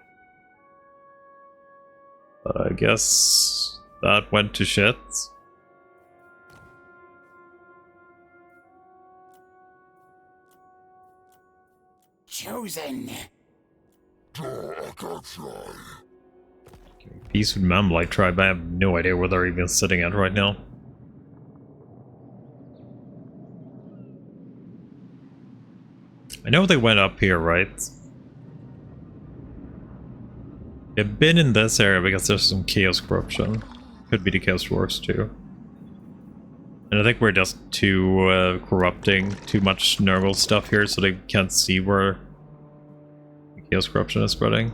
A: But I guess that went to shit.
C: Chosen.
B: I can't try.
A: Peace with Mamlite tribe. I have no idea where they're even sitting at right now. I know they went up here, right? They've been in this area because there's some chaos corruption. Could be the chaos dwarfs too. And I think we're just too corrupting too much Nurgle stuff here, so they can't see where the chaos corruption is spreading.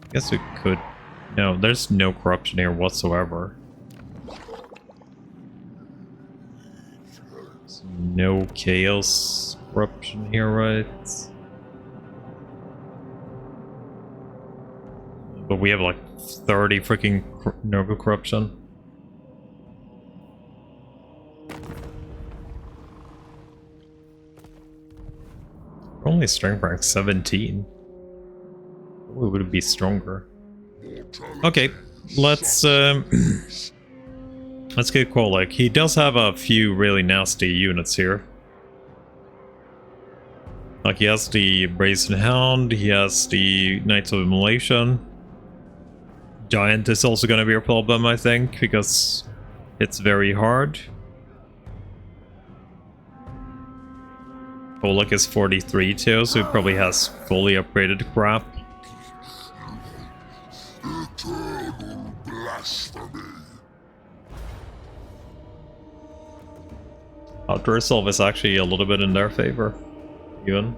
A: I guess we could. No, there's no corruption here whatsoever. There's no chaos corruption here, right? But we have like 30 freaking Nurgle corruption. We're only strength rank 17. We would be stronger. Okay, let's let's get Kolek. He does have a few really nasty units here. Like he has the Brazen Hound, he has the Knights of Immolation. Giant is also gonna be a problem, I think, because it's very hard. Kolek is 43 too, so he probably has fully upgraded crap.
B: Eternal blasphemy.
A: Outdoor Resolve is actually a little bit in their favor, even.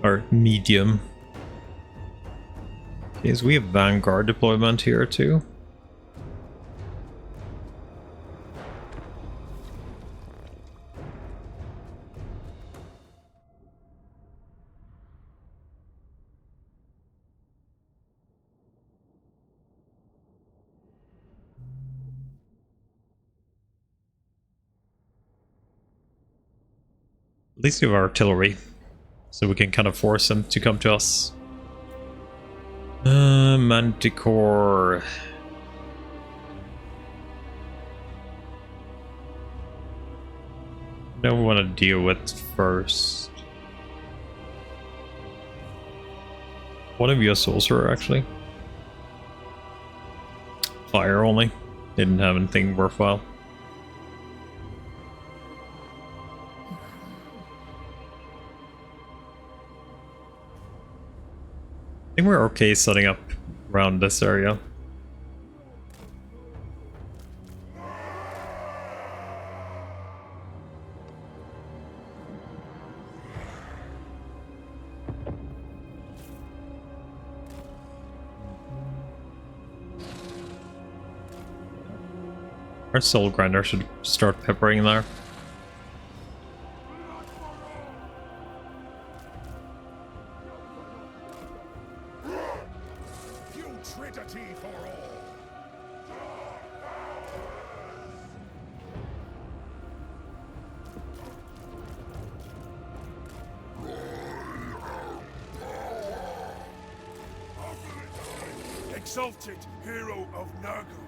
A: Or medium. Okay, so we have Vanguard deployment here too. At least we have artillery, so we can kind of force them to come to us. Manticore. What do we want to deal with first? One of you a sorcerer, actually. Fire only. Didn't have anything worthwhile. I think we're okay setting up around this area. Our soul grinder should start peppering there.
B: Putridity for all.
E: Exalted hero of Nurgle.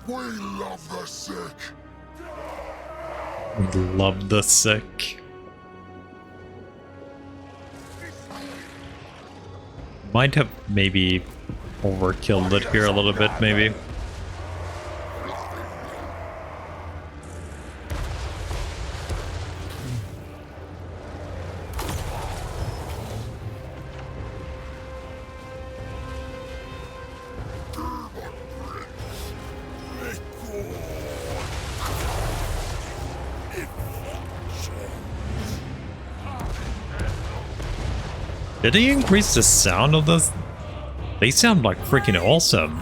B: We love the sick.
A: Love the sick. Might have maybe overkilled it here a little bit, maybe. Did he increase the sound of this? They sound like freaking awesome.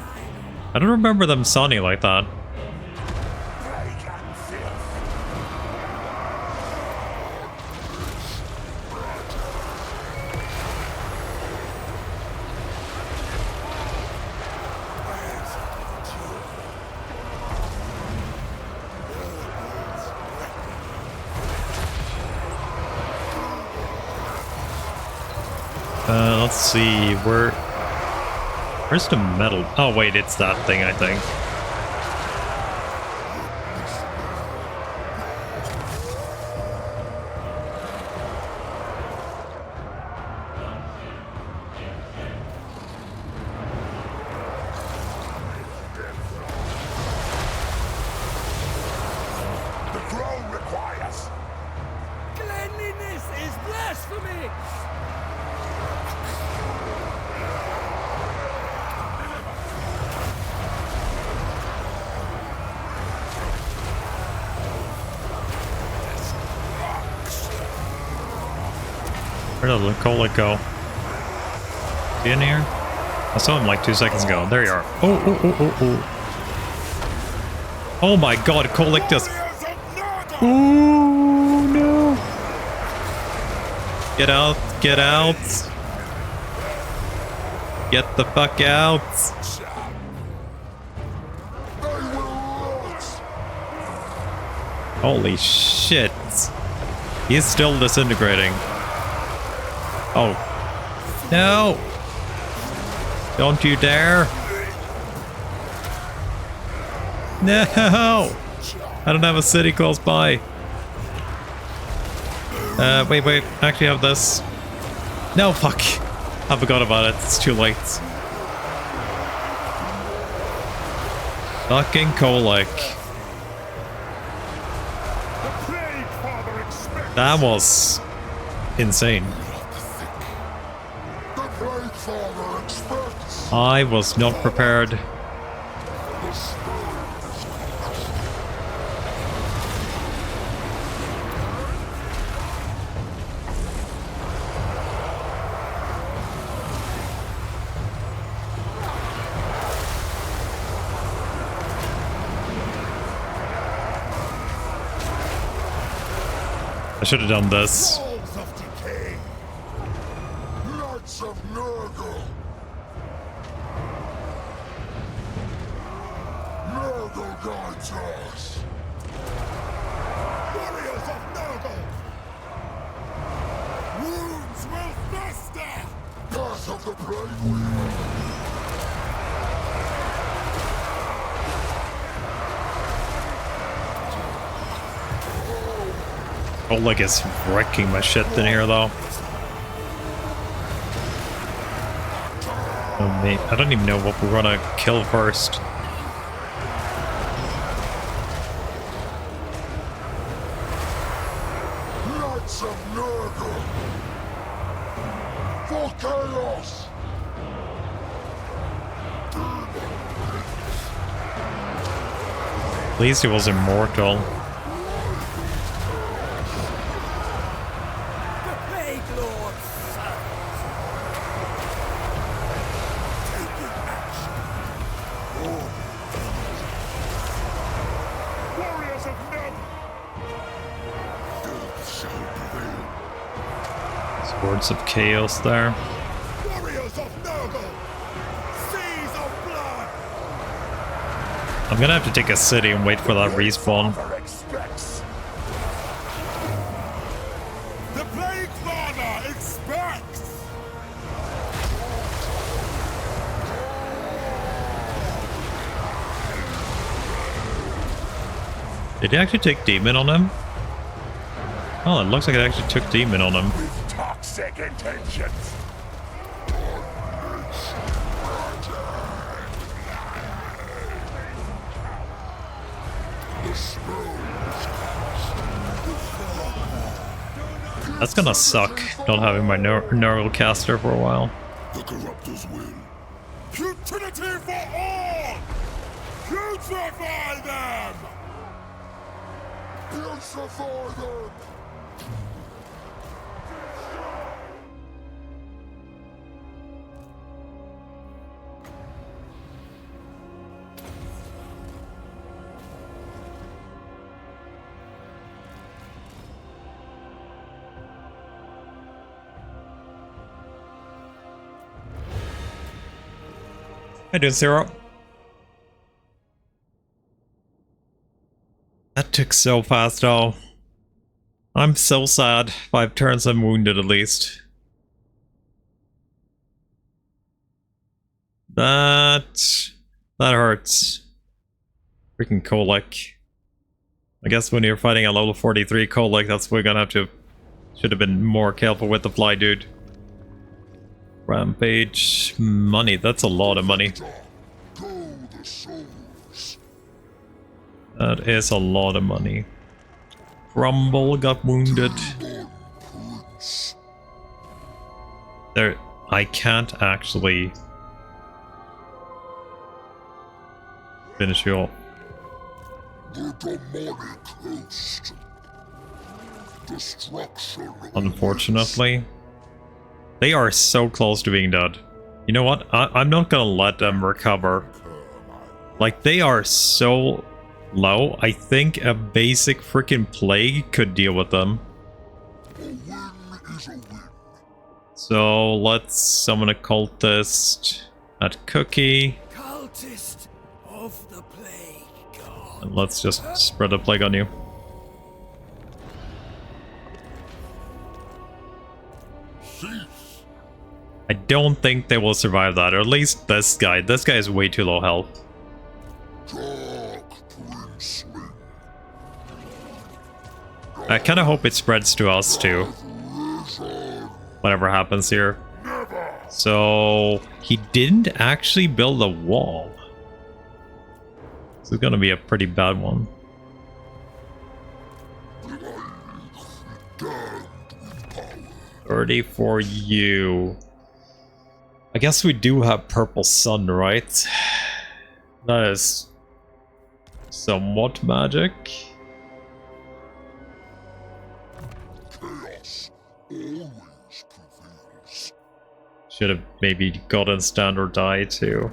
A: I don't remember them sounding like that. Let's see, where's the metal? Oh wait, it's that thing, I think.
B: The throne requires.
C: Cleanliness is blasphemy!
A: Where did the colic go? Is he in here? I saw him like 2 seconds ago. There you are. Oh. Oh my god, colic just... Oh no. Get out, get out. Get the fuck out. Holy shit. He's still disintegrating. Oh. No! Don't you dare! No! I don't have a city close by. Wait. I actually have this. No, fuck. I forgot about it. It's too late. Fucking colic. That was insane.
B: The Plaguefather expects.
A: I was not prepared.
B: The spirit.
A: I should have done this.
B: Souls of decay. Knights of Nurgle. Nurgle guides us. Warriors of Nurgle. Wounds will fester.
A: Oh, like it's wrecking my shit in here, though. Oh, mate, I don't even know what we're gonna kill first.
B: Knights of Nurgle! For chaos!
A: At least he was immortal.
E: The Plague Lord's sons. Taking action. Warriors of Nurgle.
B: Death shall prevail.
A: Swords of Chaos there.
E: Warriors of Nurgle. Seas of blood.
A: I'm gonna have to take a city and wait for that respawn.
E: Father expects. The Plaguefather expects.
A: Did he actually take Demon on him? Oh, it looks like it actually took Demon on him.
E: With toxic intentions.
A: That's gonna suck, not having my Nurgle caster for a while.
B: The corruptors will.
E: Futility for all! Putrefy them!
B: Purify them!
A: I do 0. That took so fast, though. I'm so sad. 5 turns I'm wounded at least. That hurts. Freaking Kolek. I guess when you're fighting a level 43 Kolek, that's what we're gonna have to... Should have been more careful with the fly dude. Rampage. Money, that's a lot of money.
B: Go the souls.
A: That is a lot of money. Grumble got wounded.
B: Demon Prince.
A: There, I can't actually finish you off.
B: The demonic host. Destruction.
A: Unfortunately. They are so close to being dead. You know what? I'm not gonna let them recover. Like, they are so low. I think a basic freaking plague could deal with them.
B: A win is a win.
A: So let's summon a cultist at Cookie.
E: Cultist of the Plague God.
A: And let's just spread the plague on you.
B: Cease.
A: I don't think they will survive that, or at least this guy. This guy is way too low health.
B: Dark Princeling.
A: I kind of hope it spreads to us too,
B: Risen.
A: whatever happens here.
B: Never.
A: So he didn't actually build a wall. This is gonna be a pretty bad one.
B: Damned with power.
A: 30 for you. I guess we do have Purple Sun, right? That is somewhat magic.
B: Chaos always prevails.
A: Should have maybe gotten stand or die too.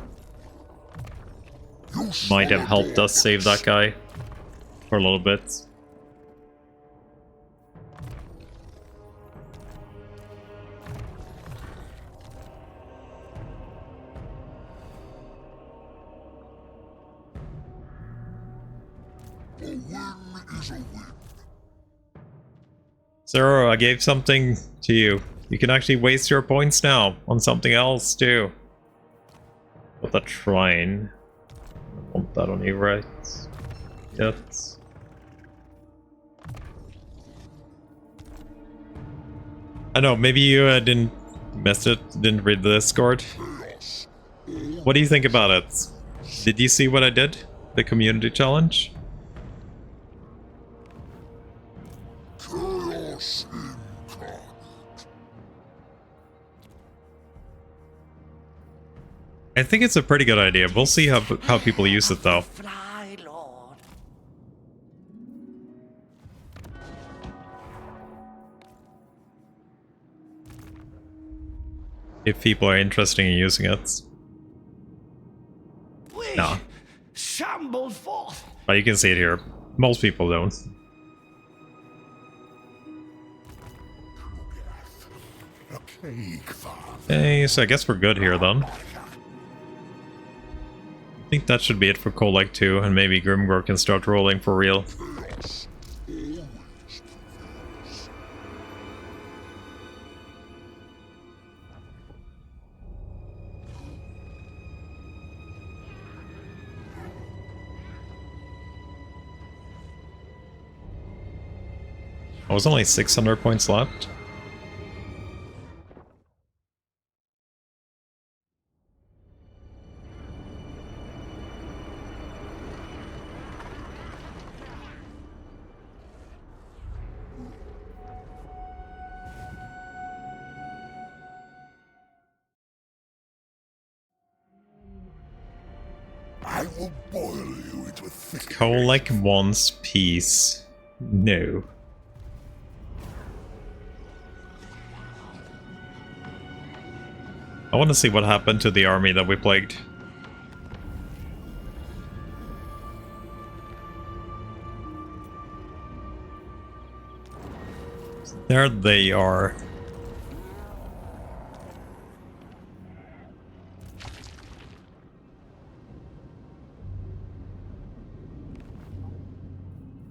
B: You
A: Might have helped us save that guy for a little bit.
B: A win is a win.
A: Zero, I gave something to you. You can actually waste your points now on something else too. With a shrine. I want that on you, right? Yet. I know, maybe you didn't miss it, didn't read the Discord. What do you think about it? Did you see what I did? The community challenge?
B: Chaos incarnate.
A: I think it's a pretty good idea. We'll see how people use it though.
C: Fly Lord.
A: If people are interested in using it.
C: We
A: No.
C: shambled forth.
A: But you can see it here. Most people don't.
B: A Plaguefather.
A: Okay, so I guess we're good here then. I think that should be it for Kolek 2, and maybe Grimgor can start rolling for real.
B: Chaos always prevails.
A: I was only 600 points left.
B: I will boil you into a thick
A: Kolek wants peace. No. I want to see what happened to the army that we plagued. There they are.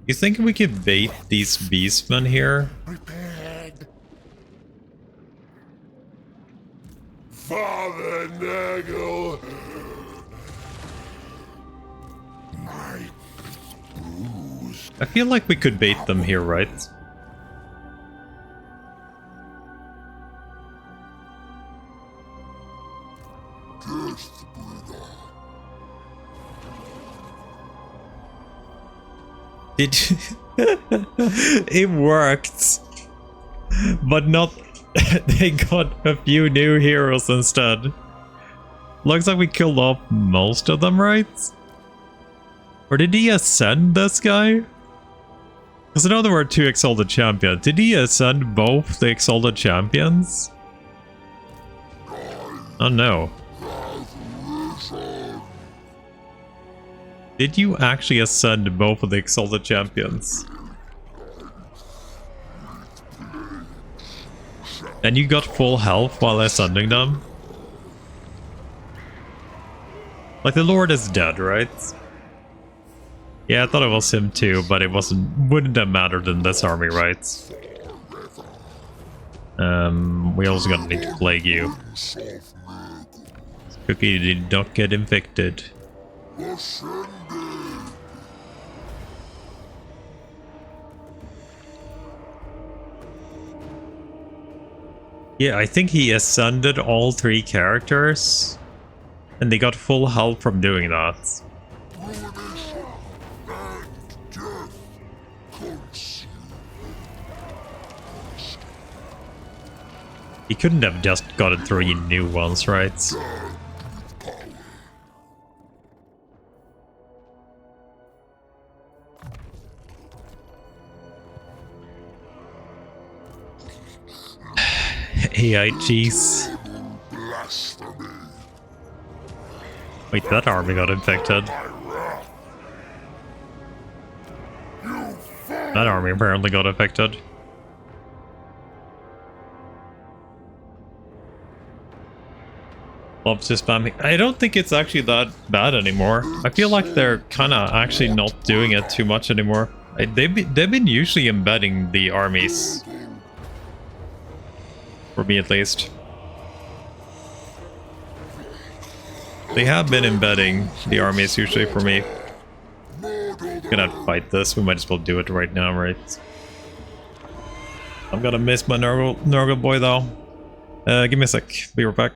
A: You think we could bait these beastmen here?
B: prepared. Father Nurgle. My bruise.
A: I feel like we could bait them here, right?
B: Death bringer.
A: It worked, but not. They got a few new heroes instead. Looks like we killed off most of them, right? Or did he ascend this guy? Because I know there were 2 Exalted Champions. Did he ascend both the Exalted Champions? Oh no. Did you actually ascend both of the Exalted Champions? And you got full health while ascending them? Like, the Lord is dead, right? Yeah, I thought it was him too, but it wouldn't have mattered in this army, right? We also gonna need to plague you. Cookie did not get infected.
B: Ascended.
A: Yeah, I think he ascended all 3 characters, and they got full health from doing that.
B: Ruination and death consume.
A: He couldn't have just gotten 3 new ones, right? AIGs.
B: Blasphemy.
A: Wait, that army got infected. That army apparently got infected. Loves to spamming. I don't think it's actually that bad anymore. I feel like they're kind of actually not doing it too much anymore. They've been usually embedding the armies. For me at least. They have been embedding the armies usually for me. Cannot fight this, we might as well do it right now, right? I'm gonna miss my Nurgle boy though. Give me a sec, be right back.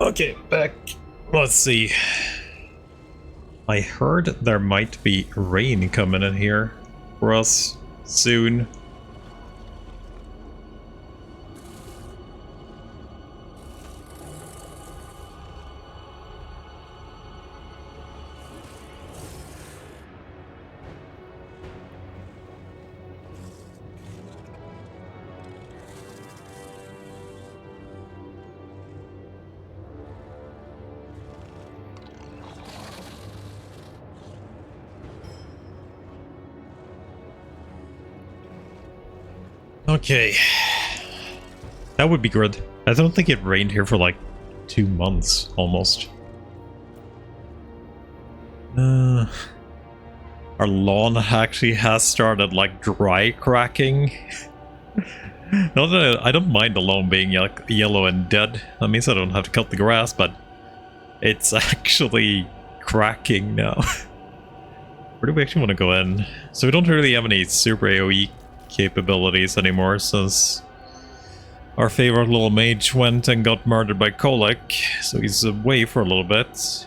A: Okay, back. Let's see. I heard there might be rain coming in here for us soon. Okay. That would be good. I don't think it rained here for like 2 months, almost. Our lawn actually has started like dry cracking. Not that I don't mind the lawn being yellow and dead. That means I don't have to cut the grass, but it's actually cracking now. Where do we actually want to go in? So we don't really have any super AoE capabilities anymore since our favorite little mage went and got murdered by Colic, so he's away for a little bit.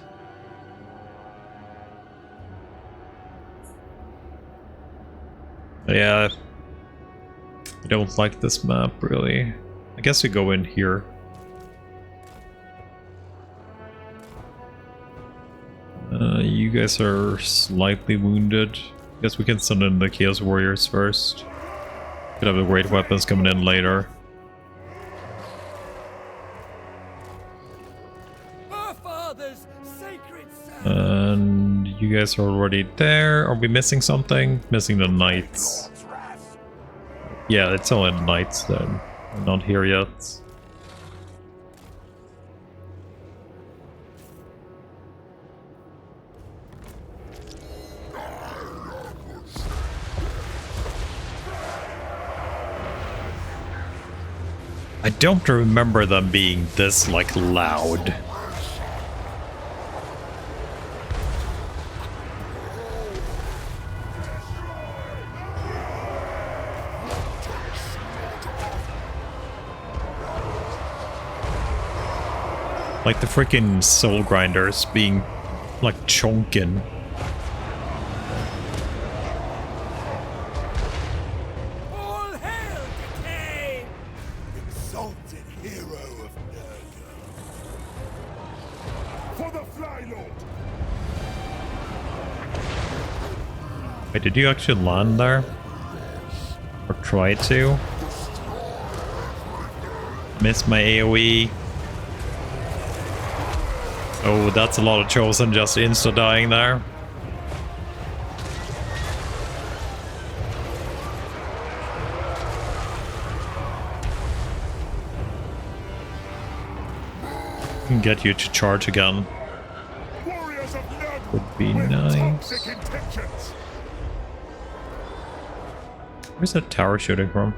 A: Yeah, I don't like this map really. I guess we go in here. You guys are slightly wounded. I guess we can send in the Chaos Warriors first. Could have the great weapons coming in later.
E: Our father's sacred sound.
A: And you guys are already there. Are we missing something? Missing the knights. Yeah, it's only the knights then. We're not here yet. I don't remember them being this, like, loud. Like the freaking soul grinders being, like, chonking.
E: All hail Decay! Exalted hero of Nurgle. For the Fly Lord!
A: Wait, did you actually land there? Or try to? Miss my AoE. Oh, that's a lot of Chosen just insta-dying there. Can get you to charge again.
E: Warriors of Nurgle
A: Would be
E: with
A: nice.
E: toxic intentions.
A: Where's that tower shooting from?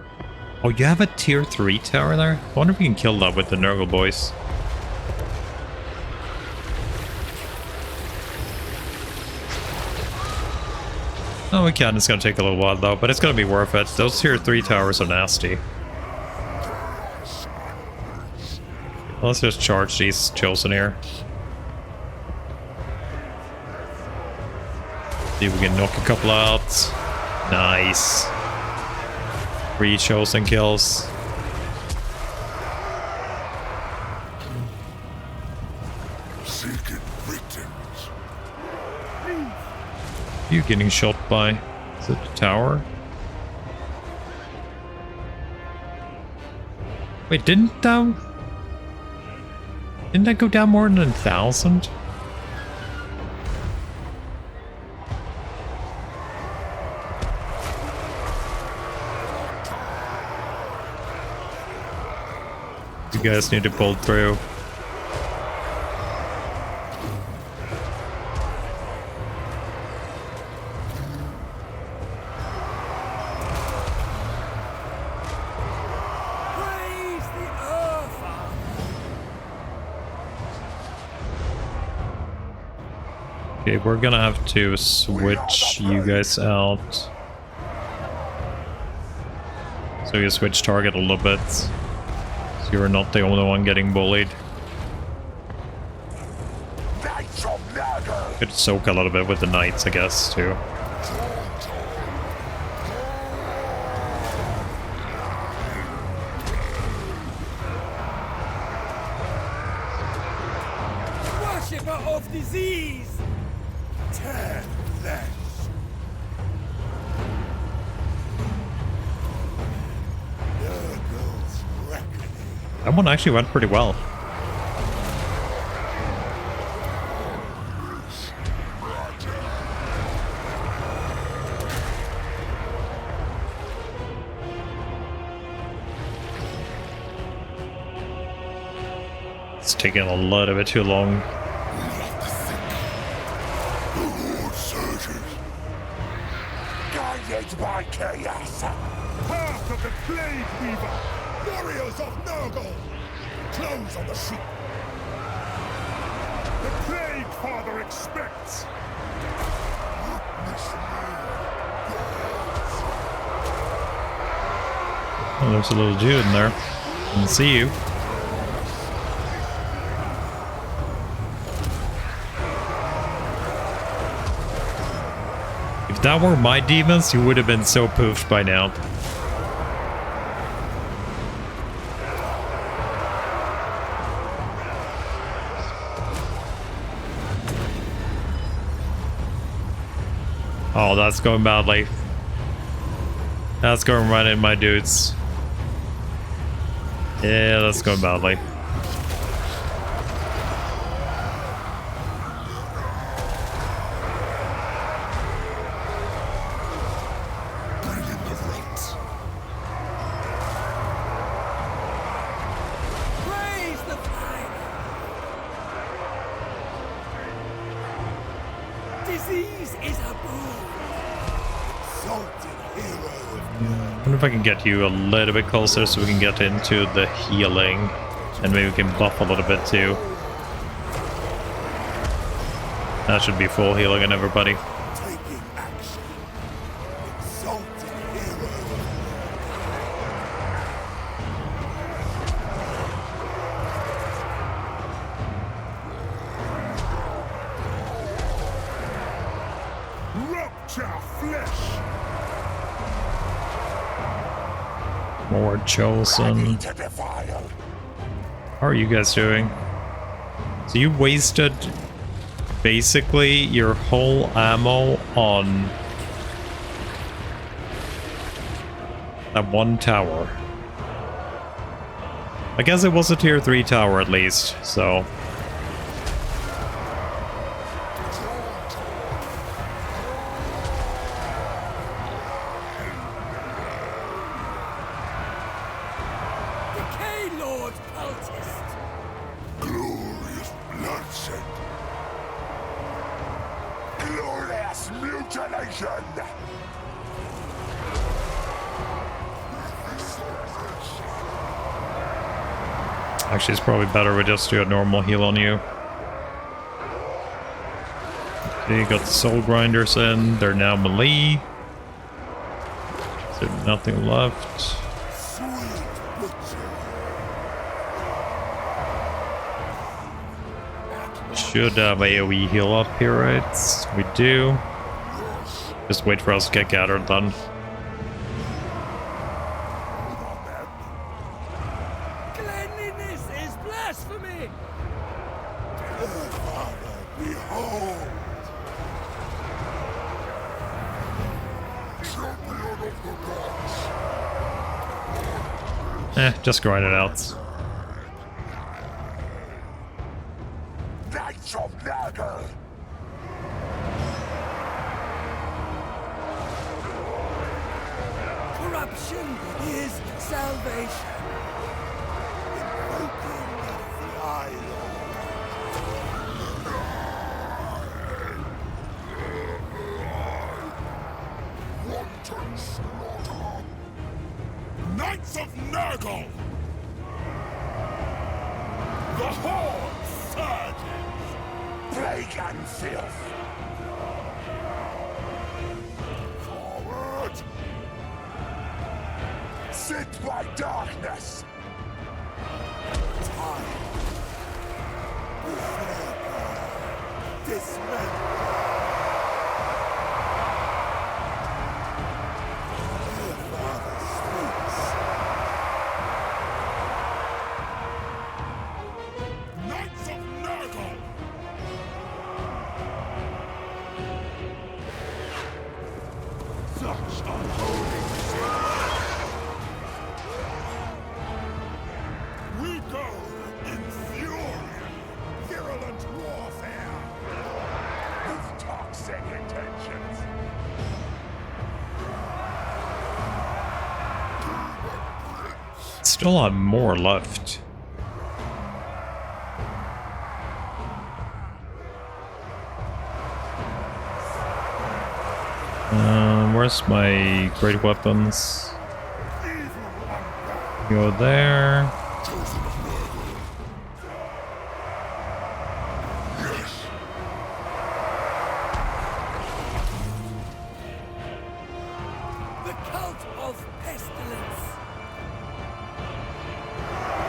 A: Oh, you have a tier 3 tower there? I wonder if we can kill that with the Nurgle boys. No, we can. It's gonna take a little while though, but it's gonna be worth it. Those tier 3 towers are nasty. Let's just charge these Chosen here. See if we can knock a couple out. Nice. 3 Chosen kills.
B: Seeking victims.
A: You getting shot by? Is it the tower? Wait, didn't that go down more than 1,000? You guys need to pull through.
E: Praise the Earth!
A: Okay, we're gonna have to switch you guys out. So you switch target a little bit. So you're not the only one getting bullied.
B: Knights of Nurgle.
A: Could soak a little bit with the knights, I guess, too.
E: Worshipper of disease! Tear flesh! Nurgle's reckoning.
A: That one actually went pretty well. It's taking a little bit too long.
B: The Lord surges.
C: Guided by chaos.
E: Path of the Plagueweaver! Warriors of Nurgle! Close on the sheep! The Plaguefather expects!
A: Oh, there's a little dude in there. I can see you. If that were my demons, you would have been so poofed by now. Oh, that's going badly. That's going right in my dudes. Yeah, that's going badly.
C: Praise the flag! Disease is a boon. Exalted hero of
A: I wonder if I can get you a little bit closer so we can get into the healing. And maybe we can buff a little bit too. That should be full healing on everybody.
C: taking action. Exalted hero of
E: Rupture flesh!
A: More chosen.
B: To defile.
A: How are you guys doing? So you wasted basically your whole ammo on that one tower. I guess it was a tier 3 tower at least, so...
C: Decay Lord cultist.
B: Glorious bloodshed. Glorious mutilation.
A: Actually, it's probably better we just do a normal heal on you. Okay, you got the soul grinders in. They're now melee. So nothing left.
C: Sweet butcher.
A: Should have AoE heal up here, right? We do. Just wait for us to get gathered done.
C: Cleanliness is blasphemy.
B: Father, behold. Champion of the gods.
A: Just grind it out.
B: Knights of Nurgle.
C: Corruption is salvation. Invoking the Fly
B: Wanton slaughter.
E: Knights of Nurgle! The Horde surges!
B: Plague and filth.
E: Forward!
B: Sit by darkness.
C: Time. Dismember. Plaguefather speaks.
E: Knights of Nurgle! Such unholy we go in fury! Virulent warfare!
B: With toxic intentions.
A: Still have more left. Where's my great weapons? Go there.
C: The cult of pestilence.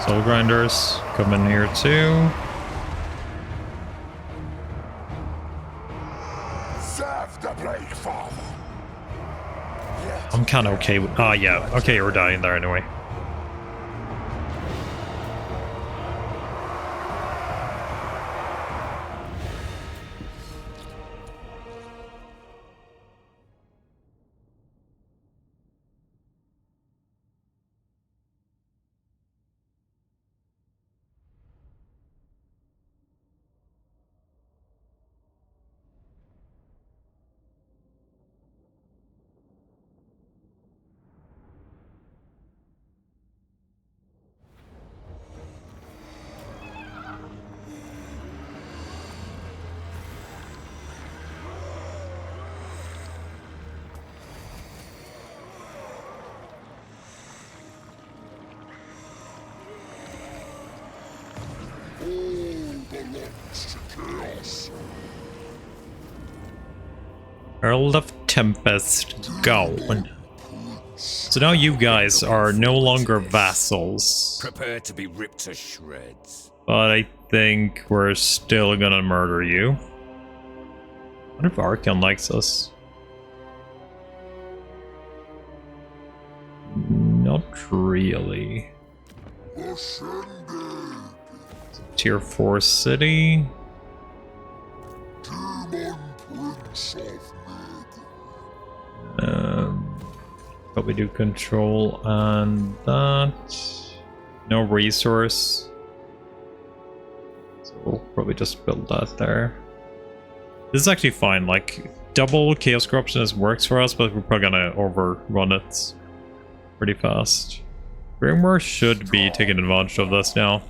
A: Soul grinders come in here too.
B: Serve the Plaguefather.
A: I'm kind of okay with... Ah, yeah. Okay, we're dying there anyway.
B: responds to chaos.
A: Earl of Tempest gone. So now you guys are no longer vassals.
C: Prepare to be ripped to shreds.
A: But I think we're still gonna murder you. I wonder if Archon likes us. Not really.
B: Ascended.
A: Tier 4 city.
B: Demon Prince of Nurgle.
A: Probably do control and that. No resource. So we'll probably just build that there. This is actually fine, like double Chaos Corruption works for us, but we're probably gonna overrun it pretty fast. Grimwar should be taking advantage of this now.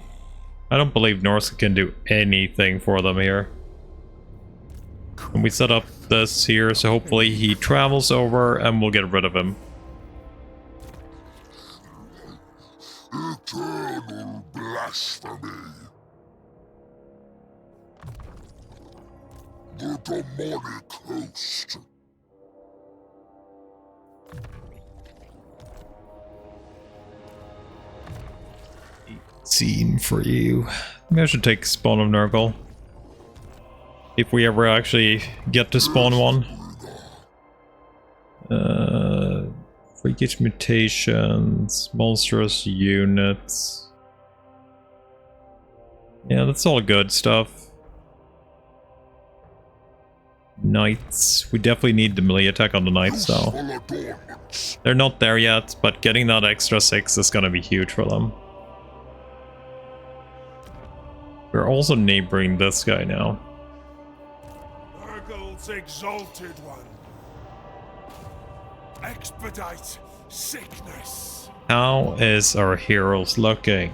A: I don't believe Norse can do anything for them here. And we set up this here, so hopefully he travels over and we'll get rid of him.
B: Eternal blasphemy. The demonic host.
A: Scene for you. Maybe I should take Spawn of Nurgle. If we ever actually get to spawn one. Freakish mutations, monstrous units. Yeah, that's all good stuff. Knights. We definitely need the melee attack on the knights though. They're not there yet, but getting that extra 6 is gonna be huge for them. We're also neighboring this guy now.
E: Nurgle's exalted one. Expedite sickness.
A: How is our heroes looking?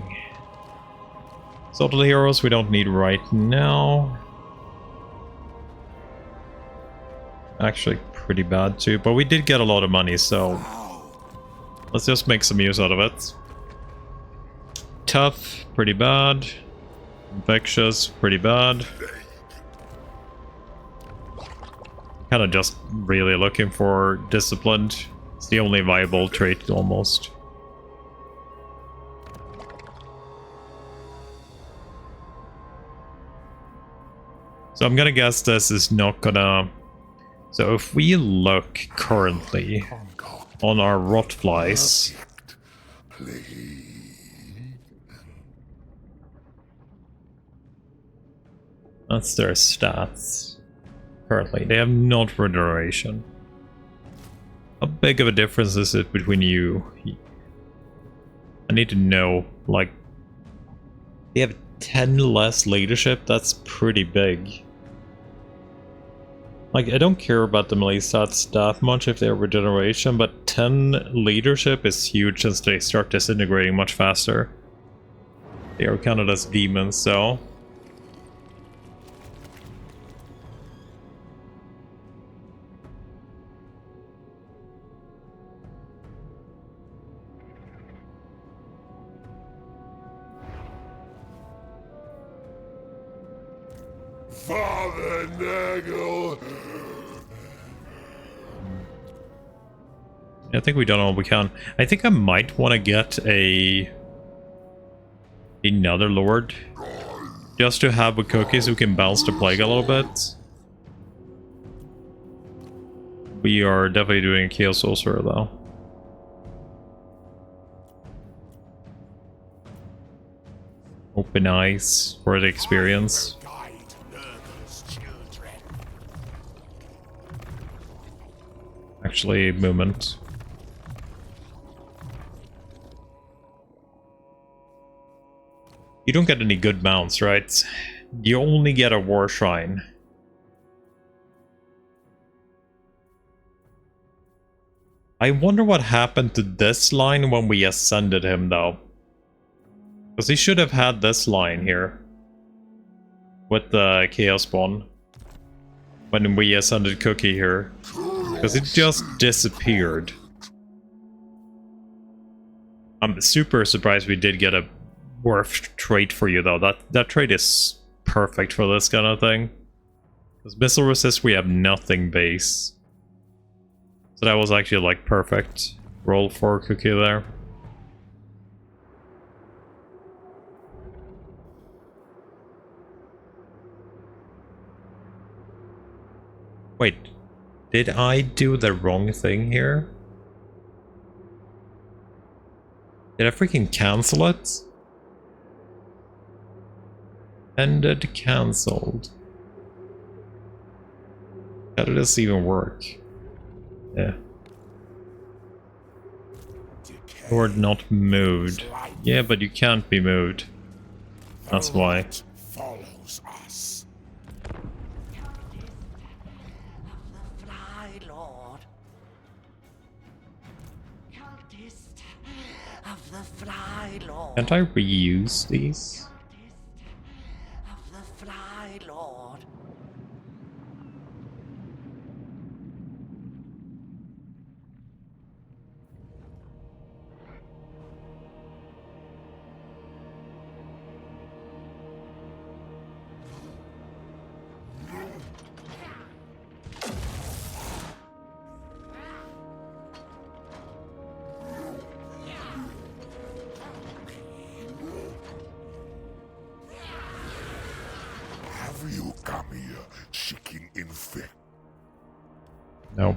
A: So the heroes we don't need right now. Actually pretty bad too, but we did get a lot of money, so let's just make some use out of it. Tough, pretty bad. Infectious, pretty bad. Kind of just really looking for disciplined. It's the only viable trait almost. So I'm gonna guess this is not gonna... So if we look currently on our rotflies, that's their stats. Currently, they have not regeneration. How big of a difference is it between you? I need to know, like... They have 10 less leadership? That's pretty big. Like, I don't care about the melee stats that much if they have regeneration, but 10 leadership is huge since they start disintegrating much faster. They are counted as demons, so...
B: Father Nurgle.
A: I think we've done all we can. I think I might want to get another lord. Just to have with cookies who can bounce the plague a little bit. We are definitely doing a Chaos Sorcerer though. Open eyes for the experience. Actually, movement. You don't get any good mounts, right? You only get a war shrine. I wonder what happened to this line when we ascended him, though. Because he should have had this line here. With the Chaos Spawn. When we ascended Cookie here. Because it just disappeared. I'm super surprised we did get a worth trait for you though. That trait is perfect for this kind of thing. Because missile resist, we have nothing base. So that was actually like perfect roll for Cookie there. Wait, did I do the wrong thing here? Did I freaking cancel it? Ended, cancelled. How did this even work? Yeah. Or not moved. Yeah, but you can't be moved. That's why.
B: Follows us.
C: The Fly Lord. Cultist of the Fly Lord.
A: Can't I reuse these?
C: Of the Fly Lord.
B: Have you come here seeking infect?
A: No.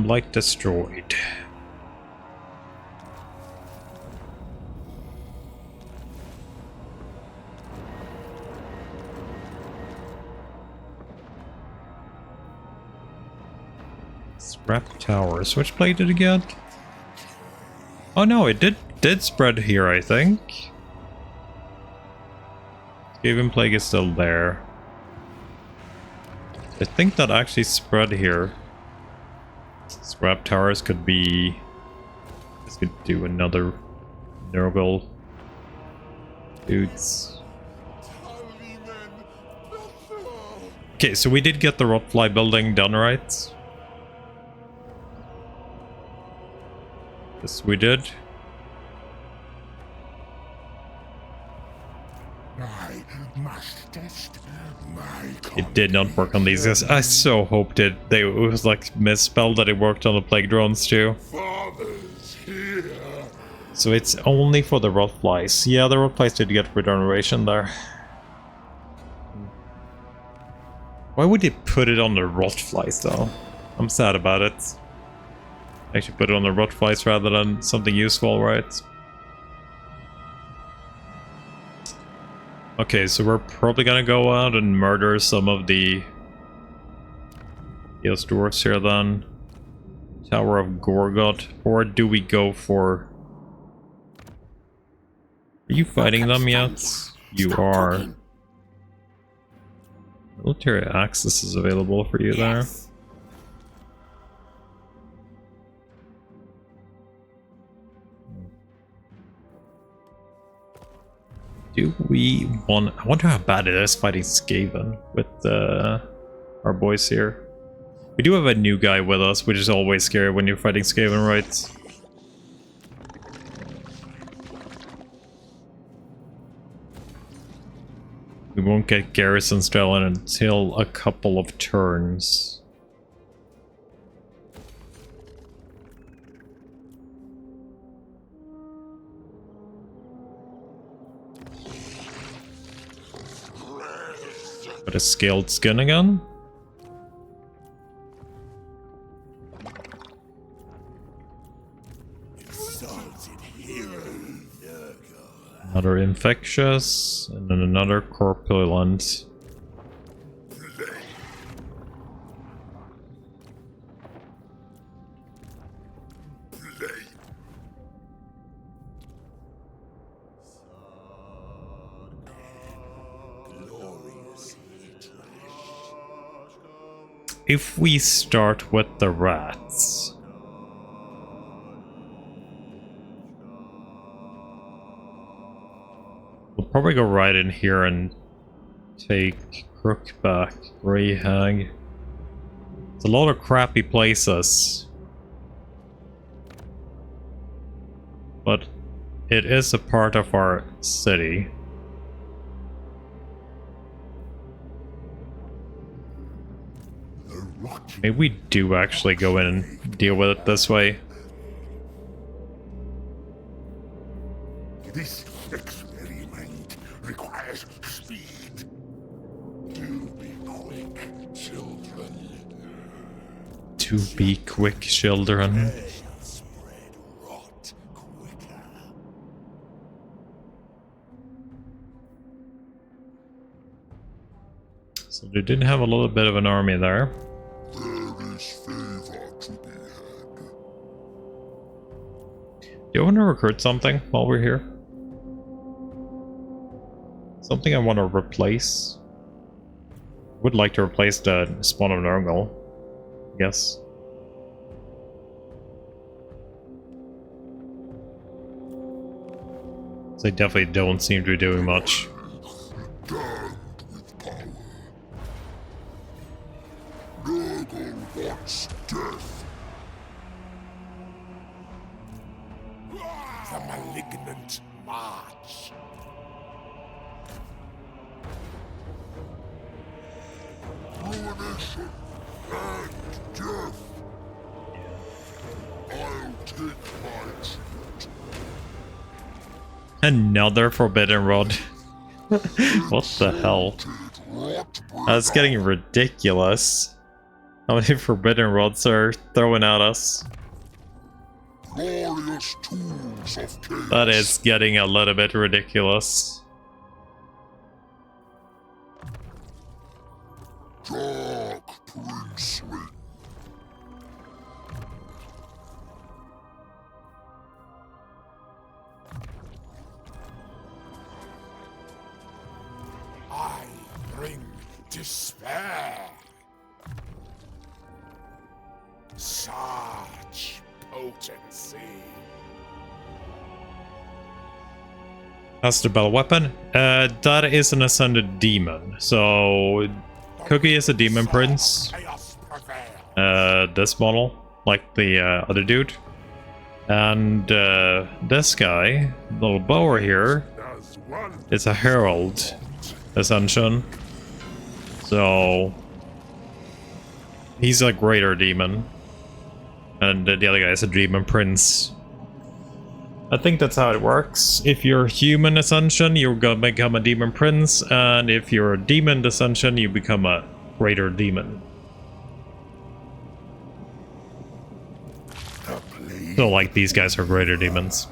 A: Light destroyed. Scrap towers. Which blade did it get? Oh no, it did spread here, I think. Skaven Plague is still there. I think that actually spread here. Scrap towers could be... This could do another Nurgle dudes. Okay, so we did get the Rotfly building done, right? Yes, we did.
B: I must test my
A: It did not work on these guys. I so hoped it was like misspelled that it worked on the plague drones too.
B: father's here.
A: So it's only for the Rotflies. Yeah, the Rotflies did get regeneration there. Why would they put it on the Rotflies though? I'm sad about it. Actually put it on the Rotflies rather than something useful, right? Okay, so we're probably gonna go out and murder some of the dwarfs here then. Tower of Gorgot. Or do we go for... Are you fighting them yet? You are. Military access is available for you there. Do we want... I wonder how bad it is fighting Skaven with our boys here. We do have a new guy with us, which is always scary when you're fighting Skaven, right? We won't get garrison Stellan until a couple of turns. Got a scaled skin again. Another infectious, and then another corpulent. If we start with the rats. We'll probably go right in here and take Crook back, Grey Hag. It's a lot of crappy places. But it is a part of our city. Maybe we do actually go in and deal with it this way.
B: This experiment requires speed. Do be quick, children.
A: To be quick, children.
B: Spread rot quicker.
A: So they did have a little bit of an army there.
B: There is favor to be had.
A: Do you want to recruit something while we're here? Something I want to replace. Would like to replace the spawn of Nurgle, I guess. They definitely don't seem to be doing much.
B: Damned with power. Nurgle wants death. The malignant march. Ruination and death. I'll take my tribute.
A: Another forbidden rod. What the hell? That's getting ridiculous. How many forbidden rods are throwing at us?
B: Glorious tools of chaos.
A: That is getting a little bit ridiculous.
B: Dark Princeling. I bring despair. Such potency.
A: That's the bell weapon. That is an ascended demon. So Cookie is a demon prince.
B: Chaos prevail.
A: This model, like the other dude. And this guy, little bower here,
B: Does one
A: is a herald ascension. So he's a greater demon. And the other guy is a demon prince. I think that's how it works. If you're human ascension, you're gonna become a demon prince, and if you're a demon ascension, you become a greater demon. So like these guys are greater demons.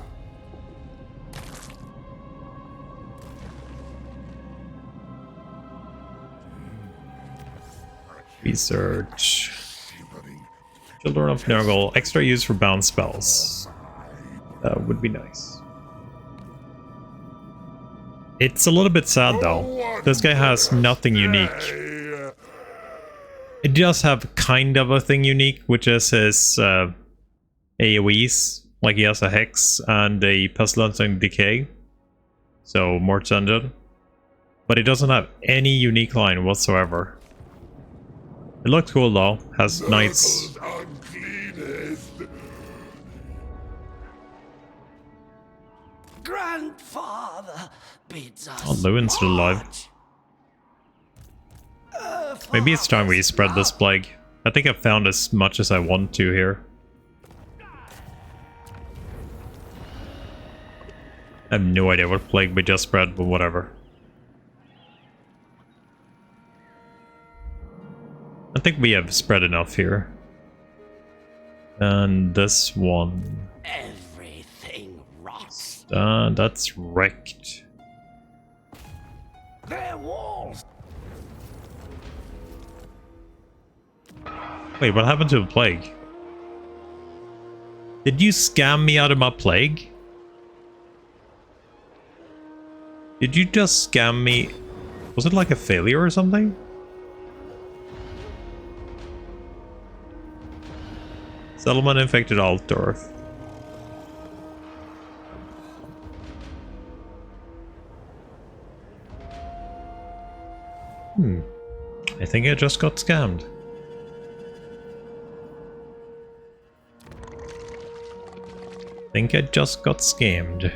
A: Research. Children of Nurgle, extra use for bound spells. Would be nice. It's a little bit sad though. This guy has nothing unique. It does have kind of a thing unique, which is his AoEs. Like he has a Hex and a Pestilence and Decay. So more tangent. But it doesn't have any unique line whatsoever. It looks cool though. Has nice.
C: Grandfather bids us.
A: Oh, Lewin's still alive.
C: march.
A: Maybe it's time we spread this plague. I think I've found as much as I want to here. I have no idea what plague we just spread, but whatever. I think we have spread enough here. And this one.
C: Everything rots.
A: That's wrecked.
C: Their walls.
A: Wait, what happened to the plague? Did you scam me out of my plague? Did you just scam me? Was it like a failure or something? Settlement infected Altdorf. I think I just got scammed. I think I just got scammed.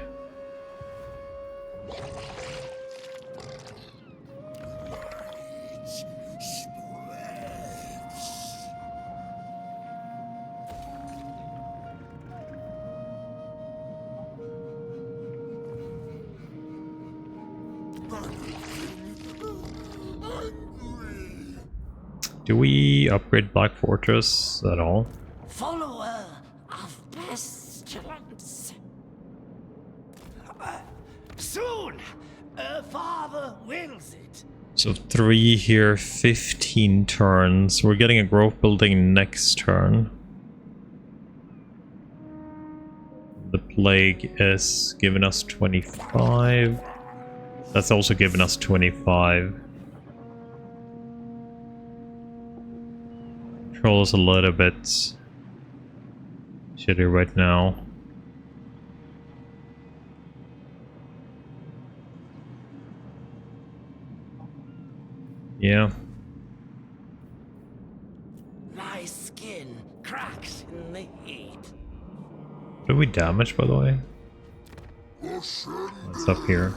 A: Do we upgrade Black Fortress at all?
C: Follower of pestilence. Soon, father wills it.
A: So 3 here, 15 turns. We're getting a growth building next turn. The plague is giving us 25. That's also giving us 25. Control is a little bit shitty right now. Yeah.
C: My skin cracks in the heat.
A: What did we damage, by the way? What's up here?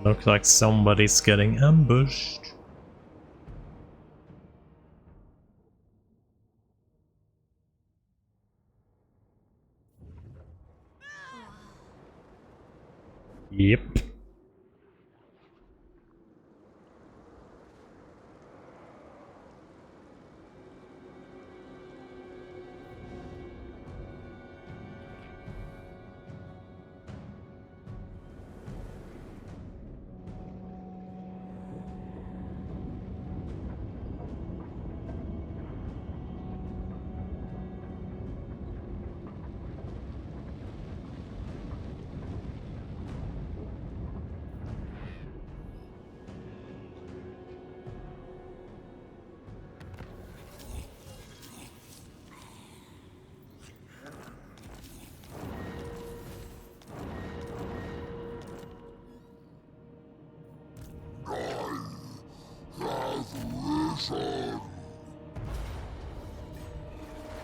A: Looks like somebody's getting ambushed. Yep.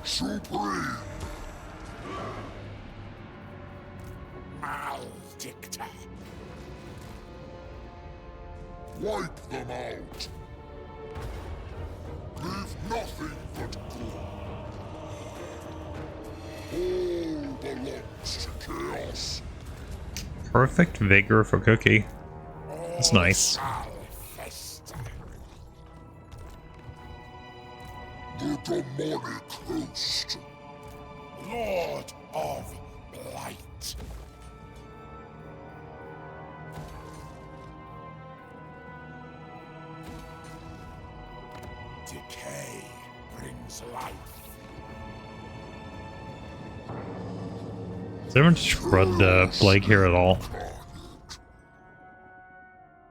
B: Supreme.
C: Maledictor.
B: Wipe them out. Leave nothing but good. All belongs to chaos.
A: Perfect vigor for Cookie. That's nice.
B: The demonic host.
E: Lord of Blight. Decay brings life.
A: Is anyone spread the plague here at all?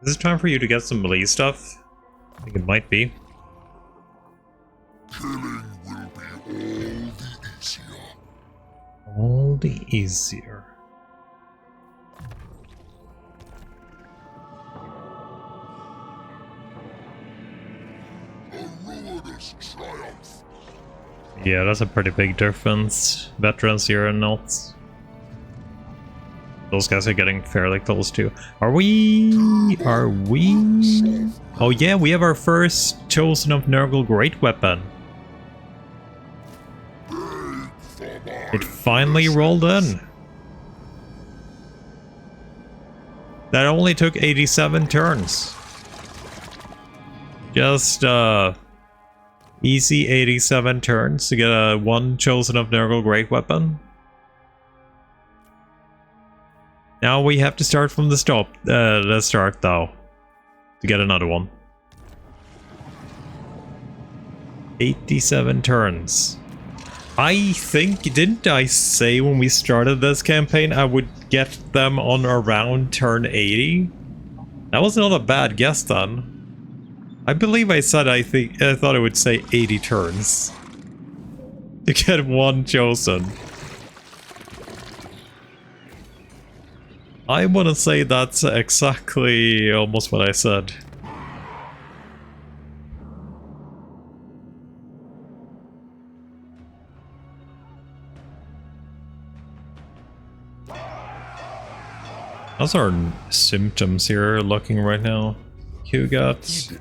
A: Is it time for you to get some melee stuff? I think it might be.
B: Killing will be
A: All the easier.
B: a ruinous triumph.
A: Yeah, that's a pretty big difference. Veterans here and not. Those guys are getting fairly close too. Are we? Oh yeah, we have our first chosen of Nurgle great weapon. It finally rolled in. That only took 87 turns. Just easy 87 turns to get a one chosen of Nurgle great weapon. Now we have to start from the start though, to get another one. 87 turns. I think, didn't I say when we started this campaign I would get them on around turn 80? That was not a bad guess then. I believe I said I thought it would say 80 turns to get one chosen. I want to say that's exactly almost what I said. How's our symptoms here looking right now? Ku'gath.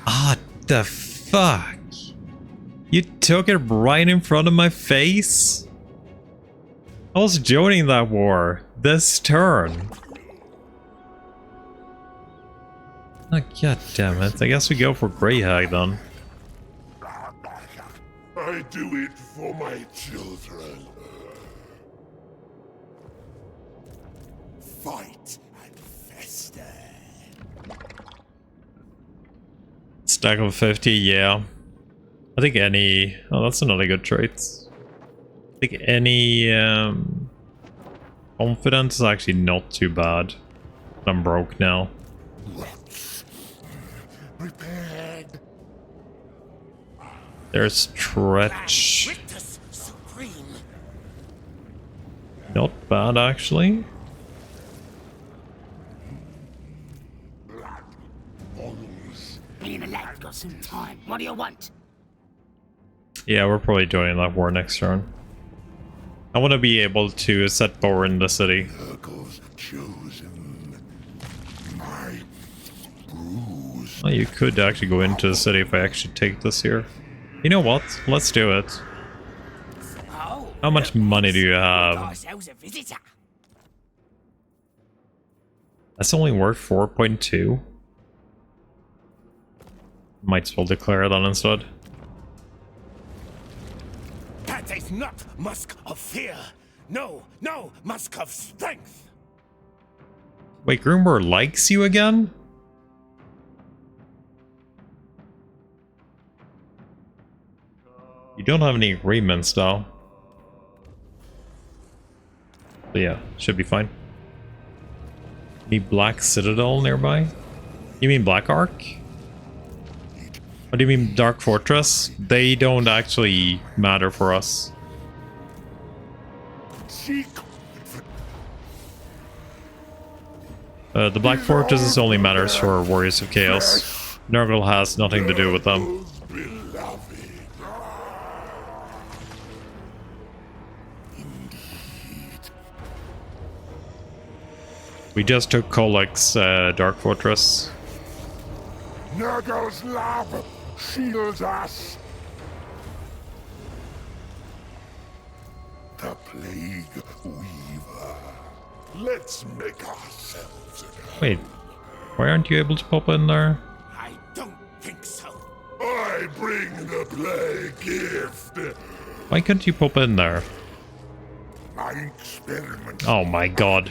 A: Ah, the fuck? You took it right in front of my face? I was joining that war this turn. Oh, god damn it. I guess we go for Grey Hag then.
B: I do it for my children.
E: Fight and fester.
A: Stack of 50, yeah. I think any... Oh, that's another good trait. I think any confidence is actually not too bad. I'm broke now.
E: Prepared.
A: There's stretch.
C: Witness supreme.
A: Not bad actually.
C: Me and the lad got some time. What do you want?
A: Yeah, we're probably joining that war next turn. I want to be able to set power in the city.
B: Nurgle's chosen. My bruise.
A: Well, you could actually go into the city if I actually take this here. You know what? Let's do it.
C: Oh,
A: How much money do you
C: got
A: have?
C: ourselves a visitor.
A: That's only worth 4.2. Might as well declare that instead.
E: That is not musk of fear. No, no, musk of strength.
A: Wait, Groomer likes you again? You don't have any agreements though. But yeah, should be fine. Any Black Citadel nearby? You mean Black Ark? What do you mean Dark Fortress? They don't actually matter for us.
E: Seek.
A: The Black Fortress only matters for Warriors of Chaos. Nurgle has nothing to do with them.
B: Beloved.
A: We just took Kolek's Dark Fortress.
B: Nurgle's love shields us. The Plague Weaver. Let's make ourselves at home.
A: Wait, why aren't you able to pop in there?
E: I don't think so.
B: I bring the plague gift.
A: Why couldn't you pop in there?
B: My experiment.
A: Oh my god.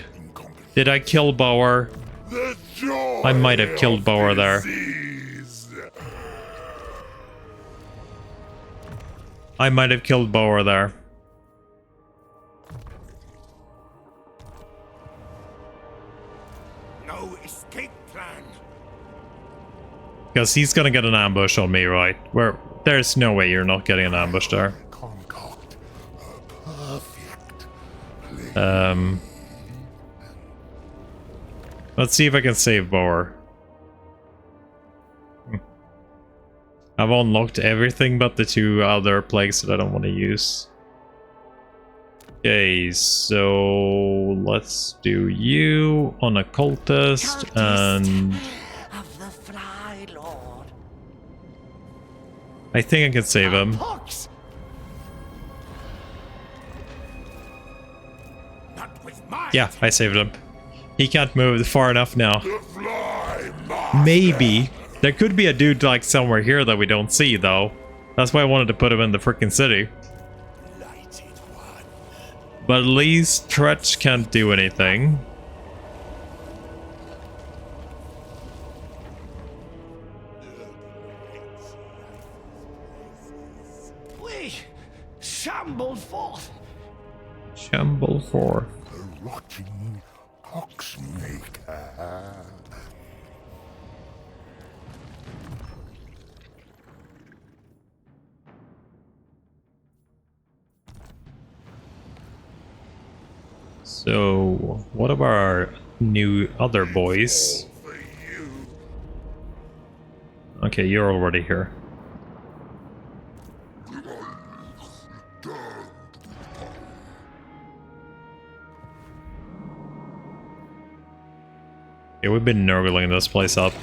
A: Did I kill Bauer?
B: The joy
A: I might have killed
B: of
A: Bauer there.
B: disease.
A: I might have killed Bauer there.
E: No
A: Because he's gonna get an ambush on me, right? There's no way you're not getting an ambush there.
B: Concoct a perfect
A: Let's see if I can save Boar. I've unlocked everything but the 2 other plagues that I don't want to use. Okay, so let's do you on a cultist and
C: of the Fly Lord.
A: I think I can save him.
C: Hooks.
E: Not with my
A: Yeah, I saved him. He can't move far enough now.
B: the fly master.
A: Maybe. There could be a dude like somewhere here that we don't see though. That's why I wanted to put him in the freaking city.
C: Lighted one.
A: But at least Tretch can't do anything.
C: We shambled forth.
A: Shamble forth.
B: The rotting coxmaker.
A: So, what about our new other boys?
B: For you.
A: Okay, you're already here. Yeah, we've been nurgling this place up.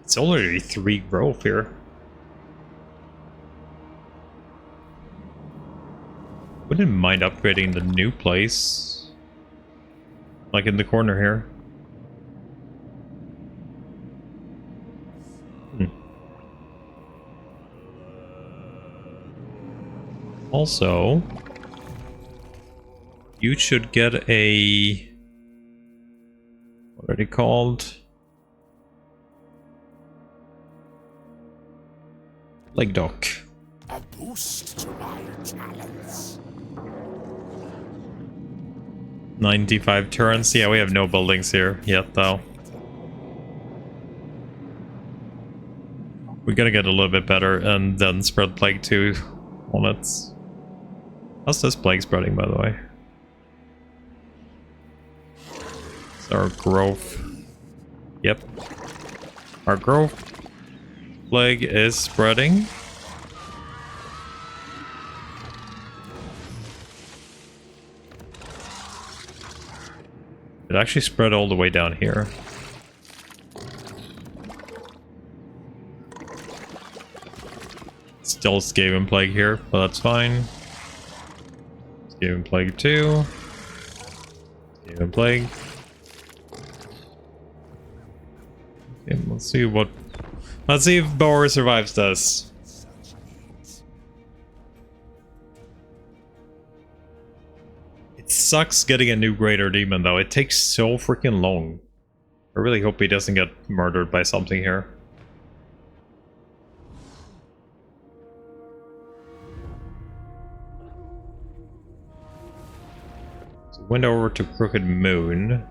A: It's already 3 growth here. Wouldn't mind upgrading the new place. Like in the corner here. Also, you should get a... what are they called? Leg dock.
C: A boost to my talents.
A: 95 turns. Yeah, we have no buildings here yet, though. We gotta get a little bit better and then spread Plague 2 on it. How's this Plague spreading, by the way? It's our growth. Yep. Our growth Plague is spreading. It actually spread all the way down here. Still Skaven Plague here, but that's fine. Skaven Plague 2. Skaven Plague. Okay, let's see what... Let's see if Boar survives this. It sucks getting a new Greater Demon though. It takes so freaking long. I really hope he doesn't get murdered by something here. So went over to Crooked Moon.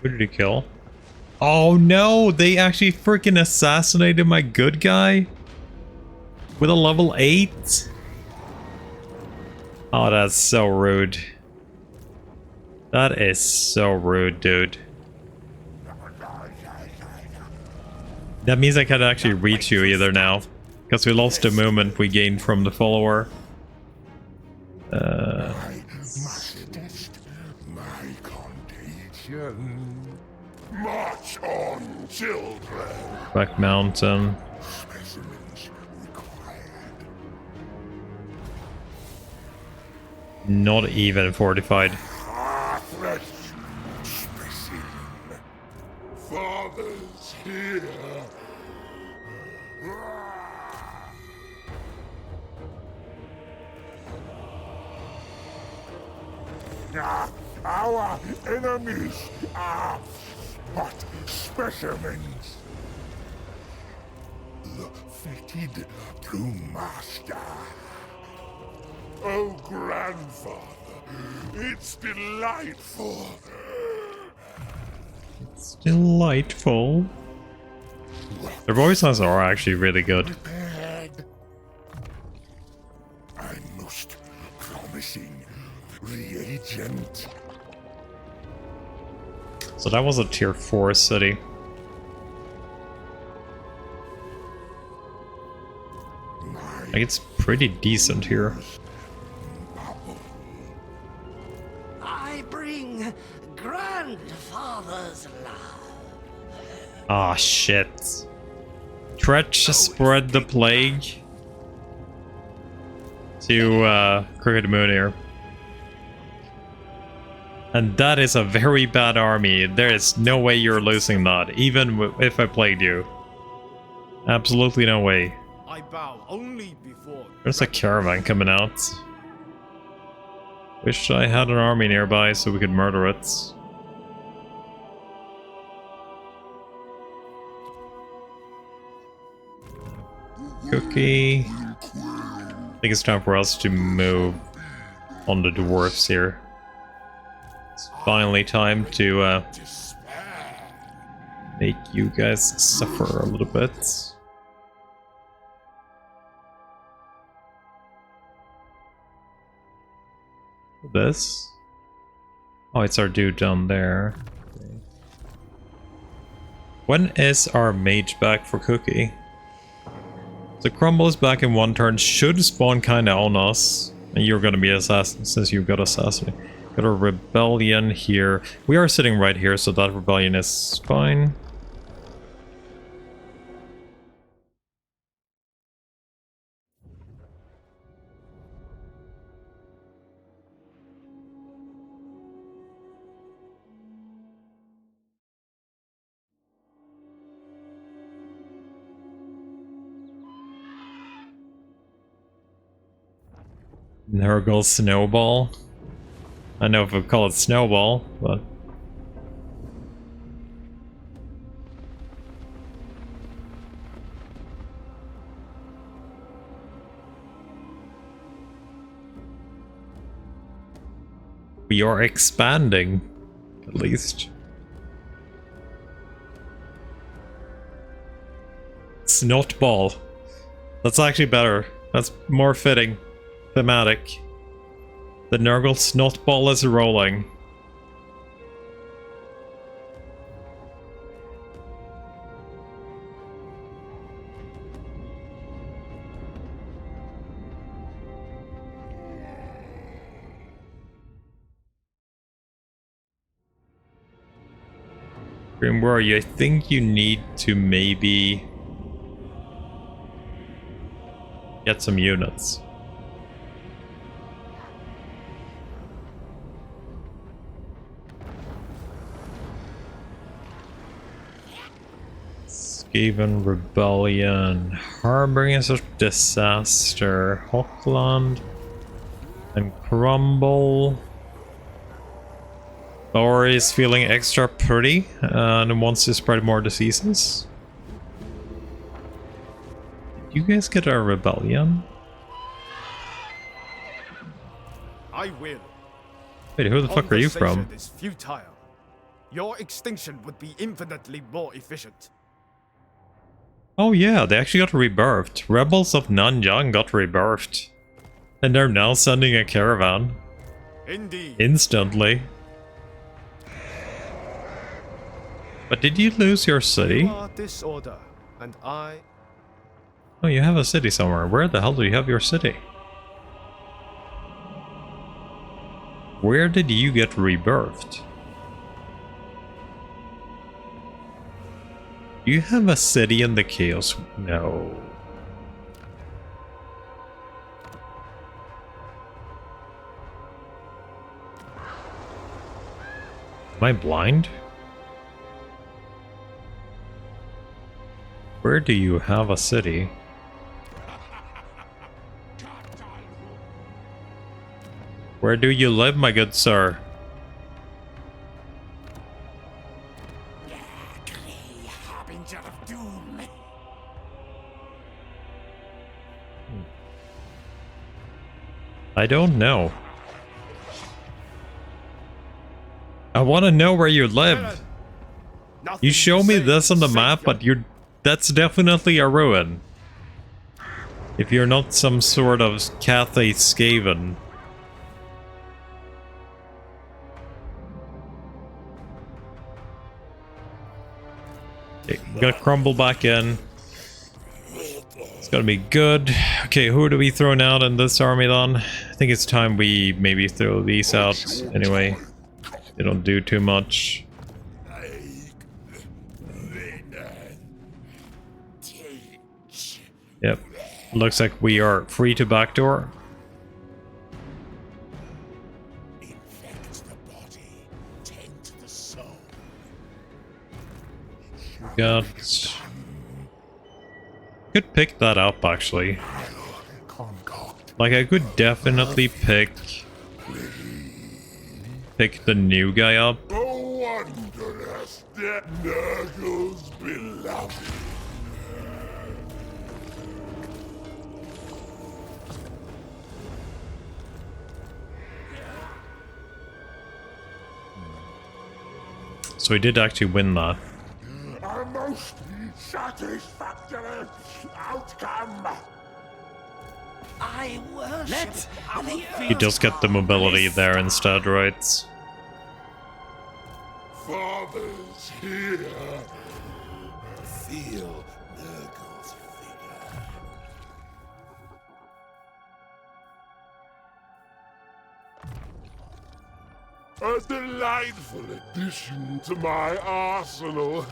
A: Who did he kill? Oh no, they actually freaking assassinated my good guy? With a level 8? Oh, that's so rude. That is so rude, dude. That means I can't actually reach you either now. Because we lost the movement we gained from the follower.
B: I must test children.
A: Back mountain.
B: Specimens required.
A: Not even fortified.
B: Heartless specimen. Fathers here. Our enemies are but specimens. The fated brewmaster. Oh, grandfather, it's delightful.
A: It's delightful. Their voice lines are actually really good.
B: Prepared. A most promising reagent.
A: So that was a tier 4 city. Like, it's pretty decent here.
C: I bring grandfather's love.
A: Ah, shit. Tretch spread the plague to Crooked Moon here. And that is a very bad army. There is no way you're losing that, even if I plagued you. Absolutely no way.
E: I bow only before.
A: There's a caravan coming out. Wish I had an army nearby so we could murder it. Cookie. I think it's time for us to move on the dwarfs here. It's finally time to make you guys suffer a little bit. This? Oh, it's our dude down there. Okay. When is our mage back for Cookie? So Crumble is back in 1 turn, should spawn kinda on us. And you're gonna be assassin since you've got assassin. Got a rebellion here. We are sitting right here, so that rebellion is fine. Nurgle Snowball. I know if I call it Snowball, but... we are expanding, at least. Snotball. That's actually better. That's more fitting. Thematic. The Nurgle Snotball is rolling. Grim, where are you? I think you need to maybe get some units. Skaven Rebellion, Harbingers of Disaster, Hockland, and Crumble. Or is feeling extra pretty and wants to spread more diseases. Did you guys get a rebellion?
E: I will.
A: Wait, who the fuck are you from?
E: Conversation is futile. Your extinction would be infinitely more efficient.
A: Oh yeah, they actually got rebirthed. Rebels of Nanjang got rebirthed. And they're now sending a caravan.
E: Indeed.
A: Instantly. But did you lose your city?
E: You are disorder, and I...
A: Oh, you have a city somewhere. Where the hell do you have your city? Where did you get rebirthed? Do you have a city in the chaos? No. Am I blind? Where do you have a city? Where do you live, my good sir?
C: Harbinger of doom.
A: I don't know. I want to know where you live. You show me this on the map, but that's definitely a ruin. If you're not some sort of Cathay Skaven. Okay, I'm gonna crumble back in. It's gonna be good. Okay, who do we throw out in this army then? I think it's time we maybe throw these out. Anyway, they don't do too much. Yep. Looks like we are free to backdoor.
B: Infect the body, taint the soul.
A: Got... Could pick that up actually. Like I could definitely pick the new guy up.
B: Oh, wondrous that Nurgle's beloved.
A: So he did actually win that.
B: A most satisfactory outcome.
C: I worship the
A: He does get the mobility there instead, right?
B: Fathers here. Feel Nurgle's vigor. A delightful addition to my arsenal.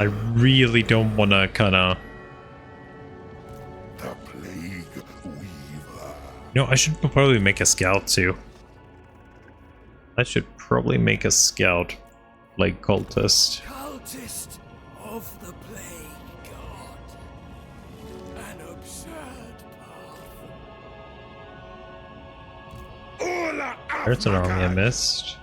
A: I really don't want to kind of...
B: The Plague Weaver.
A: No, I should probably make a scout too. I should probably make a scout, like cultist.
C: cultist of the plague god. An absurd path.
A: There's an army I missed.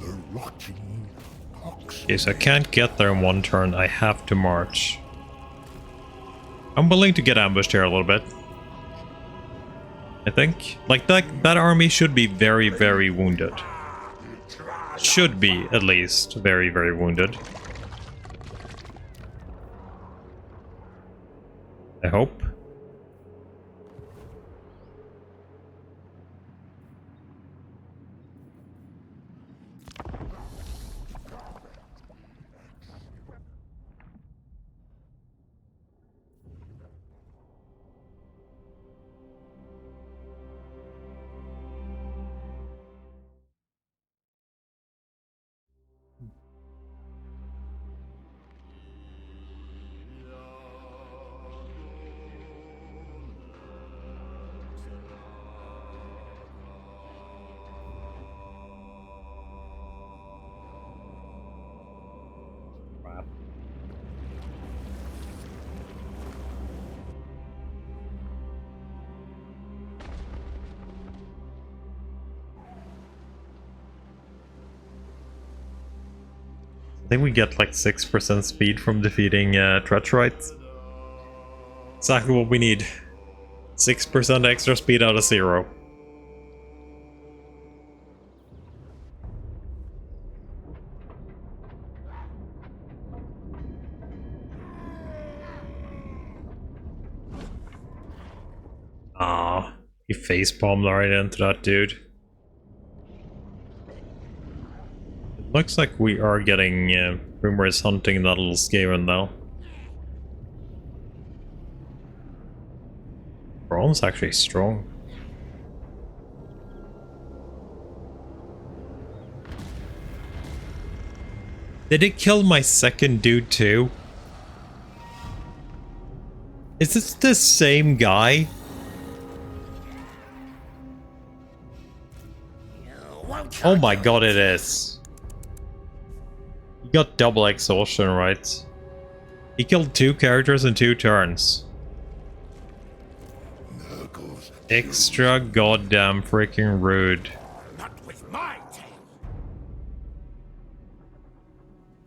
B: The rotting
A: Okay, so I can't get there in one turn. I have to march. I'm willing to get ambushed here a little bit. I think. Like, that army should be very, very wounded. Should be, at least, very, very wounded. I hope. I think we get like 6% speed from defeating Treacherite. Exactly what we need. 6% extra speed out of 0. Ah, he facepalmed right into that dude. Looks like we are getting rumors hunting that little Skaven though. Braun's actually strong. Did it kill my second dude too? Is this the same guy? Oh my god, it is. You got double exhaustion, right? He killed 2 characters in 2 turns.
B: Nurgle's
A: Extra goddamn freaking rude.
C: Not with my tail.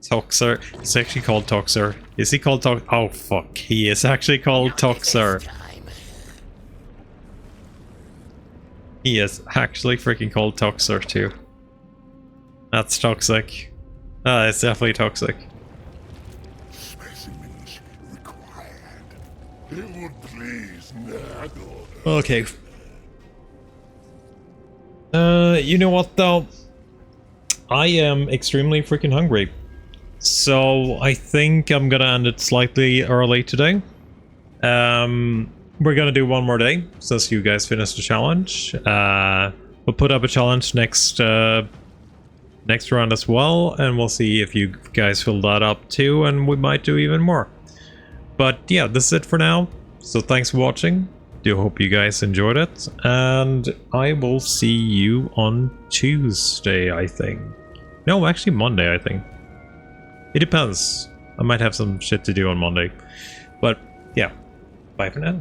A: Toxer. It's actually called Toxer. Is he called Tox? Oh fuck. He is actually called Toxer.
C: This time.
A: He is actually freaking called Toxer too. That's toxic. It's definitely toxic.
B: specimens required. It would please Nurgle.
A: Okay. You know what though? I am extremely freaking hungry. So I think I'm gonna end it slightly early today. We're gonna do one more day since you guys finished the challenge. We'll put up a challenge next next round as well, and we'll see if you guys fill that up too, and we might do even more. But yeah, this is it for now. So thanks for watching. Do hope you guys enjoyed it, and I will see you on Tuesday, I think. No, actually Monday, I think. It depends. I might have some shit to do on Monday. But yeah, bye for now.